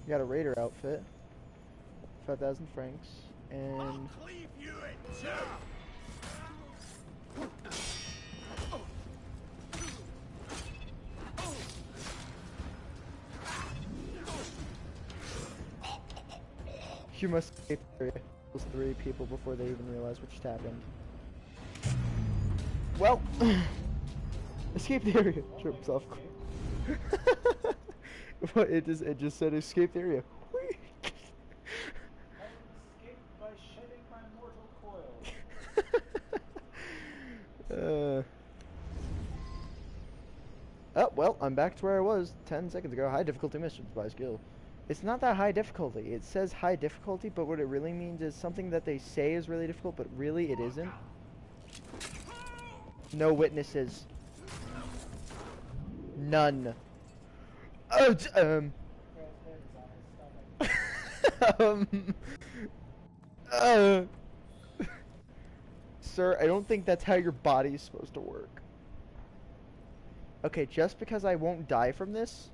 You got a raider outfit, 5,000 francs, and you must escape the area. Those 3 people before they even realize what just happened. Well, escape the area. Trips off. It just said escape the area. Escaped by shedding my mortal coil. Oh, well, I'm back to where I was 10 seconds ago. High difficulty missions by skill. It's not that high difficulty. It says high difficulty, but what it really means is something that they say is really difficult, but really it isn't. No witnesses. None. Oh, Sir, I don't think that's how your body's supposed to work. Okay, just because I won't die from this,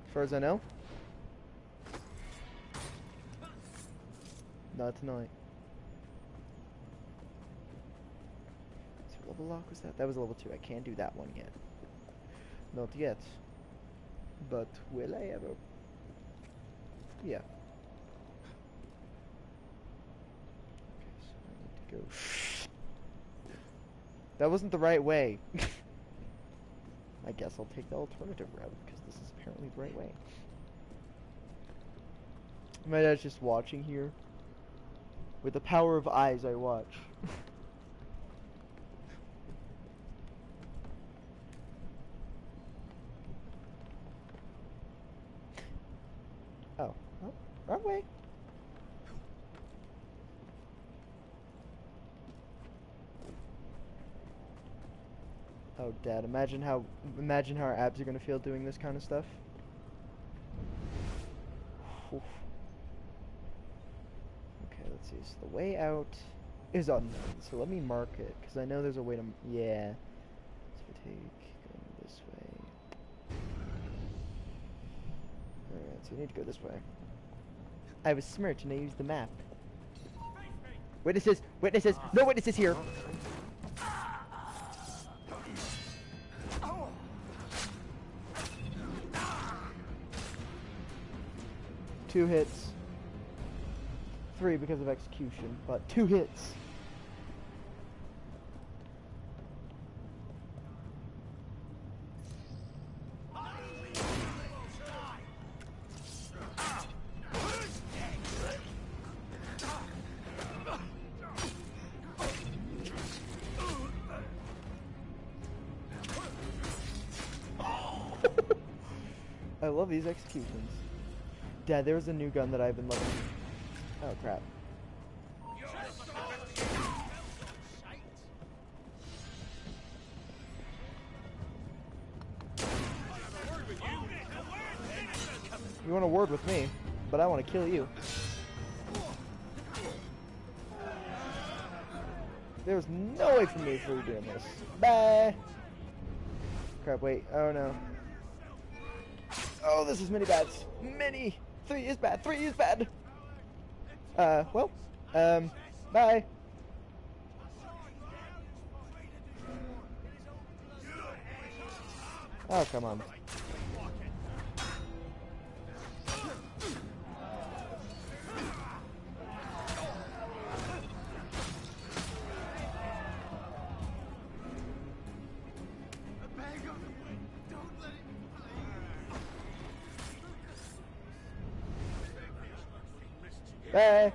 as far as I know. Not tonight. What level lock was that? That was a level 2. I can't do that one yet. Not yet. But will I ever? Yeah. Okay, so I need to go. That wasn't the right way. I guess I'll take the alternative route because the apparently the right way. My dad's just watching here. With the power of eyes, I watch. Oh, wrong way. Oh, Dad, imagine how our abs are gonna feel doing this kind of stuff. Oof. Okay, let's see. So the way out is unknown. So let me mark it, because I know there's a way to. Yeah. So we take going this way. Alright, so we need to go this way. I was smart and I used the map. Witnesses! Witnesses! No witnesses here! Two hits. 3 because of execution, but 2 hits. I love these executions. Dad, there was a new gun that I've been loving. Oh crap. You want a word with me, but I want to kill you. There's no way for me for doing this. Bye. Crap, wait. Oh no. Oh, this is many bads. Many. 3 is bad. 3 is bad. Well. Bye. Oh, come on. Bye.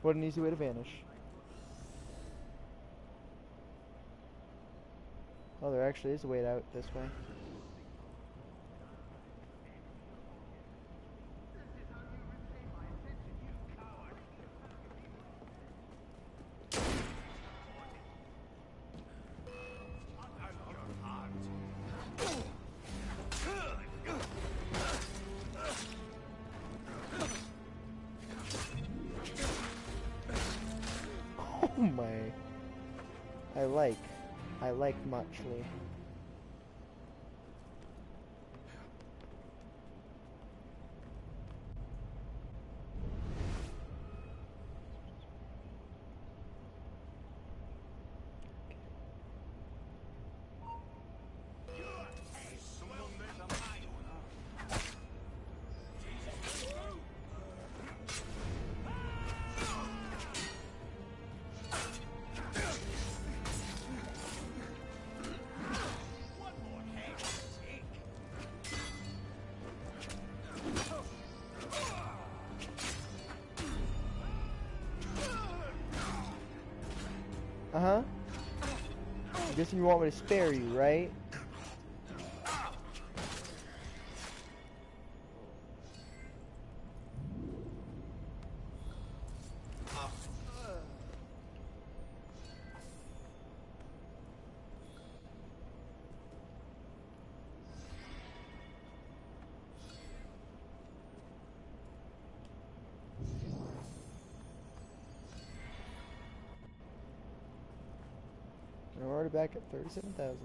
What an easy way to vanish. Oh, there actually is a way out this way. Oh my. I like muchly. Uh-huh. I'm guessing you want me to spare you, right? We're already back at 37,000.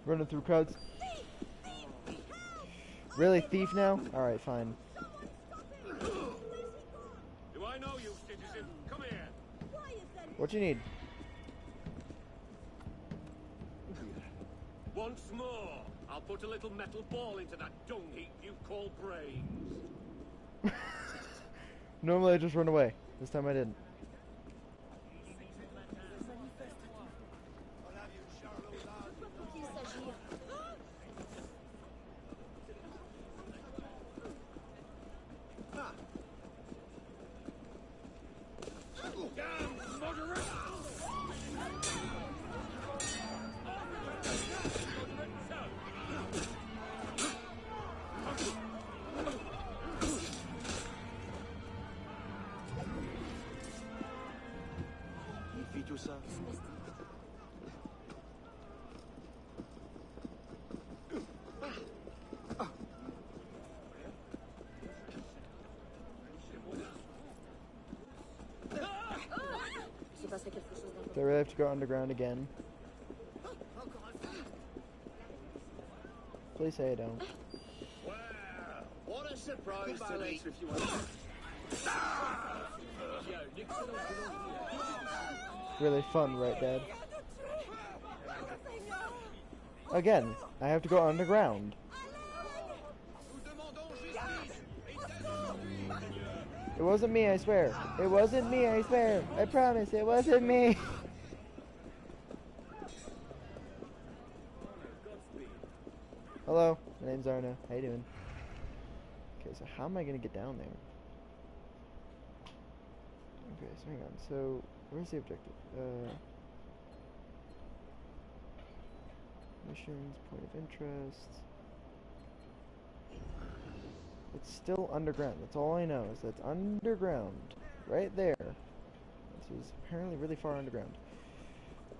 Running through crowds. Really, thief now? Alright, fine. Do I know you, citizen? Come here. What you need? Once more, I'll put a little metal ball into that dung heap you call brains. Normally I just run away. This time I didn't. Do I really have to go underground again? Please say I don't. Well, what a surprise to me. Really fun, right, Dad? Again, I have to go underground. It wasn't me, I swear. It wasn't me, I swear. I promise, it wasn't me. Hello, my name's Arna. How you doing? Okay, so how am I gonna get down there? Okay, so hang on. So, where's the objective? Missions, point of interest. It's still underground. That's all I know, is that's underground. Right there. This is apparently really far underground.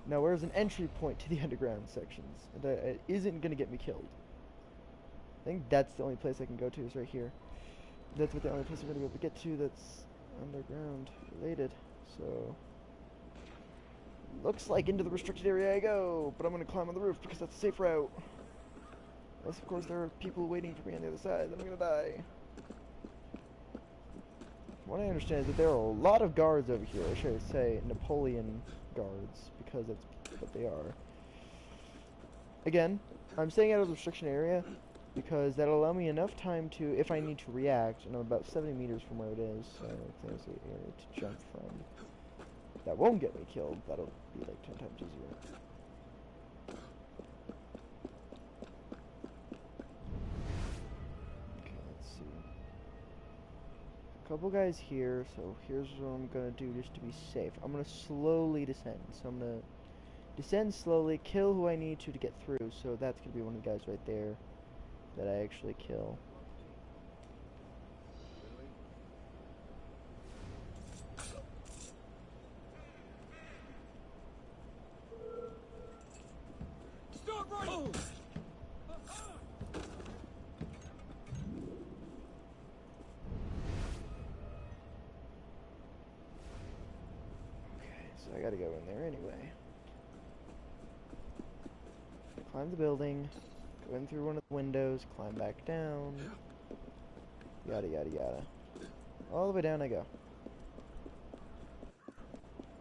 Now, where's an entry point to the underground sections? That isn't gonna get me killed. I think that's the only place I can go to, is right here. That's what the only place I'm gonna be able to get to that's underground related. So, looks like into the restricted area I go, but I'm gonna climb on the roof because that's a safe route. Unless, of course, there are people waiting for me on the other side, then I'm gonna die. What I understand is that there are a lot of guards over here. I should say Napoleon guards, because that's what they are. Again, I'm staying out of the restriction area because that'll allow me enough time to, if I need to react, and I'm about 70 meters from where it is, so there's the area to jump from. That won't get me killed. That'll be like 10 times easier. Okay, let's see. A couple guys here, so here's what I'm gonna do just to be safe. I'm gonna slowly descend. So I'm gonna descend slowly, kill who I need to get through. So that's gonna be one of the guys right there that I actually kill. Stop running! Okay, so I gotta go in there anyway. Climb the building, go in through one of the windows, climb back down, yada yada yada. All the way down I go.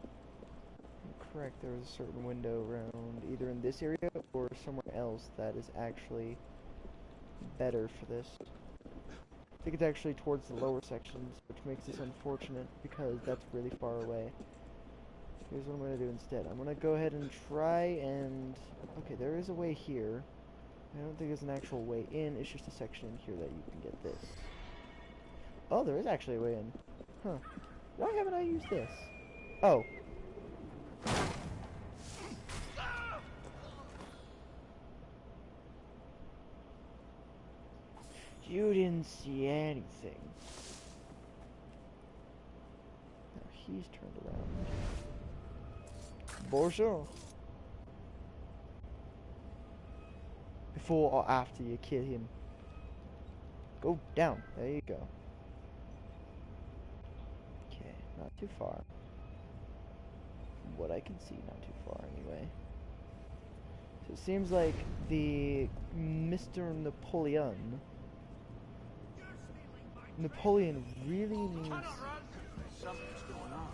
I'm correct, there was a certain window around either in this area or somewhere else that is actually better for this. I think it's actually towards the lower sections, which makes this unfortunate because that's really far away. Here's what I'm going to do instead. I'm going to go ahead and try and... Okay, there is a way here. I don't think there's an actual way in. It's just a section in here that you can get this. Oh, there is actually a way in. Huh. Why haven't I used this? Oh. You didn't see anything. Now he's turned around. Bonjour. Before or after you kill him. Go down. There you go. Okay, not too far. From what I can see, not too far anyway. So it seems like the Mr. Napoleon really needs... Something's going on.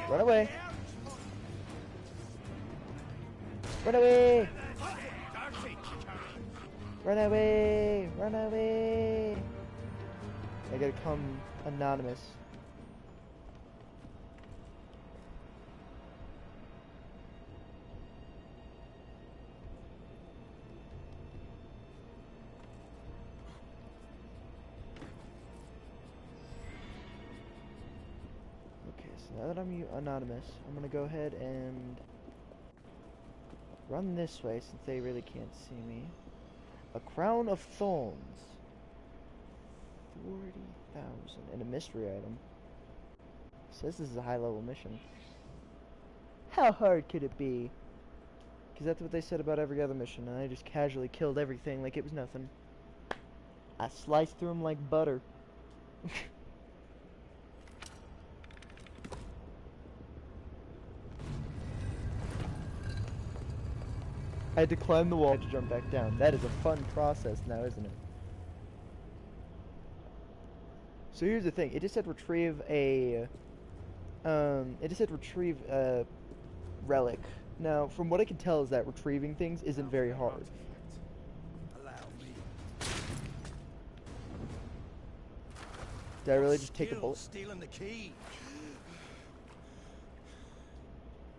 Run away! Run away! Run away! Run away! I gotta come anonymous. Okay, so now that I'm anonymous, I'm gonna go ahead and run this way since they really can't see me. A crown of thorns. 40,000 and a mystery item. Says this is a high level mission. How hard could it be? Because that's what they said about every other mission, and I just casually killed everything like it was nothing. I sliced through them like butter. I had to climb the wall to jump back down. That is a fun process now, isn't it? So here's the thing. It just said retrieve a... relic. Now, from what I can tell is that retrieving things isn't very hard. Allow me. Did I really just take a bullet? Stealing the key.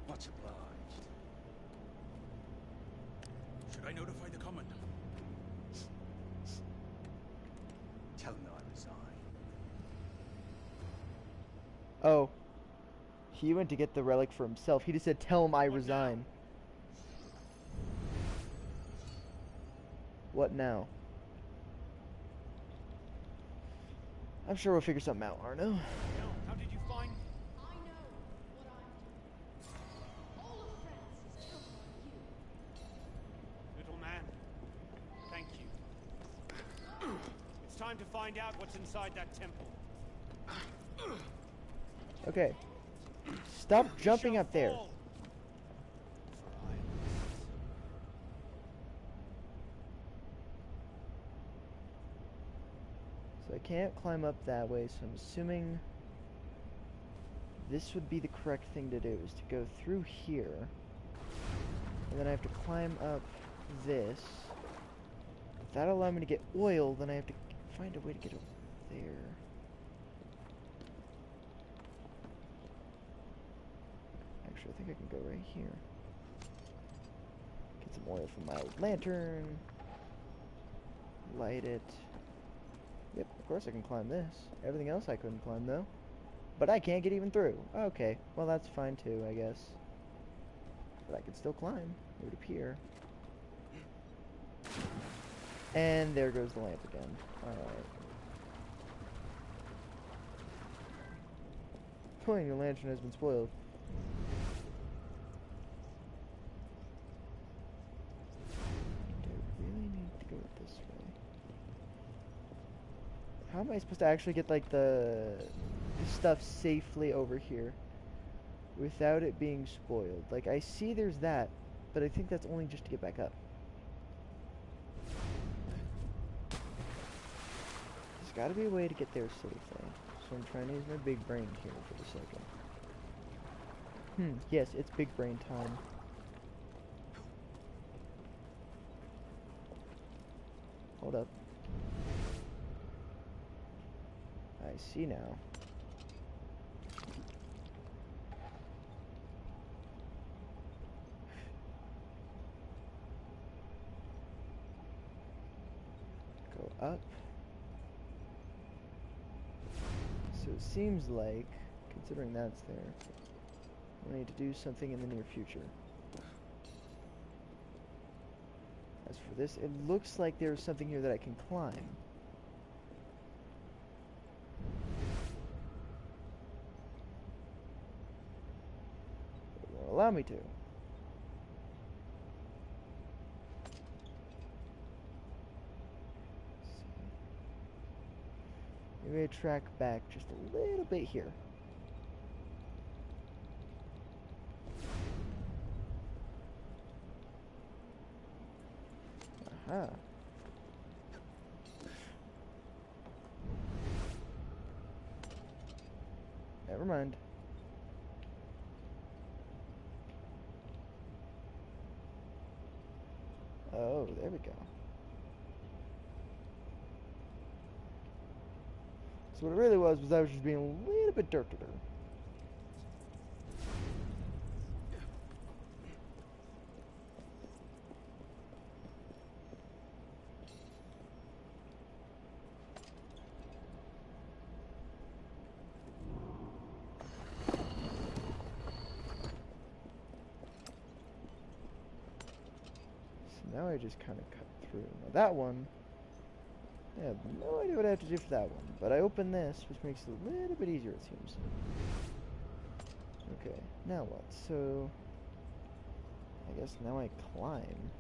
Much obliged. Should I notify the commandant? Tell him that I resign. Oh. He went to get the relic for himself. He just said, tell him I resign. What now? I'm sure we'll figure something out, Arno. How did you find... I know what I'm doing. All of France is counting on you. Little man, thank you. It's time to find out what's inside that temple. Okay. Stop jumping up there. So I can't climb up that way, so I'm assuming this would be the correct thing to do, is to go through here. And then I have to climb up this. If that'll allow me to get oil, then I have to find a way to get up there. Actually, I think I can go right here. Get some oil from my lantern. Light it. Yep, of course I can climb this. Everything else I couldn't climb, though. But I can't get even through. Okay, well that's fine too, I guess. But I can still climb, it would appear. And there goes the lamp again. Alright. Pulling your lantern has been spoiled. Do I really need to go this way? How am I supposed to actually get, like, the stuff safely over here without it being spoiled? Like, I see there's that, but I think that's only just to get back up. There's gotta be a way to get there safely. So I'm trying to use my big brain here for the second. Yes, it's big brain time. Hold up. I see now. Go up. So it seems like, considering that's there, we need to do something in the near future. As for this, it looks like there's something here that I can climb. It won't allow me to. Maybe I track back just a little bit here. Aha. Never mind. Oh, there we go. So what it really was I was just being a little bit dirtier. Now I just kind of cut through. Now that one, I have no idea what I have to do for that one. But I open this, which makes it a little bit easier, it seems. Okay, now what? So, I guess now I climb.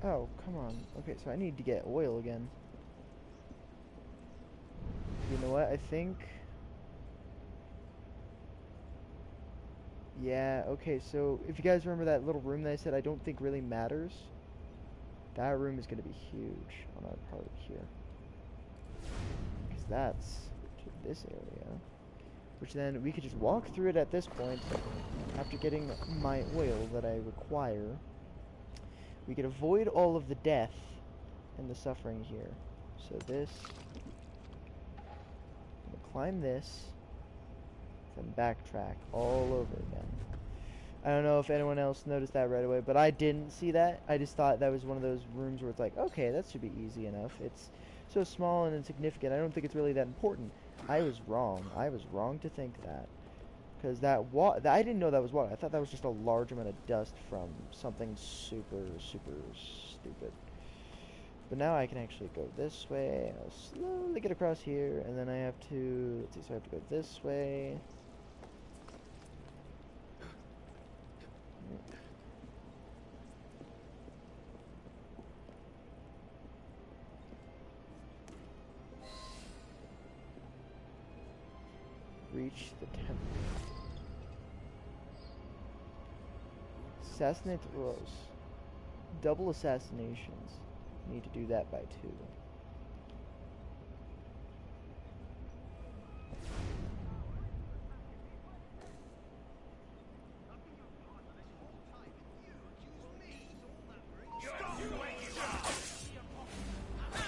Oh, come on. Okay, so I need to get oil again. You know what? I think... Yeah, okay, so if you guys remember that little room that I said I don't think really matters, that room is going to be huge on our part here. Because that's to this area. Which then we could just walk through it at this point after getting my oil that I require. We could avoid all of the death and the suffering here. So this, I'm gonna climb this, then backtrack all over again. I don't know if anyone else noticed that right away, but I didn't see that. I just thought that was one of those rooms where it's like, okay, that should be easy enough. It's so small and insignificant. I don't think it's really that important. I was wrong. I was wrong to think that. Because I didn't know that was water. I thought that was just a large amount of dust from something super, super stupid. But now I can actually go this way. I'll slowly get across here, and then I have to, let's see, so I have to go this way. Reach the temple. Assassinate Rose. Double assassinations. Need to do that by 2.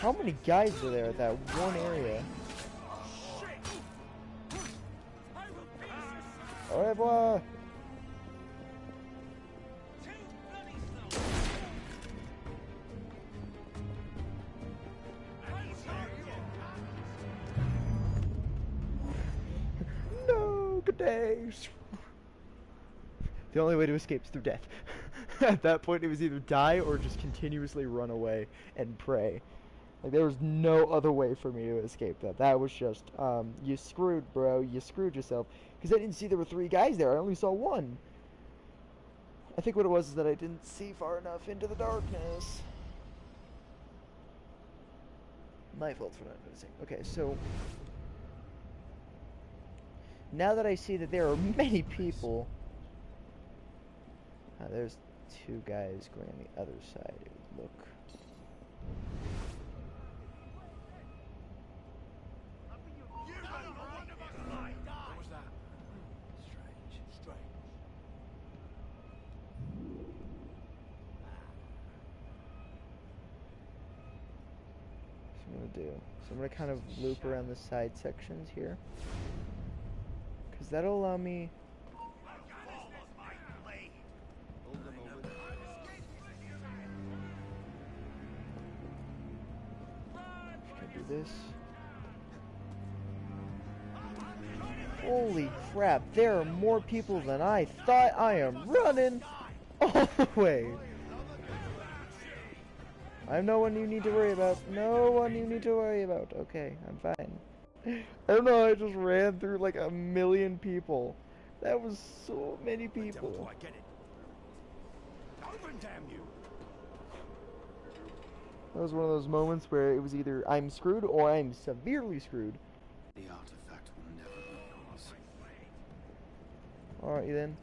How many guys were there at that one area? Au revoir! No, good days. The only way to escape is through death. At that point, it was either die or just continuously run away and pray. Like, there was no other way for me to escape that. That was just, you screwed, bro. You screwed yourself. Because I didn't see there were 3 guys there. I only saw 1. I think what it was is that I didn't see far enough into the darkness. My fault for not noticing. Okay, so... now that I see that there are many people... there's 2 guys going on the other side. Look. Do. So I'm going to kind of loop around the side sections here. Because that'll allow me... Can I do this? Holy crap, there are more people than I thought. I am running all the way. I'm no one you need to worry about. No one you need to worry about. Okay, I'm fine. I don't know, I just ran through like a million people. That was so many people. Do I get it? Open, damn you! That was one of those moments where it was either I'm screwed or I'm severely screwed. The artifact will never be yours. Alright then.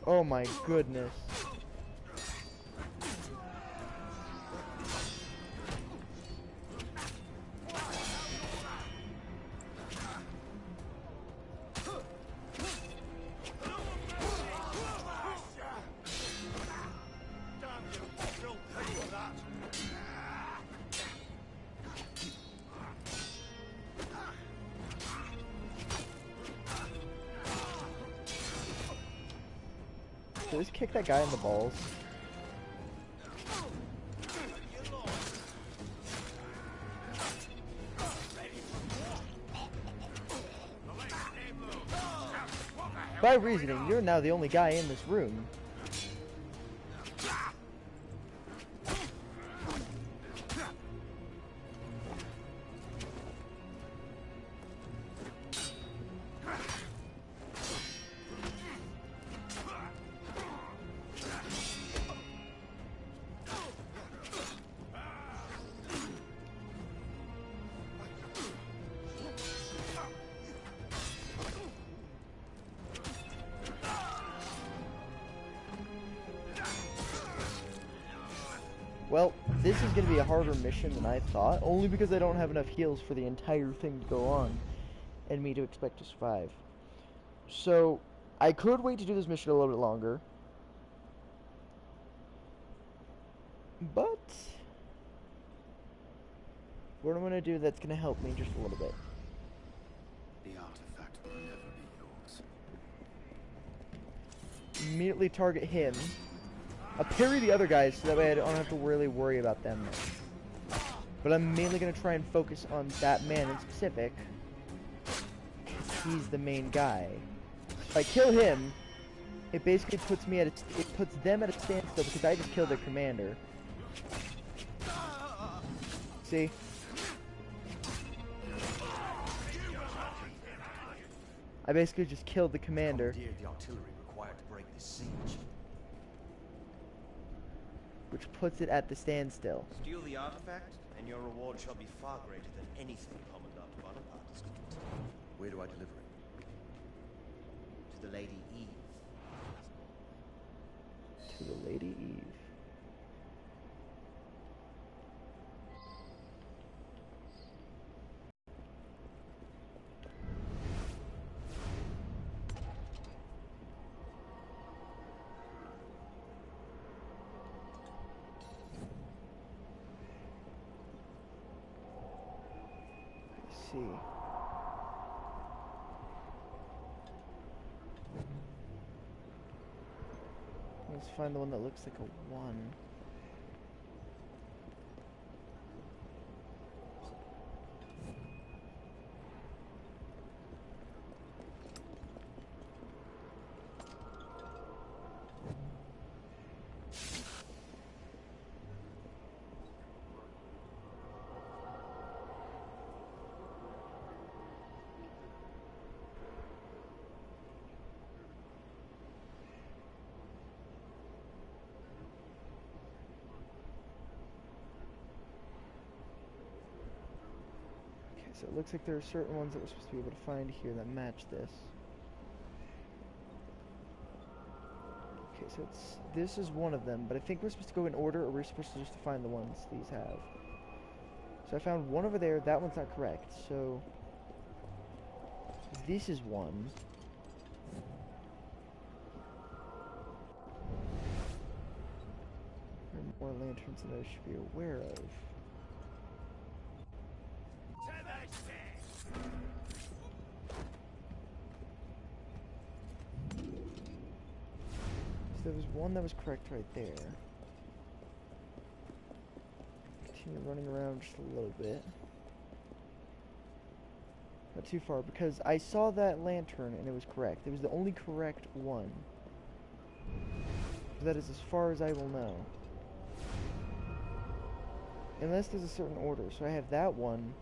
Oh my goodness. Did I just kick that guy in the balls? By reasoning, you're now the only guy in this room. Well, this is going to be a harder mission than I thought, only because I don't have enough heals for the entire thing to go on, and me to expect to survive. So, I could wait to do this mission a little bit longer, but what I'm going to do that's going to help me just a little bit. The artifact will never be yours. Immediately target him. I'll parry the other guys so that way I don't have to really worry about them. But I'm mainly going to try and focus on that man in specific. He's the main guy. If I kill him, it basically puts me at it puts them at a standstill because I just killed their commander. See? I basically just killed the commander. Commandeered the artillery required to break this siege. Which puts it at the standstill. Steal the artifact, and your reward shall be far greater than anything Commandant Bonaparte is looking to. Where do I deliver it? To the Lady Eve. To the Lady Eve. See. Let's find the one that looks like a 1. So it looks like there are certain ones that we're supposed to be able to find here that match this. Okay, so this is one of them, but I think we're supposed to go in order, or we're supposed to just find the ones these have. So I found one over there, that one's not correct, so this is one. There are more lanterns than I should be aware of. So there was one that was correct right there. Continue running around just a little bit. Not too far, because I saw that lantern and it was correct. It was the only correct one. That is as far as I will know. Unless there's a certain order. So I have that one.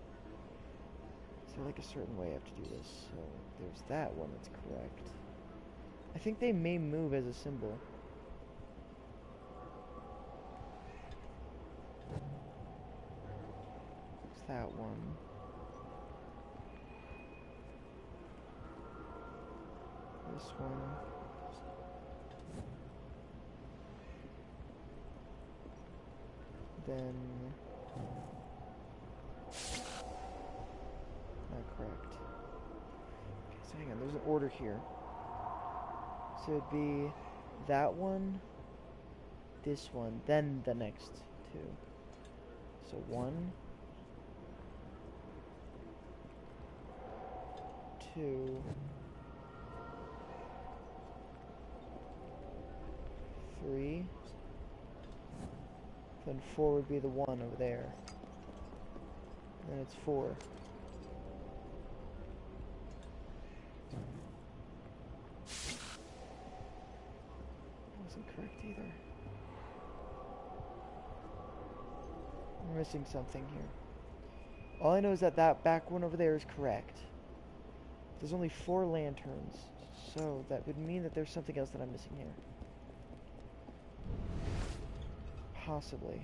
Is there like a certain way I have to do this? So there's that one that's correct. I think they may move as a symbol. It's that one. This one. Then not correct. Okay, so hang on, there's an order here. So it'd be that one, this one, then the next two. So 1, 2, 3. Then 4 would be the 1 over there. And then it's 4. That wasn't correct either. I'm missing something here. All I know is that that back one over there is correct. There's only 4 lanterns, so that would mean that there's something else that I'm missing here. Possibly.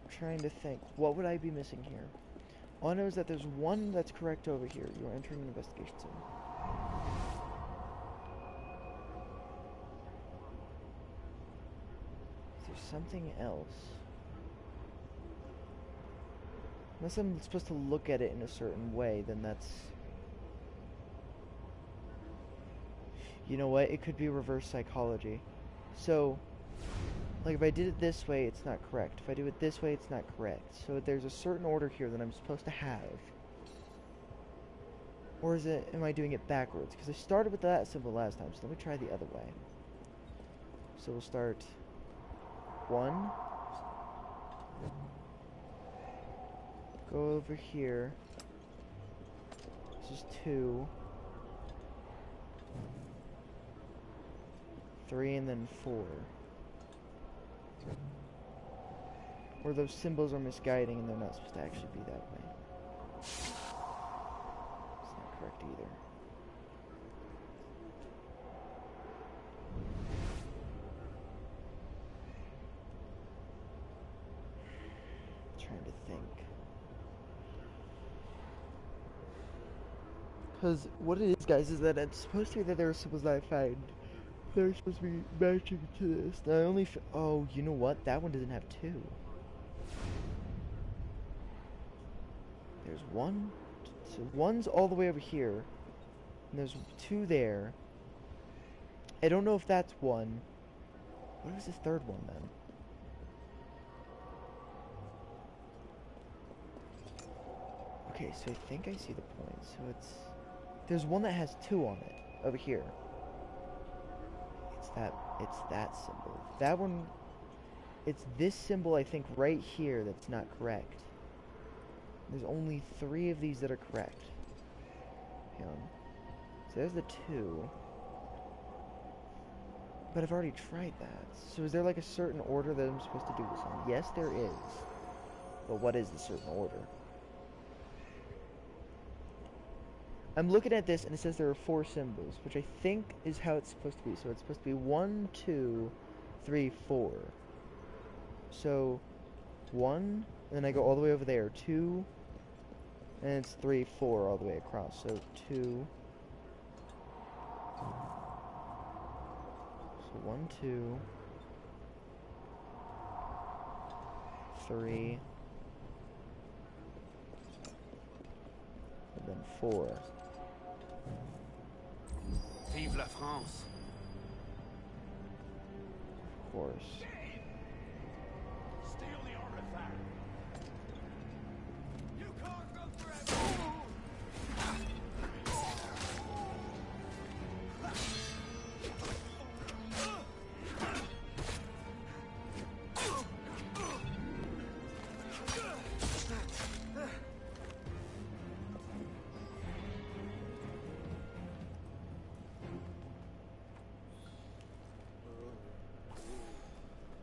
I'm trying to think. What would I be missing here? All I know is that there's one that's correct over here. You're entering an investigation zone. Is there something else? Unless I'm supposed to look at it in a certain way, then that's... You know what? It could be reverse psychology. So, like if I did it this way, it's not correct. If I do it this way, it's not correct. So there's a certain order here that I'm supposed to have. Or is it, am I doing it backwards? Because I started with that symbol last time, so let me try the other way. So we'll start 1. Go over here. This is 2. 3 and then 4. Or those symbols are misguiding and they're not supposed to actually be that way. It's not correct either. I'm trying to think. Because what it is, guys, is that it's supposed to be that there are symbols that I find. They're supposed to be matching to this. And I only oh, you know what? That one doesn't have 2. There's 1. So 1's all the way over here. And there's 2 there. I don't know if that's 1. What was this third one then? Okay, so I think I see the point. So it's... There's one that has 2 on it. Over here. It's that symbol. That one... It's this symbol, I think, right here that's not correct. There's only 3 of these that are correct. Hang on. So there's the 2. But I've already tried that. So is there like a certain order that I'm supposed to do this in? Yes, there is. But what is the certain order? I'm looking at this and it says there are 4 symbols, which I think is how it's supposed to be. So it's supposed to be 1, 2, 3, 4. So 1, and then I go all the way over there. 2, and it's 3, 4 all the way across. So 2. So 1, 2, 3, and then 4. Vive la France. Of course. Steal the artifact. You can't go forever.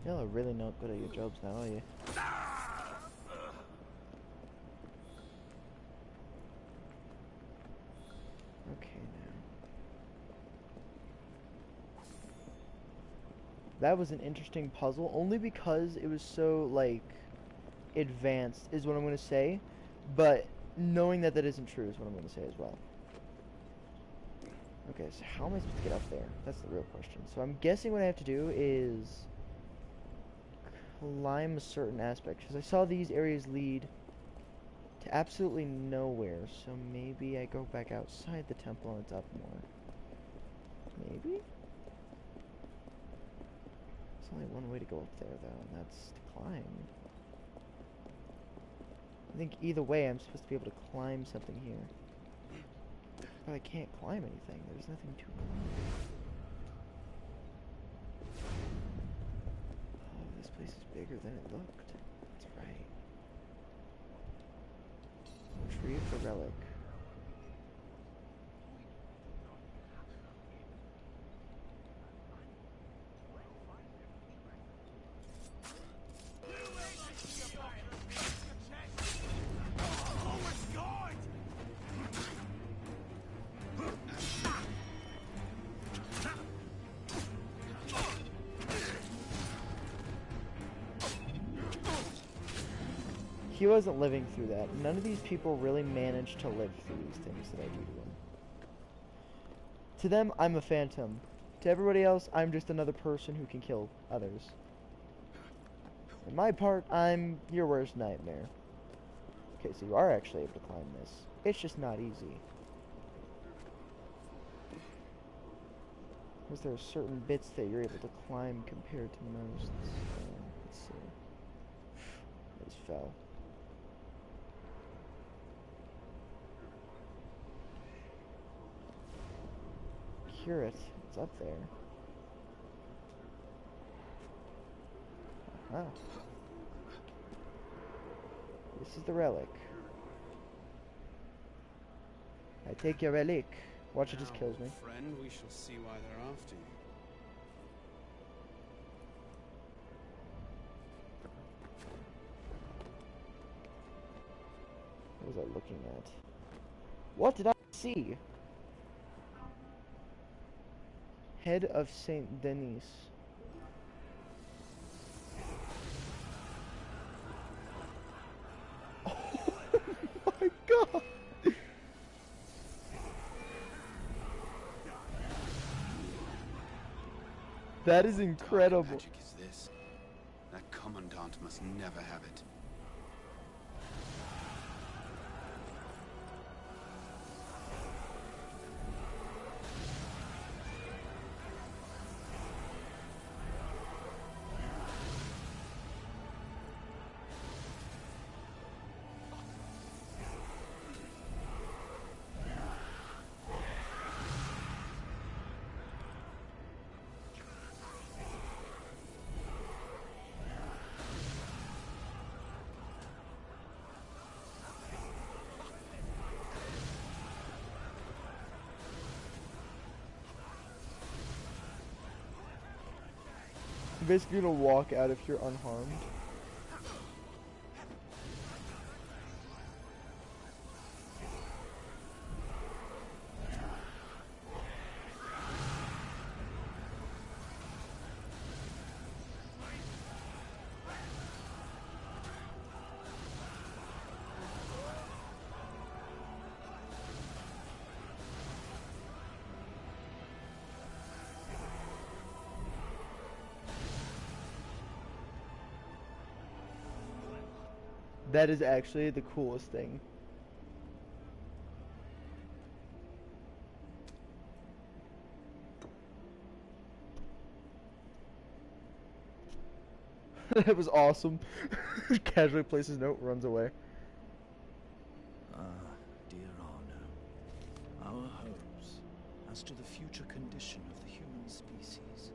Y'all are really not good at your jobs now, are you? Okay, now. That was an interesting puzzle, only because it was so, like, advanced, is what I'm going to say. But knowing that that isn't true is what I'm going to say as well. Okay, so how am I supposed to get up there? That's the real question. So I'm guessing what I have to do is climb a certain aspect, because I saw these areas lead to absolutely nowhere, so maybe I go back outside the temple and it's up more. Maybe? There's only one way to go up there, though, and that's to climb. I think either way I'm supposed to be able to climb something here. But I can't climb anything. There's nothing to climb. Oh, this place is bigger than it looked. That's right. Tree of the relic. He wasn't living through that. None of these people really managed to live through these things that I do to them. To them, I'm a phantom. To everybody else, I'm just another person who can kill others. In my part, I'm your worst nightmare. Okay, so you are actually able to climb this. It's just not easy. Because there are certain bits that you're able to climb compared to most. Let's see. I just fell. Curate. It's up there. Uh-huh. This is the relic. I take your relic. Watch, it just kills me. Friend, we shall see why they're after you. What was I looking at? What did I see? Head of Saint Denis. Oh my god! That is incredible. What magic is this? That commandant must never have it. You're basically gonna walk out if you're unharmed. That is actually the coolest thing. That was awesome. Casually places note, runs away. Ah, dear Arno, our hopes as to the future condition of the human species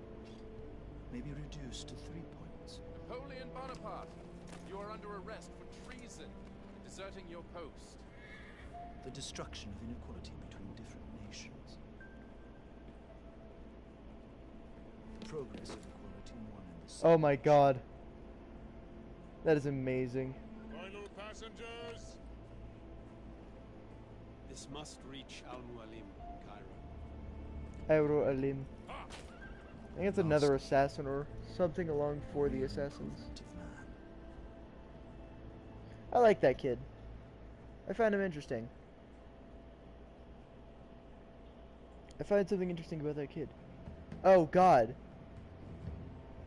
may be reduced to 3 points. Napoleon Bonaparte, you are under arrest for treason and deserting your post. The destruction of inequality between different nations. Progress of equality in one and the Oh my god. That is amazing. Final passengers. This must reach Al Mualim, Cairo. Aero Alim. I think it's another assassin or something along for the assassins. I like that kid. I find him interesting. I find something interesting about that kid. Oh god.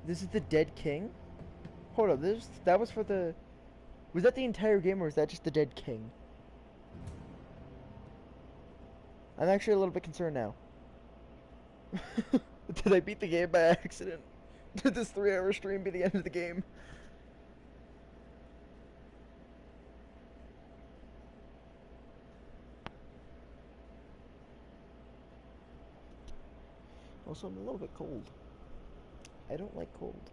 This is the Dead King? Hold up, that was for the... Was that the entire game or was that just the Dead King? I'm actually a little bit concerned now. Did I beat the game by accident? Did this 3-hour stream be the end of the game? Also, I'm a little bit cold. I don't like cold.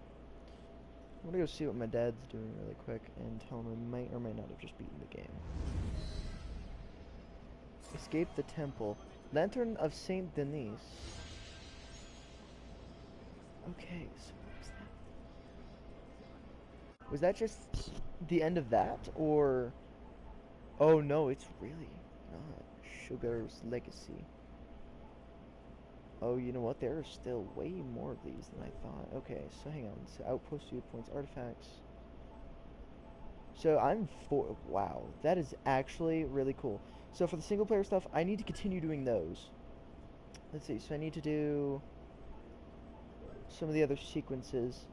I'm gonna go see what my dad's doing really quick and tell him I might or might not have just beaten the game. Escape the temple. Lantern of Saint Denis. Okay, so what was that? Was that just the end of that? Or... Oh no, it's really not. Sugar's Legacy. Oh, you know what? There are still way more of these than I thought. Okay, so hang on. So outpost viewpoints, artifacts. So I'm for... Wow, that is actually really cool. So for the single player stuff, I need to continue doing those. Let's see, so I need to do some of the other sequences.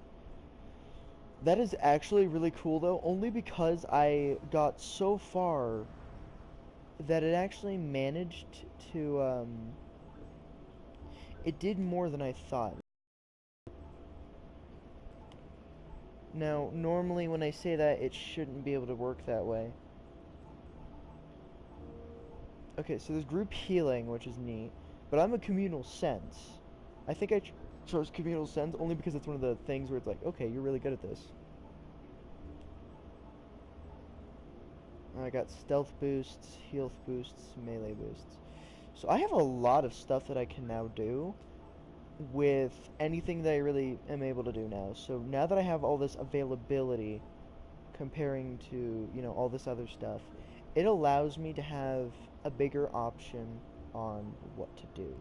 That is actually really cool though, only because I got so far that it actually managed to, it did more than I thought. Now, normally when I say that, it shouldn't be able to work that way. Okay, so there's group healing, which is neat, but I'm a communal sense. I think I chose communal sense only because it's one of the things where it's like, okay, you're really good at this. I got stealth boosts, health boosts, melee boosts. So I have a lot of stuff that I can now do with anything that I really am able to do now. So now that I have all this availability comparing to, you know, all this other stuff, it allows me to have a bigger option on what to do.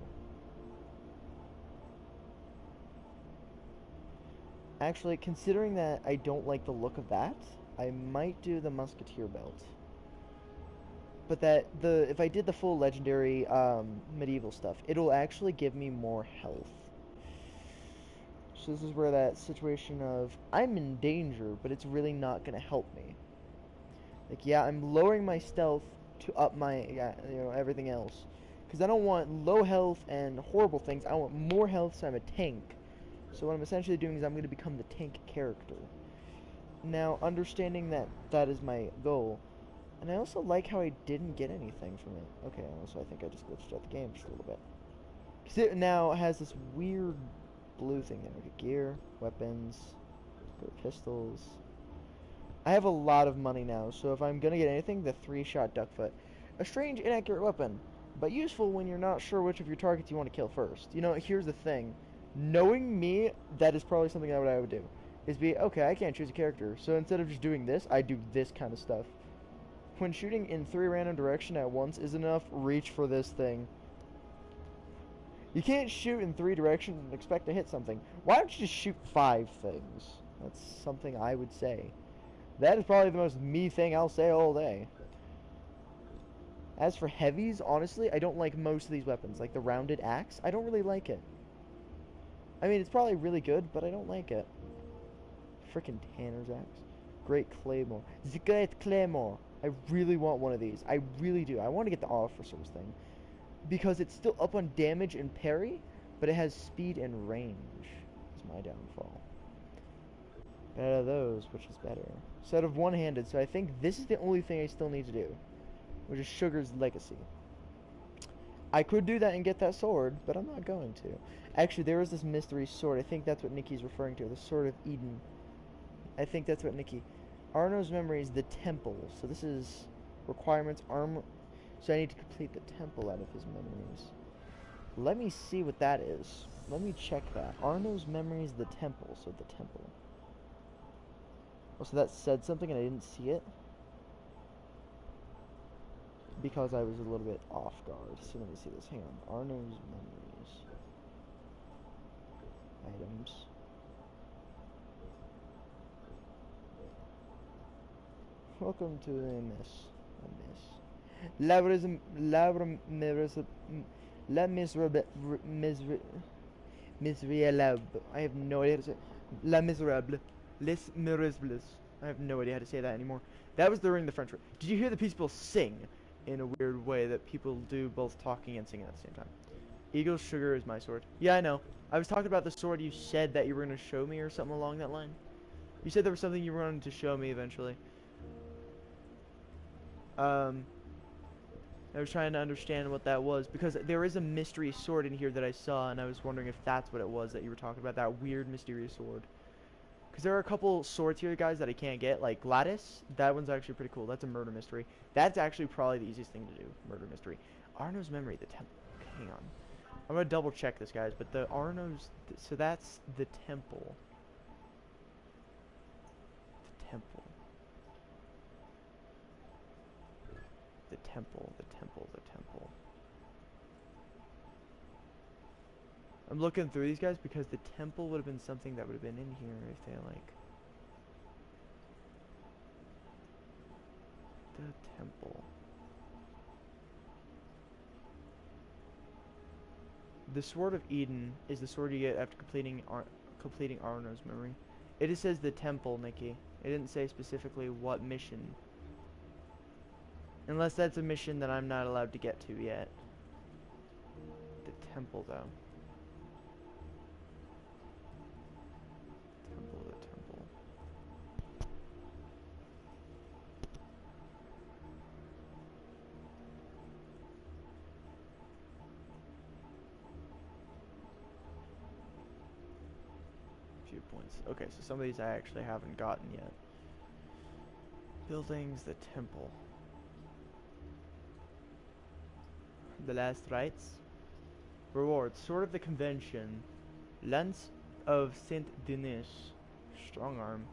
Actually, considering that I don't like the look of that, I might do the musketeer belt. But if I did the full legendary medieval stuff, it'll actually give me more health. So this is where that situation of I'm in danger, but it's really not going to help me. Like, yeah, I'm lowering my stealth to up my, everything else. Because I don't want low health and horrible things. I want more health, so I'm a tank. So what I'm essentially doing is I'm going to become the tank character. Now, understanding that that is my goal, and I also like how I didn't get anything from it. Okay, also I think I just glitched out the game just a little bit. Because it now has this weird blue thing there. Okay, gear, weapons, go to pistols. I have a lot of money now, so if I'm going to get anything, the 3-shot duckfoot. A strange, inaccurate weapon, but useful when you're not sure which of your targets you want to kill first. You know, here's the thing. Knowing me, that is probably something that I would do. Is be, okay, I can't choose a character, so instead of just doing this, I do this kind of stuff. When shooting in 3 random directions at once isn't enough, reach for this thing. You can't shoot in 3 directions and expect to hit something. Why don't you just shoot 5 things? That's something I would say. That is probably the most me thing I'll say all day. As for heavies, honestly, I don't like most of these weapons. Like the rounded axe, I don't really like it. I mean, it's probably really good, but I don't like it. Frickin' Tanner's axe. Great Claymore. The Great Claymore. I really want one of these. I really do. I want to get the officer's thing. Because it's still up on damage and parry, but it has speed and range. Is my downfall. But out of those, which is better? So out of one-handed, so I think this is the only thing I still need to do. Which is Sugar's Legacy. I could do that and get that sword, but I'm not going to. Actually, there is this mystery sword. I think that's what Nikki's referring to. The Sword of Eden. I think that's what Nikki... Arno's memory is the temple. So this is requirements, armor... So I need to complete the temple out of his memories. Let me see what that is. Let me check that. Arno's memory is the temple, so the temple. Oh, so that said something and I didn't see it? Because I was a little bit off guard. So let me see this. Hang on. Arno's memories. Items. Welcome to the miss. Miserable. I have no idea how to say. La miserable. Les miserables. I have no idea how to say that anymore. That was during the French War. Did you hear the people sing in a weird way that people do both talking and singing at the same time? Eagle's sugar is my sword. Yeah, I know. I was talking about the sword you said that you were going to show me or something along that line. You said there was something you were going to show me eventually. I was trying to understand what that was because there is a mystery sword in here that I saw and I was wondering if that's what it was that you were talking about, that weird mysterious sword. Because there are a couple swords here, guys, that I can't get, like Gladys. That one's actually pretty cool. That's a murder mystery. That's actually probably the easiest thing to do, murder mystery. Arno's memory, the temple. Okay, hang on. I'm going to double check this, guys, but the Arno's, so that's the temple. The temple. The temple, the temple, the temple. I'm looking through these guys because the temple would have been something that would have been in here if they like. The temple. The Sword of Eden is the sword you get after completing Arno's memory. It just says the temple, Nikki. It didn't say specifically what mission. Unless that's a mission that I'm not allowed to get to yet. The temple, though. Temple, the temple. Viewpoints. Okay, so some of these I actually haven't gotten yet. Buildings, the temple. The last rites. Rewards. Sword of the Convention. Lance of Saint Denis. Strong arm.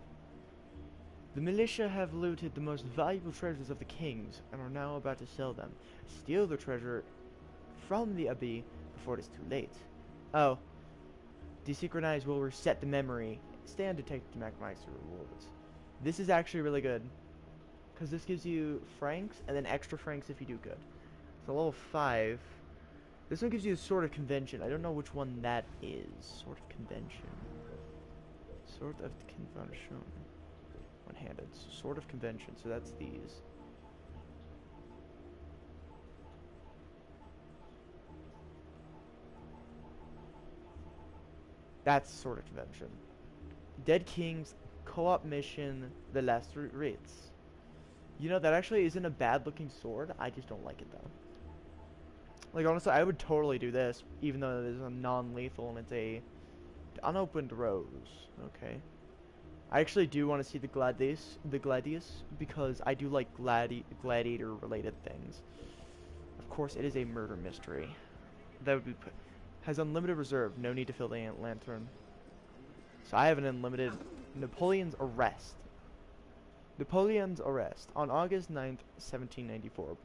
The militia have looted the most valuable treasures of the kings and are now about to sell them. Steal the treasure from the abbey before it is too late. Oh. Desynchronize will reset the memory. Stay undetected to maximize the rewards. This is actually really good. Because this gives you francs and then extra francs if you do good. So level 5. This one gives you a Sword of Convention. I don't know which one that is. Sword of Convention. Sword of Convention. One-handed. Sword of Convention. So that's these. That's Sword of Convention. Dead Kings co-op mission. The Last Rites. You know, that actually isn't a bad-looking sword. I just don't like it, though. Like, honestly, I would totally do this, even though it is a non-lethal and it's a unopened rose. Okay. I actually do want to see the Gladius, because I do like gladiator-related things. Of course, it is a murder mystery. That would be has unlimited reserve. No need to fill the lantern. So I have an unlimited Napoleon's Arrest. Napoleon's Arrest. On August 9th, 1794,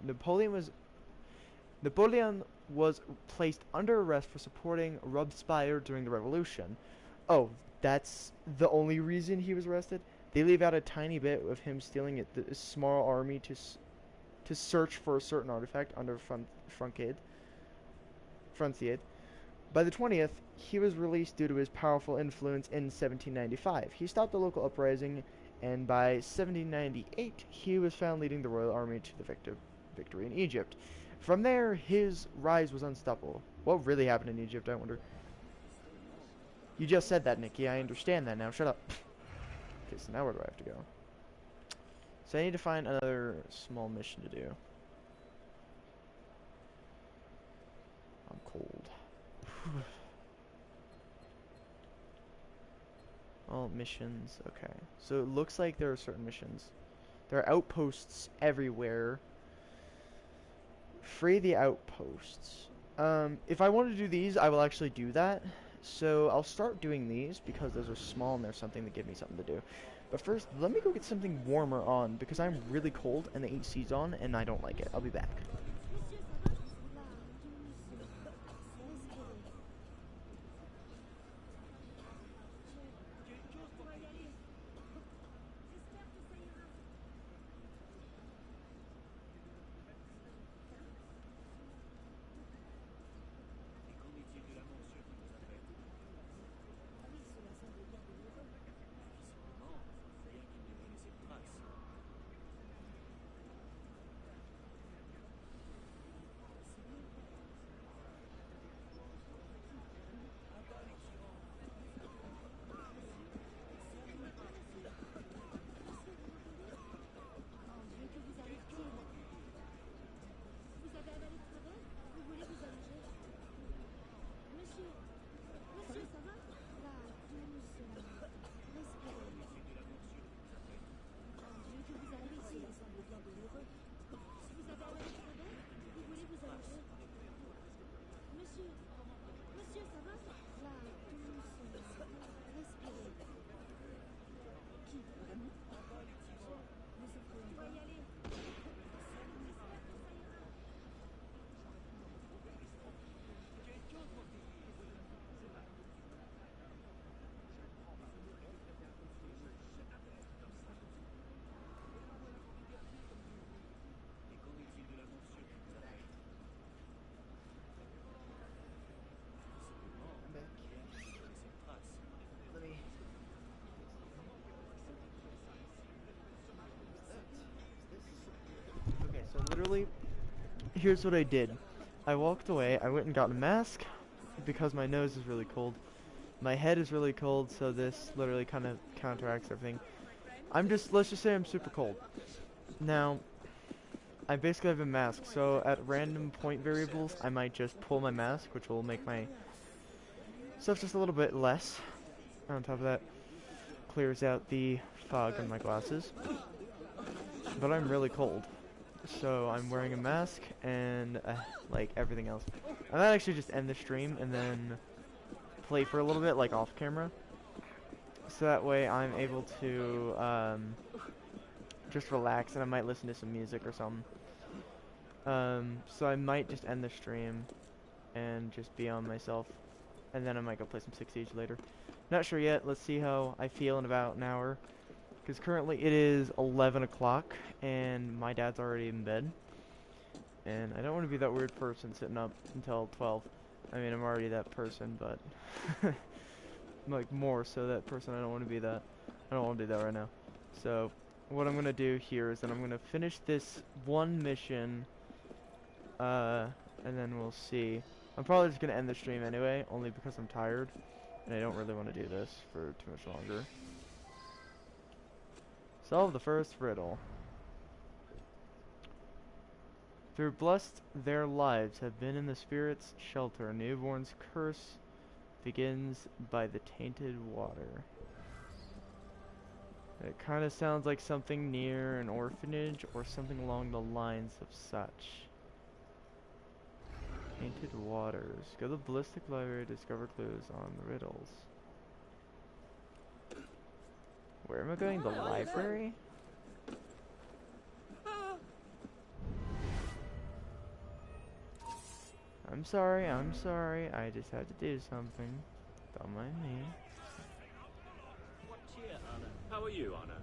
Napoleon was placed under arrest for supporting Robespierre during the Revolution. Oh, that's the only reason he was arrested? They leave out a tiny bit of him stealing a small army to search for a certain artifact under Frontier. By the 20th, he was released due to his powerful influence in 1795. He stopped the local uprising, and by 1798, he was found leading the royal army to the victory in Egypt. From there, his rise was unstoppable. What really happened in Egypt, I wonder? You just said that, Nikki. I understand that now. Shut up. Okay, so now where do I have to go? So I need to find another small mission to do. I'm cold. All missions. Okay. So it looks like there are certain missions. There are outposts everywhere. Free the outposts. If I want to do these, I will actually do that. So I'll start doing these because those are small and there's something to give me something to do. But first, let me go get something warmer on because I'm really cold and the AC's on and I don't like it. I'll be back. Okay, so literally, here's what I did. I walked away, I went and got a mask because my nose is really cold. My head is really cold, so this literally kind of counteracts everything. Let's just say I'm super cold. Now, I basically have a mask, so at random point variables, I might just pull my mask, which will make my stuff just a little bit less. On top of that, clears out the fog in my glasses. But I'm really cold, so I'm wearing a mask and like everything else. I might actually just end the stream and then play for a little bit, like off camera, so that way I'm able to just relax, and I might listen to some music or something. So I might just end the stream and just be on myself, and then I might go play some 6 Siege later. Not sure yet. Let's see how I feel in about an hour, because currently it is 11 o'clock and my dad's already in bed, and I don't want to be that weird person sitting up until 12. I mean, I'm already that person, but like more so that person. I don't want to be that. I don't want to do that right now. So what I'm gonna do here is that I'm gonna finish this one mission, and then we'll see. I'm probably just gonna end the stream anyway, only because I'm tired and I don't really want to do this for too much longer. Solve the first riddle. Through blessed their lives have been in the spirit's shelter. Newborn's curse begins by the tainted water. It kind of sounds like something near an orphanage or something along the lines of such. Tainted waters. Go to the ballistic library to discover clues on the riddles. Where am I going? The library? I'm sorry, I just had to do something. Don't mind me. How are you, Anna?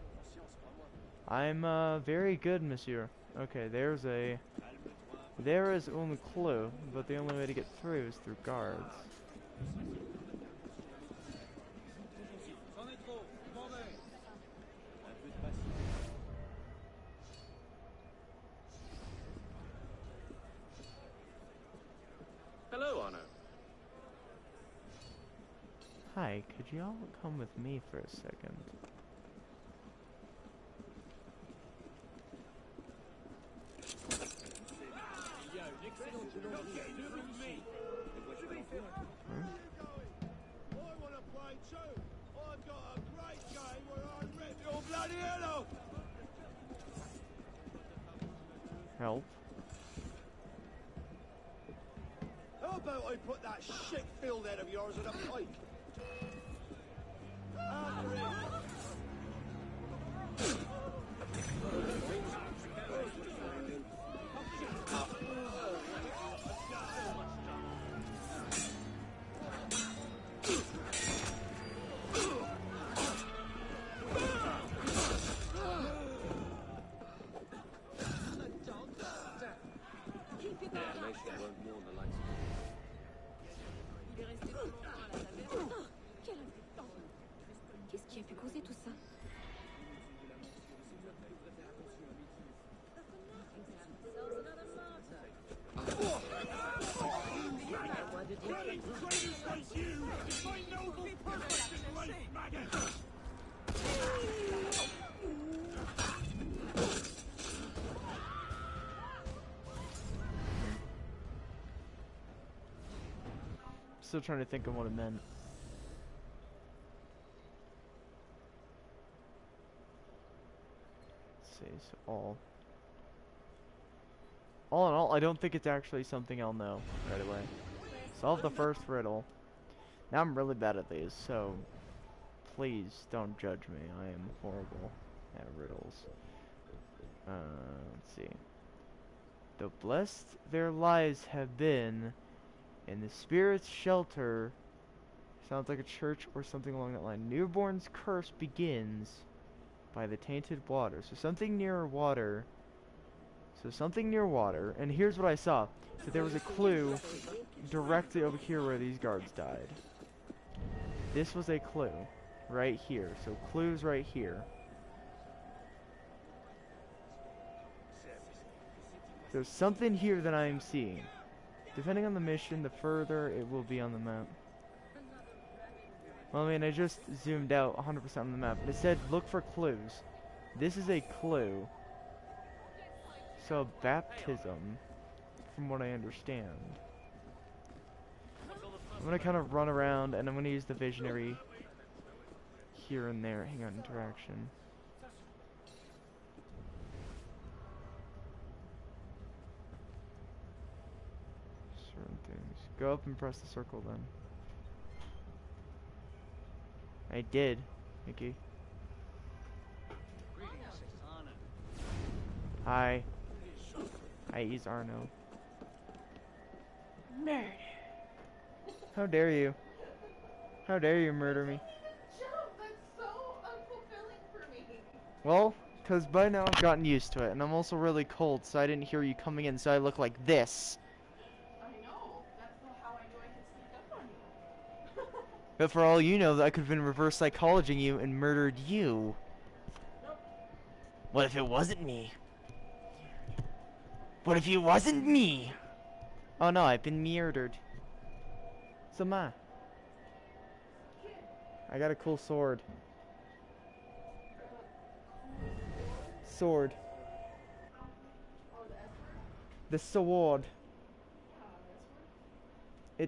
I'm, very good, monsieur. Okay, there is only clue, but the only way to get through is through guards. Hello, Anna. Hi, could y'all come with me for a second? Oi, about I put that shit field head of yours in a pike? After him! Qu'est-ce qui a pu causer tout ça? Killing traitors like you is my noble purpose in life, maggot! Still trying to think of what it meant. Let's see, so all in all, I don't think it's actually something I'll know right away. Solve the first riddle. Now I'm really bad at these, so please don't judge me. I am horrible at riddles. Let's see. The blessed their lives have been in the spirit's shelter. Sounds like a church or something along that line. Newborn's curse begins by the tainted water. So something near water. So something near water. And here's what I saw. So there was a clue directly over here where these guards died. This was a clue right here. So clues right here. There's something here that I am seeing. Depending on the mission, the further it will be on the map. Well, I mean, I just zoomed out 100% on the map. It said, look for clues. This is a clue. So, baptism, from what I understand. I'm going to kind of run around, and I'm going to use the visionary here and there. Hang on, interaction. Certain things. Go up and press the circle then. I did, Mickey. Hi. Hi, he's Arno. Murder. How dare you? How dare you murder me? That's so unfulfilling for me. Well, because by now I've gotten used to it, and I'm also really cold, so I didn't hear you coming in, so I look like this. I know. That's how I knew I could sneak up on you. But for all you know, I could have been reverse psychologing you and murdered you. Nope. What if it wasn't me? What if it wasn't me? Oh no, I've been murdered. So ma. I got a cool sword. Sword. The sword.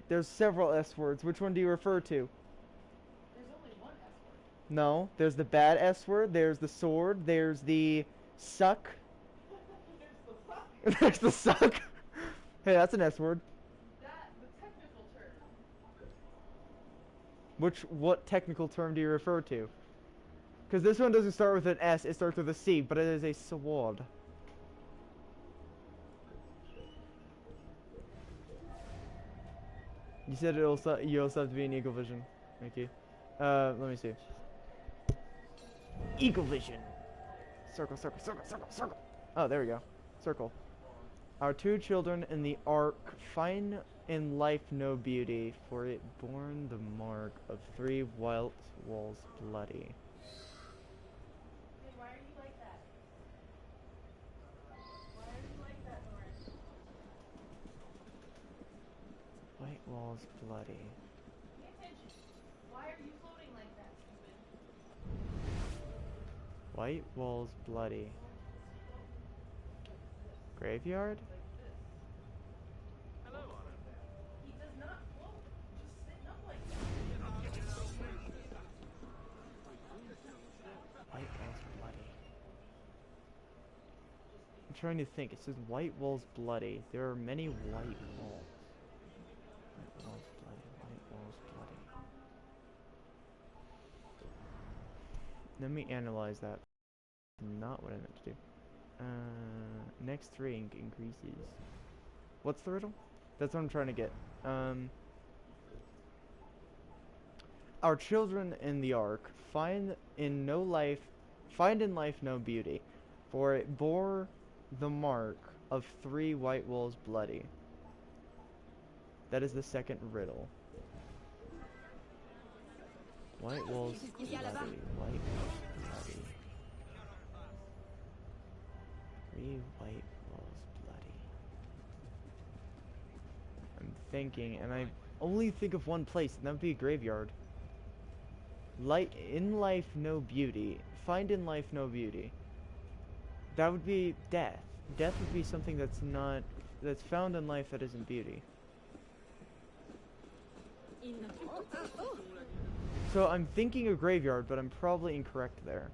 There's several S words. Which one do you refer to? There's only one S word. No, there's the bad S word, there's the sword, there's the suck. There's the suck. Hey, that's an S word. The technical term. What technical term do you refer to? Because this one doesn't start with an S, it starts with a C, but it is a sword. You said you also have to be in Eagle Vision, Mickey. Let me see. Eagle Vision. Circle, circle, circle, circle, circle. Oh, there we go. Circle. Our two children in the ark find in life no beauty, for it borne the mark of 3 white walls bloody. Hey, why are you like that? Why are you like that, Norris? White walls bloody. Pay attention. Why are you floating like that, stupid? White walls bloody. Graveyard? Hello, he does not float. Just sitting up like that. White walls bloody. I'm trying to think. It says white walls bloody. There are many white walls. Let me analyze that. Not what I meant to do. Next rank increases. What's the riddle? That's what I'm trying to get. Our children in the ark find in life no beauty, for it bore the mark of 3 white wolves bloody. That is the second riddle. White wolves bloody. White wolves bloody. 3 white wolves bloody. I'm thinking, and I only think of one place, and that would be a graveyard. In life no beauty. Find in life no beauty. That would be death. Death would be something that's found in life that isn't beauty. So I'm thinking a graveyard, but I'm probably incorrect there.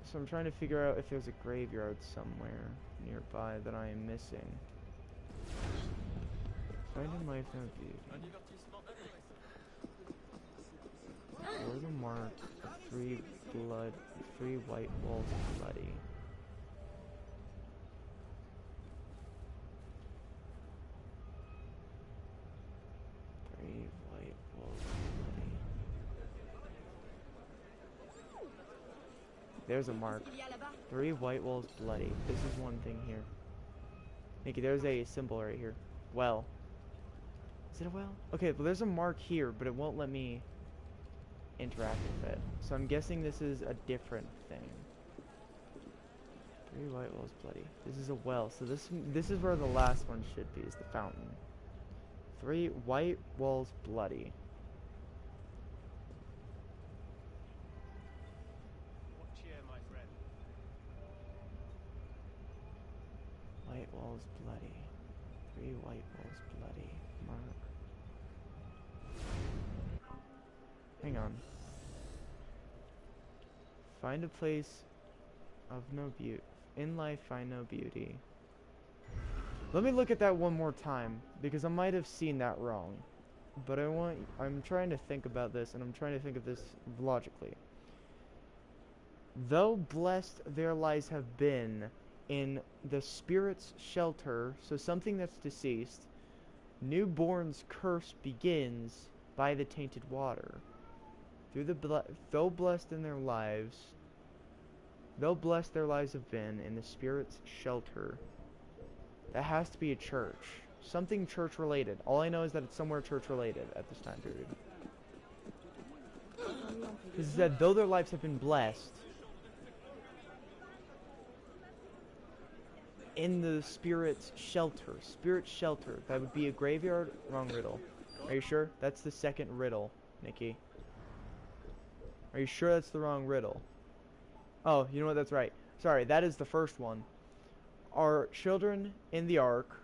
So I'm trying to figure out if there's a graveyard somewhere nearby that I am missing. Find in life no beauty. Where the mark 3 white wolves bloody. There's a mark. 3 white wolves bloody. This is one thing here. Nikki, there's a symbol right here. Well. Is it a well? Okay, well there's a mark here, but it won't let me interact with it. So I'm guessing this is a different thing. 3 white wolves bloody. This is a well. So this is where the last one should be, is the fountain. 3 white wolves bloody. White walls bloody. 3 white walls bloody. Mark. Hang on. Find a place of no beauty. In life, find no beauty. Let me look at that one more time, because I might have seen that wrong. But I'm trying to think about this, and I'm trying to think of this logically. Though blessed their lives have been in the spirit's shelter, so something that's deceased, newborn's curse begins by the tainted water. Though blessed their lives have been in the spirit's shelter. That has to be a church. Something church related. All I know is that it's somewhere church related at this time period. Because it said, though their lives have been blessed in the spirit's shelter. Spirit shelter. That would be a graveyard. Wrong riddle. Are you sure? That's the second riddle, Nikki. Are you sure that's the wrong riddle? Oh, you know what? That's right. Sorry, that is the first one. Our children in the ark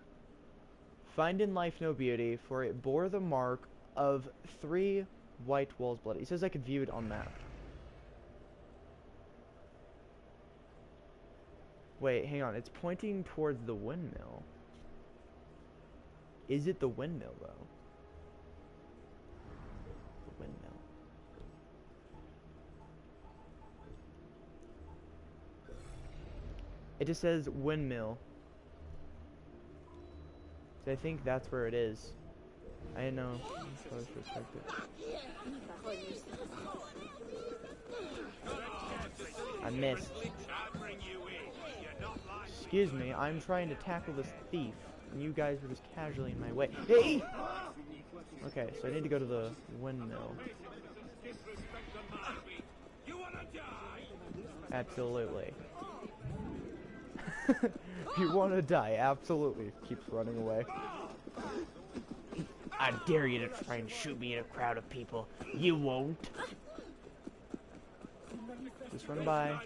find in life no beauty, for it bore the mark of 3 white wolves bloody. He says I could view it on map. Wait, hang on. It's pointing towards the windmill. Is it the windmill, though? The windmill. It just says windmill. So I think that's where it is. I didn't know. I missed. Excuse me, I'm trying to tackle this thief, and you guys were just casually in my way. Hey! Okay, so I need to go to the windmill. Absolutely. You want to die? Absolutely. Keeps running away. I dare you to try and shoot me in a crowd of people. You won't. Just run by.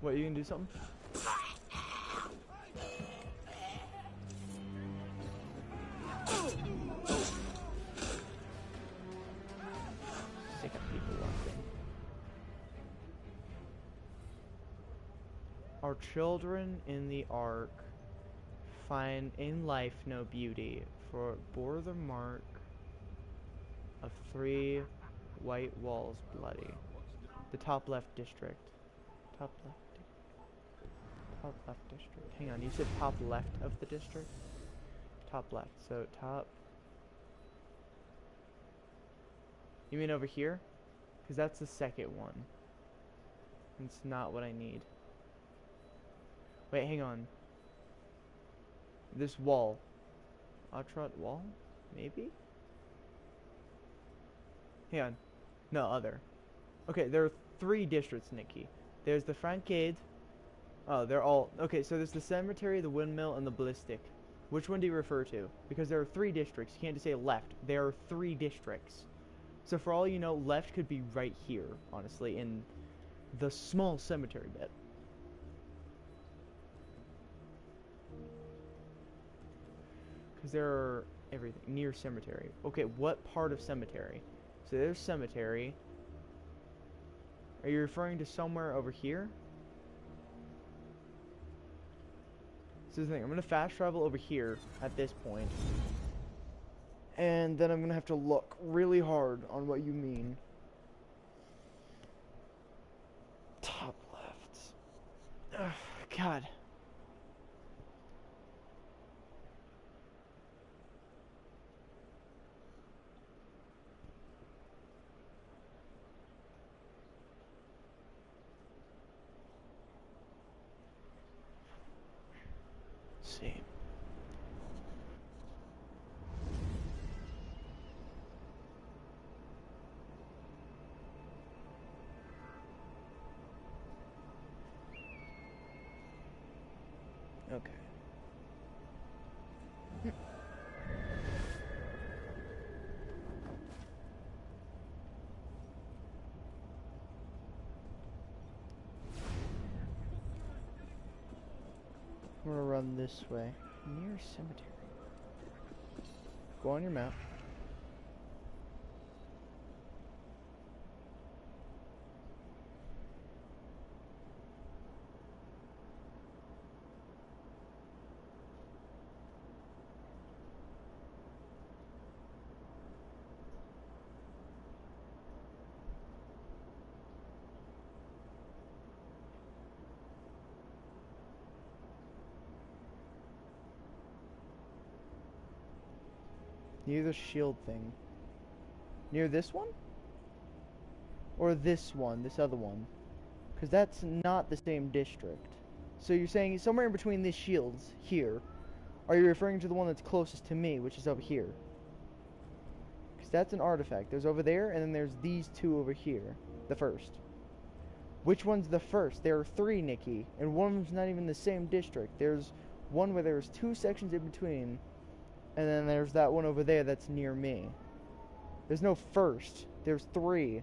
What, you can do something? Sick of people walking. Our children in the ark find in life no beauty, for bore the mark of 3 white walls bloody. The top left district. Top left. Top left district. Hang on, you said top left of the district? Top left. So top. You mean over here? Because that's the second one. It's not what I need. Wait, hang on. This wall. Outrot wall? Maybe? Hang on. No, other. Okay, there are 3 districts, Nikki. There's the Francade. Oh, they're all... Okay, so there's the cemetery, the windmill, and the ballistic. Which one do you refer to? Because there are 3 districts. You can't just say left. There are 3 districts. So for all you know, left could be right here, honestly, in the small cemetery bit. Because there are everything near cemetery. Okay, what part of cemetery? So there's cemetery. Are you referring to somewhere over here? So the thing, I'm going to fast travel over here at this point. And then I'm going to have to look really hard on what you mean. Top left. Ugh, God. Let's see. Okay. I'm gonna run this way. Near cemetery. Go on your map. Near the shield thing. Near this one? Or this one, this other one? Because that's not the same district. So you're saying somewhere in between these shields, here. Are you referring to the one that's closest to me, which is over here? Because that's an artifact. There's over there, and then there's these 2 over here. The first. Which one's the first? There are 3, Nikki. And one of them's not even the same district. There's one where there's 2 sections in between. And then there's that one over there that's near me. There's no first. There's 3.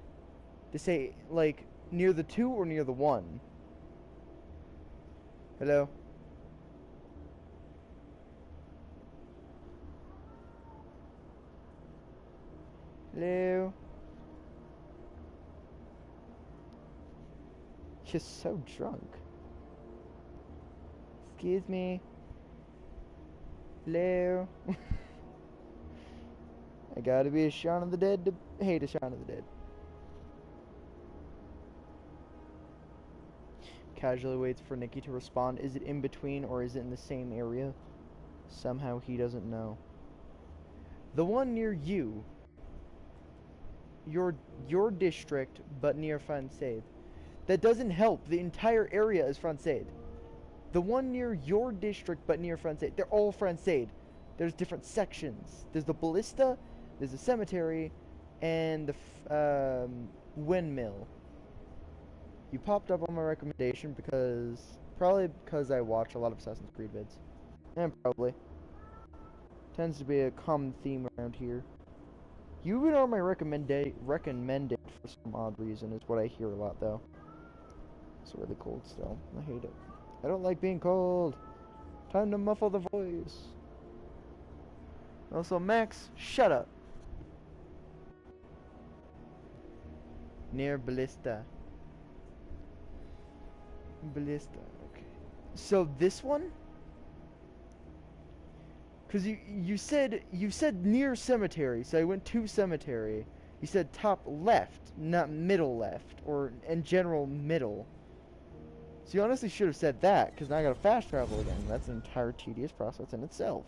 To say, like, near the 2 or near the 1? Hello? Hello? You're so drunk. Excuse me. Hello? I gotta be a Shaun of the Dead to hate a Shaun of the Dead. Casually waits for Nikki to respond. Is it in between or is it in the same area? Somehow he doesn't know. The one near you. Your district, but near Francade. That doesn't help. The entire area is Francade. The one near your district, but near Francade. They're all Francade. There's different sections. There's the ballista, there's the cemetery, and the windmill. You popped up on my recommendation probably because I watch a lot of Assassin's Creed vids. And probably. Tends to be a common theme around here. You've been on my recommended for some odd reason, is what I hear a lot, though. It's really cold still. I hate it. I don't like being cold. Time to muffle the voice. Also, Max, shut up. Near Ballista. Ballista, okay. So this one? Because you said near cemetery, so I went to cemetery. You said top left, not middle left, or in general middle. So you honestly should have said that, because now I gotta fast travel again. That's an entire tedious process in itself.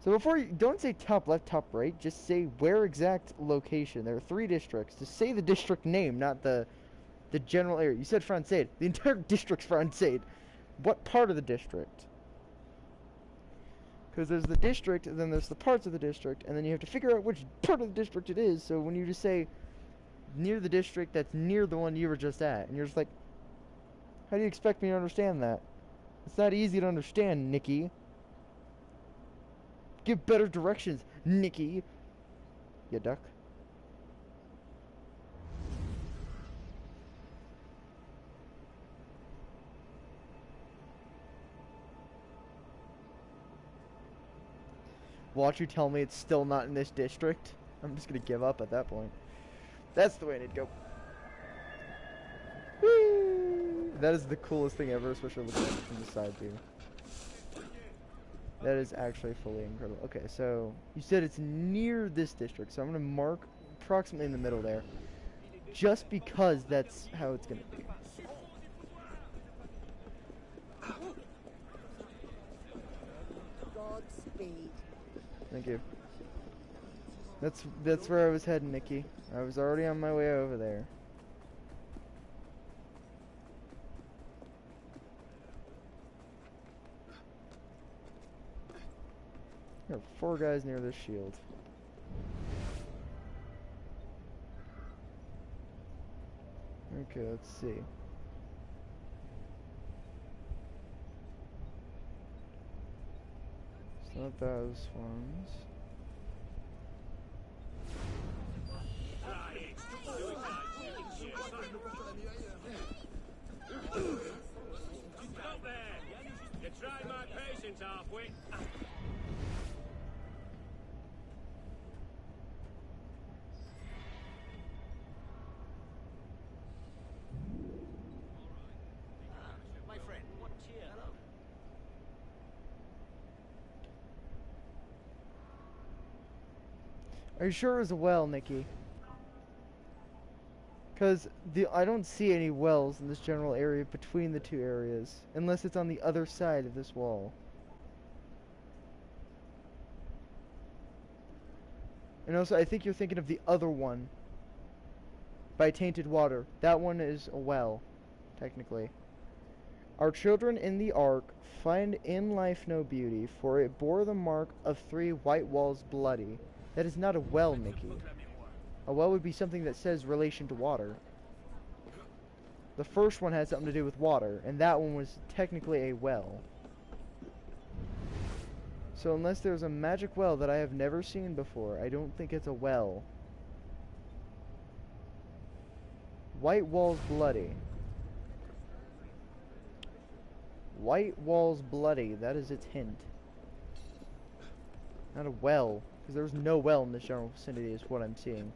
So before you, don't say top left, top right, just say where exact location. There are 3 districts. Just say the district name, not the general area. You said Francade. The entire district's Francade. What part of the district? Because there's the district, and then there's the parts of the district, and then you have to figure out which part of the district it is. So when you just say near the district that's near the one you were just at, and you're just like, how do you expect me to understand that? It's not easy to understand, Nikki. Give better directions, Nikki. You duck. Watch you tell me it's still not in this district. I'm just gonna give up at that point. That's the way I need to go. Whee! That is the coolest thing ever, especially looking at it from the side view. That is actually fully incredible. Okay, so you said it's near this district, so I'm gonna mark approximately in the middle there. Just because that's how it's gonna be. Godspeed. Thank you. That's where I was heading, Nikki. I was already on my way over there. There are 4 guys near this shield. Okay, let's see. It's not those ones. Stop there! You tried my patience halfway. My friend, what cheer? Hello. Are you sure it was a well, Nikki? Because I don't see any wells in this general area between the 2 areas, unless it's on the other side of this wall. And also, I think you're thinking of the other one, by tainted water. That one is a well, technically. Our children in the ark find in life no beauty, for it bore the mark of 3 white walls bloody. That is not a well, Nikki. A well would be something that says relation to water. The first one had something to do with water, and that one was technically a well. So unless there's a magic well that I have never seen before, I don't think it's a well. White walls bloody. White walls bloody, that is its hint. Not a well, because there's no well in this general vicinity is what I'm seeing.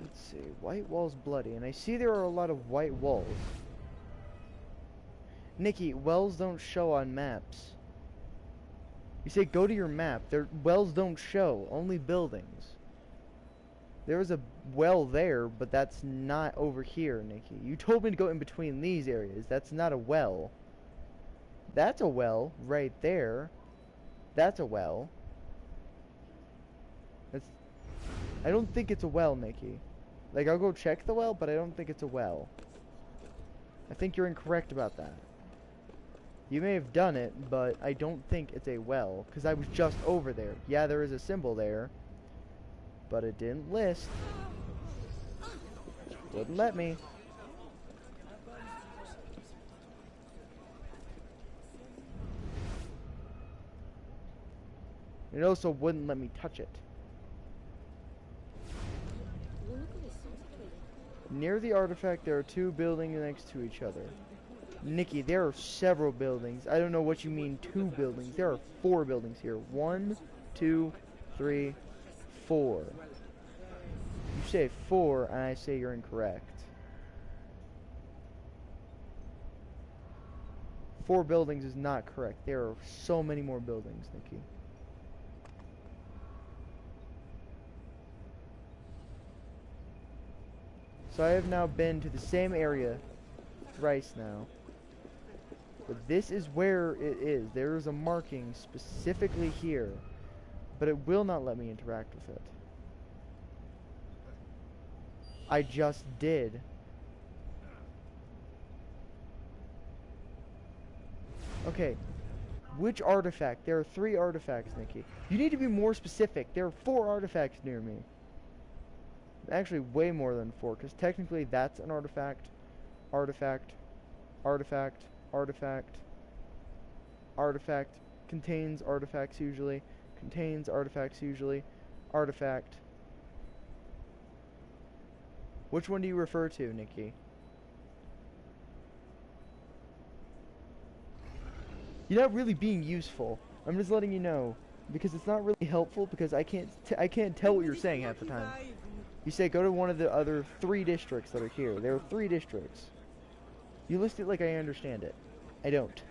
Let's see, white walls bloody, and I see there are a lot of white walls. Nikki, wells don't show on maps. You say go to your map. Wells don't show, only buildings. There is a well there, but that's not over here, Nikki. You told me to go in between these areas. That's not a well. That's a well right there. That's a well. I don't think it's a well, Nikki. Like, I'll go check the well, but I don't think it's a well. I think you're incorrect about that. You may have done it, but I don't think it's a well, because I was just over there. Yeah, there is a symbol there, but it didn't list. Wouldn't let me. It also wouldn't let me touch it. Near the artifact, there are 2 buildings next to each other. Nikki, there are several buildings. I don't know what you mean 2 buildings. There are 4 buildings here. 1, 2, 3, 4. You say 4, and I say you're incorrect. 4 buildings is not correct. There are so many more buildings, Nikki. So I have now been to the same area thrice now. But this is where it is. There is a marking specifically here. But it will not let me interact with it. I just did. Okay. Which artifact? There are 3 artifacts, Nikki. You need to be more specific. There are 4 artifacts near me. Actually, way more than 4, because technically that's an artifact. Artifact. Artifact. Artifact. Artifact. Contains artifacts usually. Contains artifacts usually. Artifact. Which one do you refer to, Nikki? You're not really being useful. I'm just letting you know, because it's not really helpful, because I can't tell what you're saying half the time. You say go to one of the other 3 districts that are here. There are 3 districts. You list it like I understand it. I don't.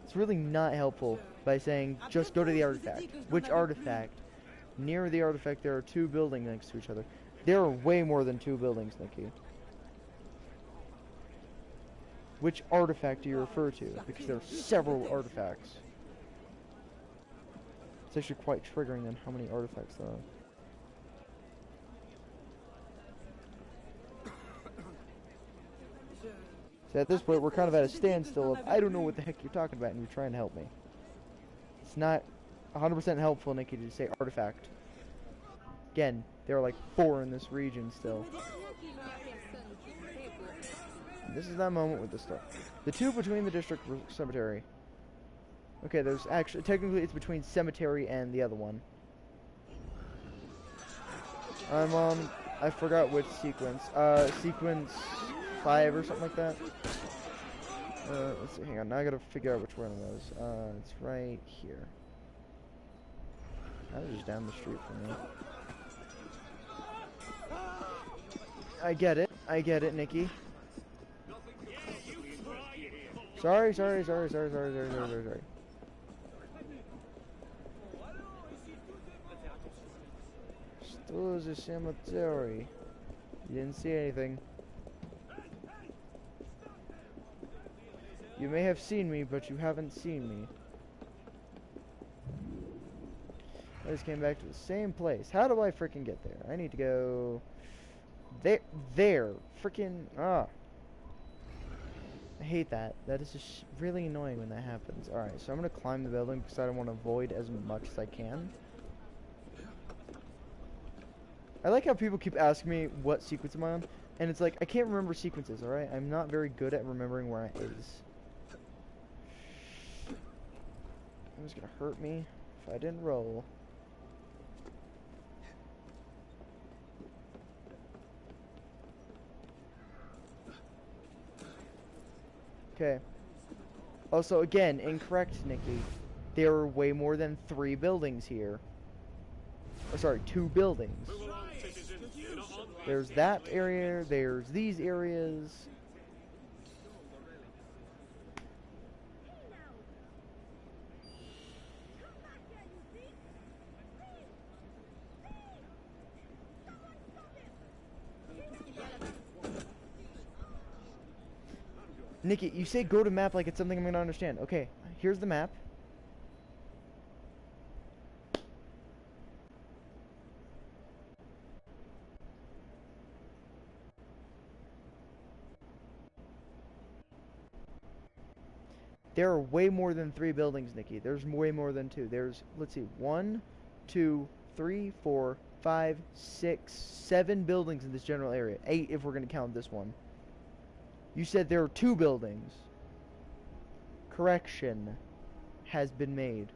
It's really not helpful by saying just go to the artifact. Which artifact? Near the artifact there are 2 buildings next to each other. There are way more than 2 buildings, Nikki. Which artifact do you refer to? Because there are several artifacts. It's actually quite triggering then how many artifacts there are. So at this point, we're kind of at a standstill of, I don't know what the heck you're talking about, and you're trying to help me. It's not 100% helpful, Nikki, to say artifact. Again, there are like 4 in this region still. And this is that moment with the stuff. The 2 between the district cemetery. Okay, there's actually, technically it's between cemetery and the other one. I'm on, I forgot which sequence. Sequence 5 or something like that. Let's see, hang on, now I gotta figure out which one it was. It's right here. I was just down the street from me. I get it, Nikki. Sorry. Still is a cemetery. You didn't see anything. You may have seen me, but you haven't seen me. I just came back to the same place. How do I freaking get there? I need to go... There. Freaking... Ah. I hate that. That is just really annoying when that happens. Alright, so I'm going to climb the building because I don't want to avoid as much as I can. I like how people keep asking me what sequence am I on. And it's like, I can't remember sequences, alright? I'm not very good at remembering where it is. It was going to hurt me if I didn't roll. Okay. Also, again, incorrect, Nikki. There are way more than 3 buildings here. Or, sorry, 2 buildings. There's that area, there's these areas. Nikki, you say go to map like it's something I'm going to understand. Okay, here's the map. There are way more than 3 buildings, Nikki. There's way more than 2. There's, let's see, 1, 2, 3, 4, 5, 6, 7 buildings in this general area. 8 if we're going to count this one. You said there are 2 buildings. Correction has been made.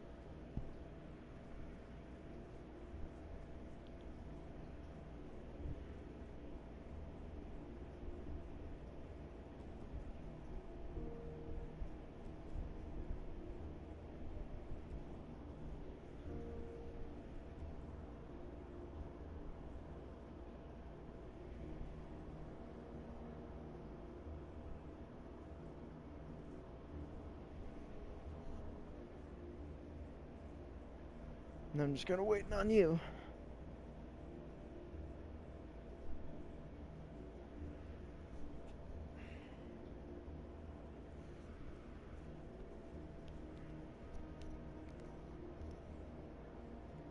And I'm just gonna wait on you.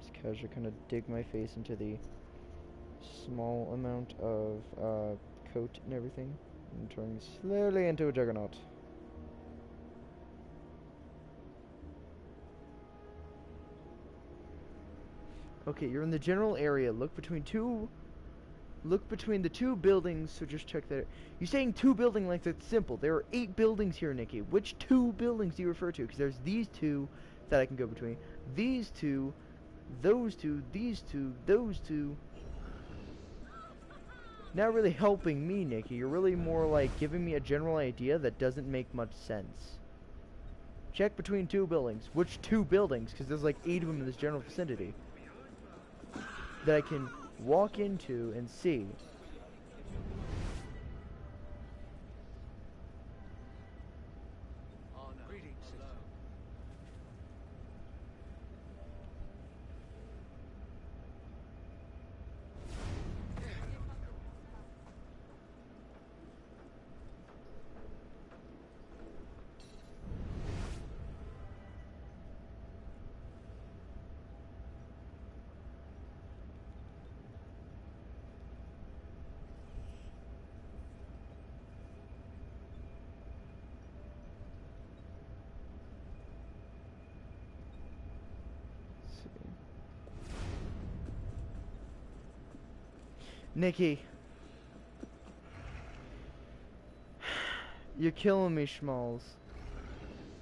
Just casually kind of dig my face into the small amount of coat and everything, and turning slowly into a juggernaut. Okay, you're in the general area. Look between the two buildings, so just check that. You're saying two buildings like that's simple. There are 8 buildings here, Nikki. Which 2 buildings do you refer to? Because there's these 2 that I can go between. These 2, those 2, these 2, those 2. Not really helping me, Nikki. You're really more like giving me a general idea that doesn't make much sense. Check between 2 buildings. Which 2 buildings? Because there's like 8 of them in this general vicinity that I can walk into and see. Nikki, you're killing me, Schmalls.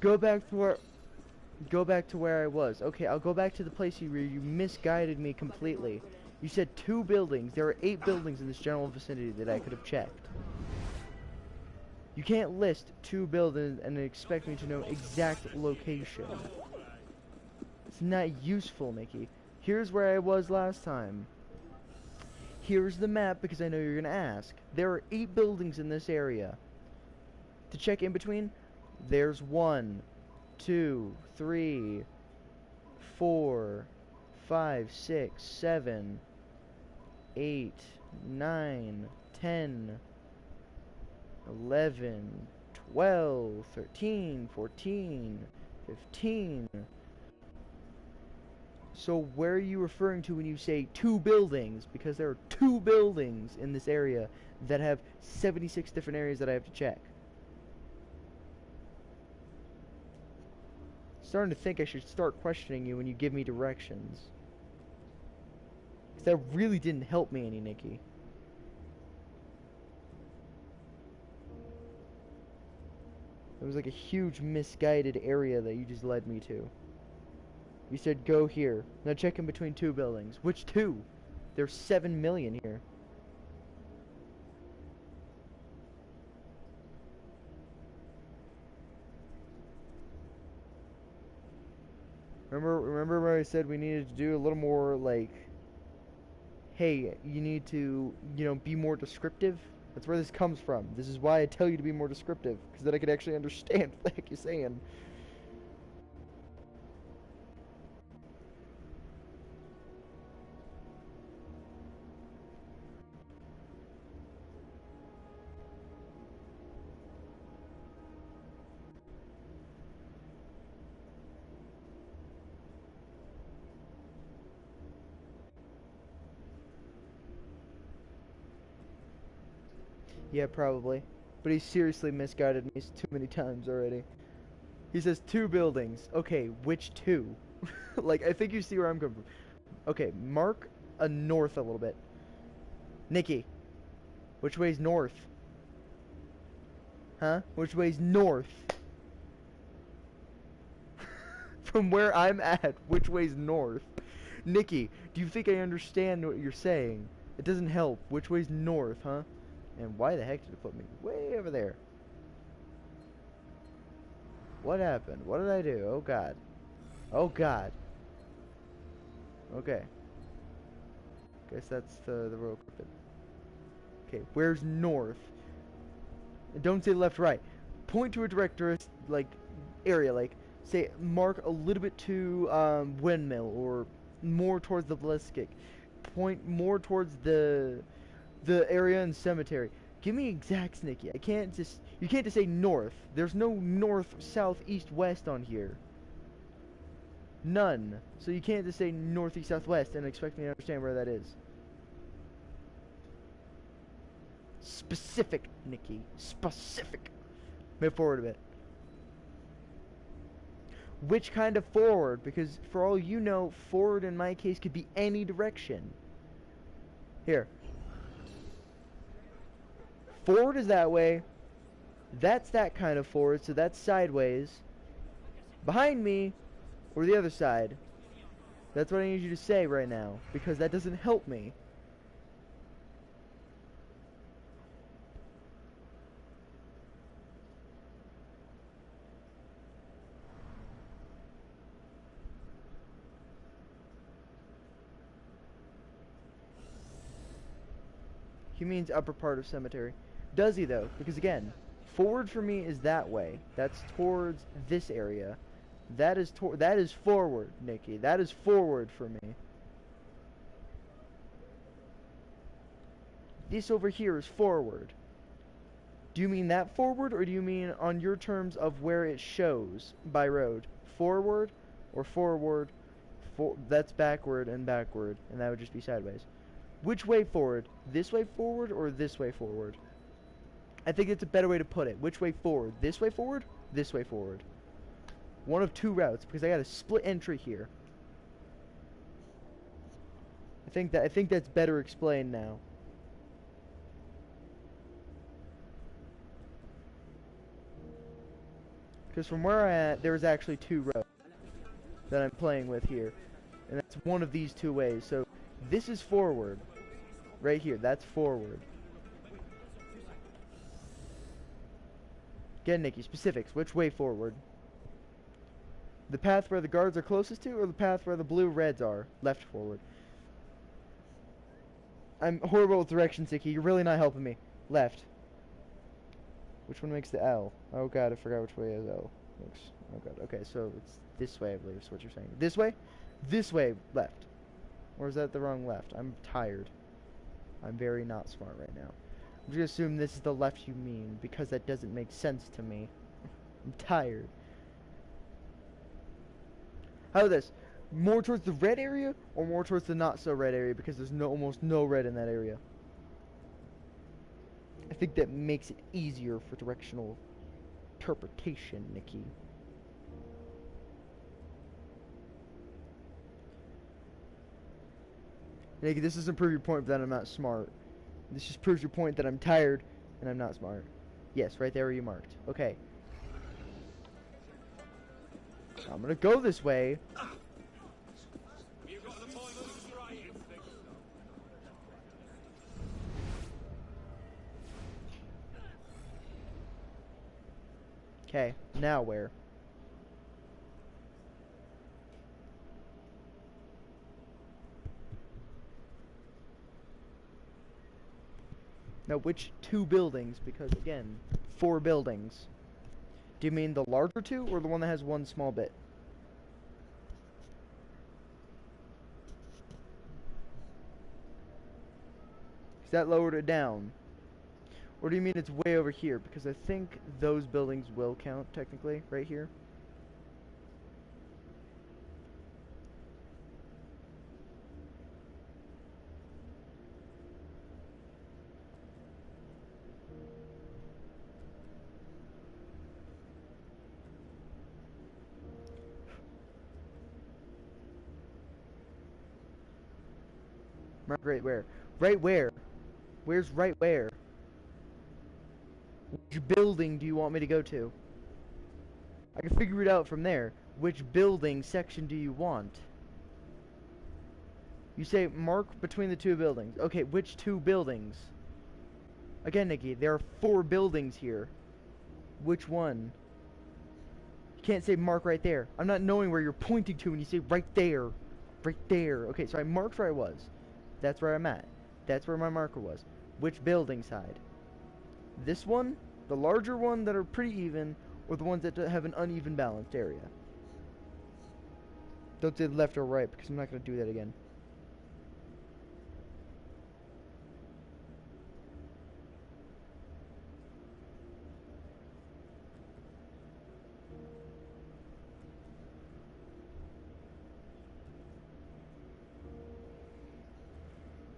Go back to where I was. Okay, I'll go back to the place where you misguided me completely. You said 2 buildings. There are 8 buildings in this general vicinity that I could have checked. You can't list 2 buildings and expect me to know exact location. It's not useful, Nikki. Here's where I was last time. Here's the map, because I know you're going to ask. There are 8 buildings in this area. To check in between, there's 1, 2, 3, 4, 5, 6, 7, 8, 9, 10, 11, 12, 13, 14, 15... So where are you referring to when you say 2 buildings? Because there are 2 buildings in this area that have 76 different areas that I have to check. Starting to think I should start questioning you when you give me directions. Because that really didn't help me any, Nikki. It was like a huge misguided area that you just led me to. You said go here. Now check in between 2 buildings. Which 2? There's 7 million here. Remember where I said we needed to do a little more, like, hey, you need to, you know, be more descriptive? That's where this comes from. This is why I tell you to be more descriptive, because then I can actually understand what the heck you're saying. Yeah, probably. But he seriously misguided me too many times already. He says 2 buildings. Okay, which 2? Like, I think you see where I'm coming from. Okay, mark a north a little bit. Nikki, which way's north? Huh? Which way's north? From where I'm at, which way's north? Nikki, do you think I understand what you're saying? It doesn't help. Which way's north, huh? And why the heck did it put me way over there? What happened? What did I do? Oh god. Oh god. Okay. Guess that's the road. Okay, where's north? And don't say left, right. Point to a director, like, area, like, say, mark a little bit to, windmill, or more towards the Bliskic. Point more towards the area and cemetery. Give me exacts, Nikki. You can't just say north. There's no north, south, east, west on here. None. So you can't just say north, east, south, west and expect me to understand where that is. Specific, Nikki. Specific. Move forward a bit. Which kind of forward? Because for all you know, forward in my case could be any direction. Here. Forward is that way. That's that kind of forward, so that's sideways. Behind me, or the other side. That's what I need you to say right now, because that doesn't help me. He means upper part of cemetery. Does he though? Because again, forward for me is that way. That's towards this area. That is forward, Nikki. That is forward for me. This over here is forward. Do you mean that forward, or do you mean on your terms of where it shows by road? Forward or forward? That's backward, and that would just be sideways. Which way forward? This way forward or this way forward? I think it's a better way to put it. Which way forward? This way forward? This way forward. One of two routes, because I got a split entry here. I think that's better explained now. Because from where I'm at, there's actually two roads that I'm playing with here. And that's one of these two ways. So this is forward. Right here, that's forward. Again, Nikki, specifics. Which way forward? The path where the guards are closest to, or the path where the blue reds are? Left forward. I'm horrible with directions, Nikki. You're really not helping me. Left. Which one makes the L? Oh god, I forgot which way is L. Looks. Oh god. Okay, so it's this way, I believe is what you're saying. This way? This way, left. Or is that the wrong left? I'm tired. I'm very not smart right now. I'm just gonna assume this is the left you mean, because that doesn't make sense to me. I'm tired. How about this? More towards the red area, or more towards the not so red area, because there's almost no red in that area. I think that makes it easier for directional interpretation, Nikki. Nikki, this doesn't prove your point that I'm not smart. This just proves your point that I'm tired and I'm not smart. Yes, right there where you marked. Okay. I'm gonna go this way. Okay, now where? Now, which two buildings? Because, again, 4 buildings. Do you mean the larger two, or the one that has one small bit? Because that lowered it down. Or do you mean it's way over here? Because I think those buildings will count, technically, right here. Right where? Right where? Where's right where? Which building do you want me to go to? I can figure it out from there. Which building section do you want? You say mark between the 2 buildings. Okay, which 2 buildings? Again, Nikki, there are 4 buildings here. Which one? You can't say mark right there. I'm not knowing where you're pointing to when you say right there. Right there. Okay, so I marked where I was. That's where I'm at. That's where my marker was. Which building side? This one? The larger one that are pretty even, or the ones that have an uneven balanced area? Don't say left or right, because I'm not going to do that again.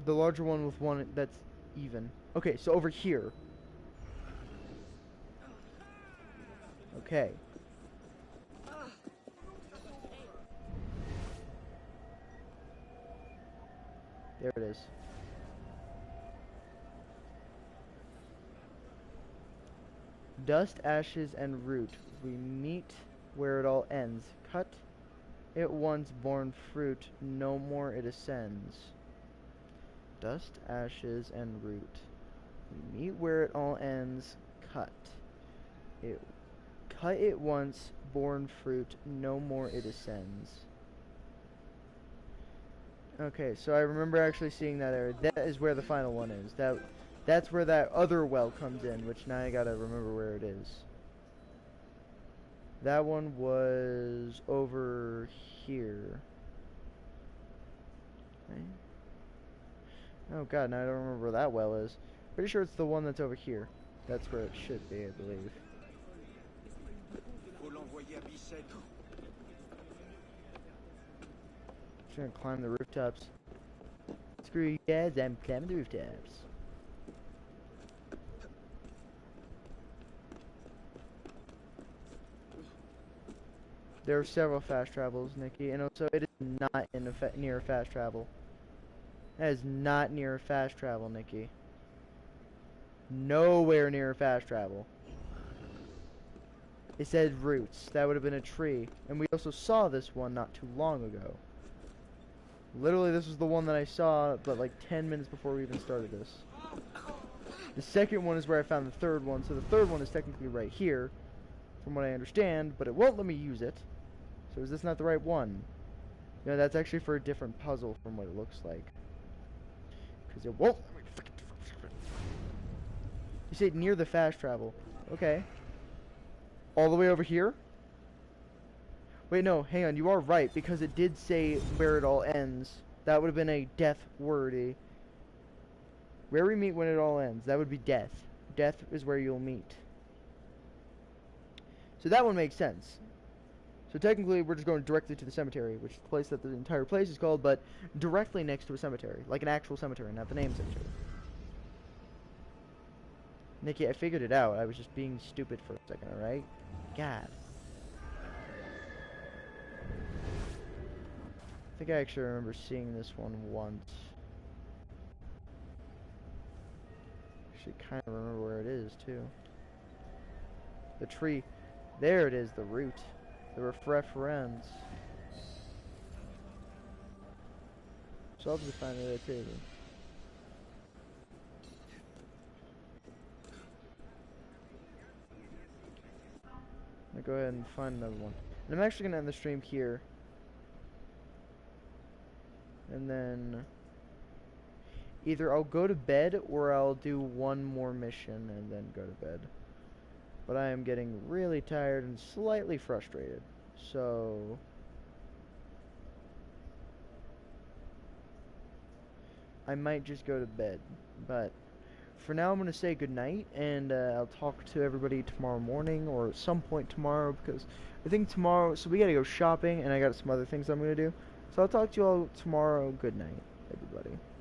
The larger one with one that's even. Okay, so over here. Okay. There it is. Dust, ashes, and root. We meet where it all ends. Cut it once born fruit, no more it ascends. Dust, ashes, and root. We meet where it all ends. Cut it once born fruit, no more it ascends. Okay, so I remember actually seeing that area. That is where the final one is. That's where that other well comes in, which now I gotta remember where it is. That one was over here. Okay. Oh god, now I don't remember where that well is. Pretty sure it's the one that's over here. That's where it should be, I believe. Just gonna climb the rooftops. Screw you guys, I'm climbing the rooftops. There are several fast travels, Nikki, and also it is not in near fast travel. That is not near fast travel, Nikki. Nowhere near fast travel. It said roots. That would have been a tree. And we also saw this one not too long ago. Literally, this was the one that I saw, but like 10 minutes before we even started this. The second one is where I found the third one, so the third one is technically right here, from what I understand, but it won't let me use it. So is this not the right one? No, that's actually for a different puzzle from what it looks like. Because it won't let me freaking... You say near the fast travel. Okay. All the way over here? Wait, no, hang on, you are right, because it did say where it all ends. That would have been a death wordy. Where we meet when it all ends, that would be death. Death is where you'll meet. So that one makes sense. So technically, we're just going directly to the cemetery, which is the place that the entire place is called, but directly next to a cemetery. Like an actual cemetery, not the name cemetery. Nikki, I figured it out. I was just being stupid for a second, alright? God. I think I actually remember seeing this one once. Actually, kind of remember where it is, too. The tree. There it is, the root. The reference. So I'll just find it there, too. I'm gonna go ahead and find another one. And I'm actually gonna end the stream here. And then either I'll go to bed or I'll do one more mission and then go to bed. But I am getting really tired and slightly frustrated. So I might just go to bed. But for now I'm going to say goodnight, and I'll talk to everybody tomorrow morning or at some point tomorrow, because I think tomorrow, so we got to go shopping and I got some other things I'm going to do. So I'll talk to you all tomorrow. Good night, everybody.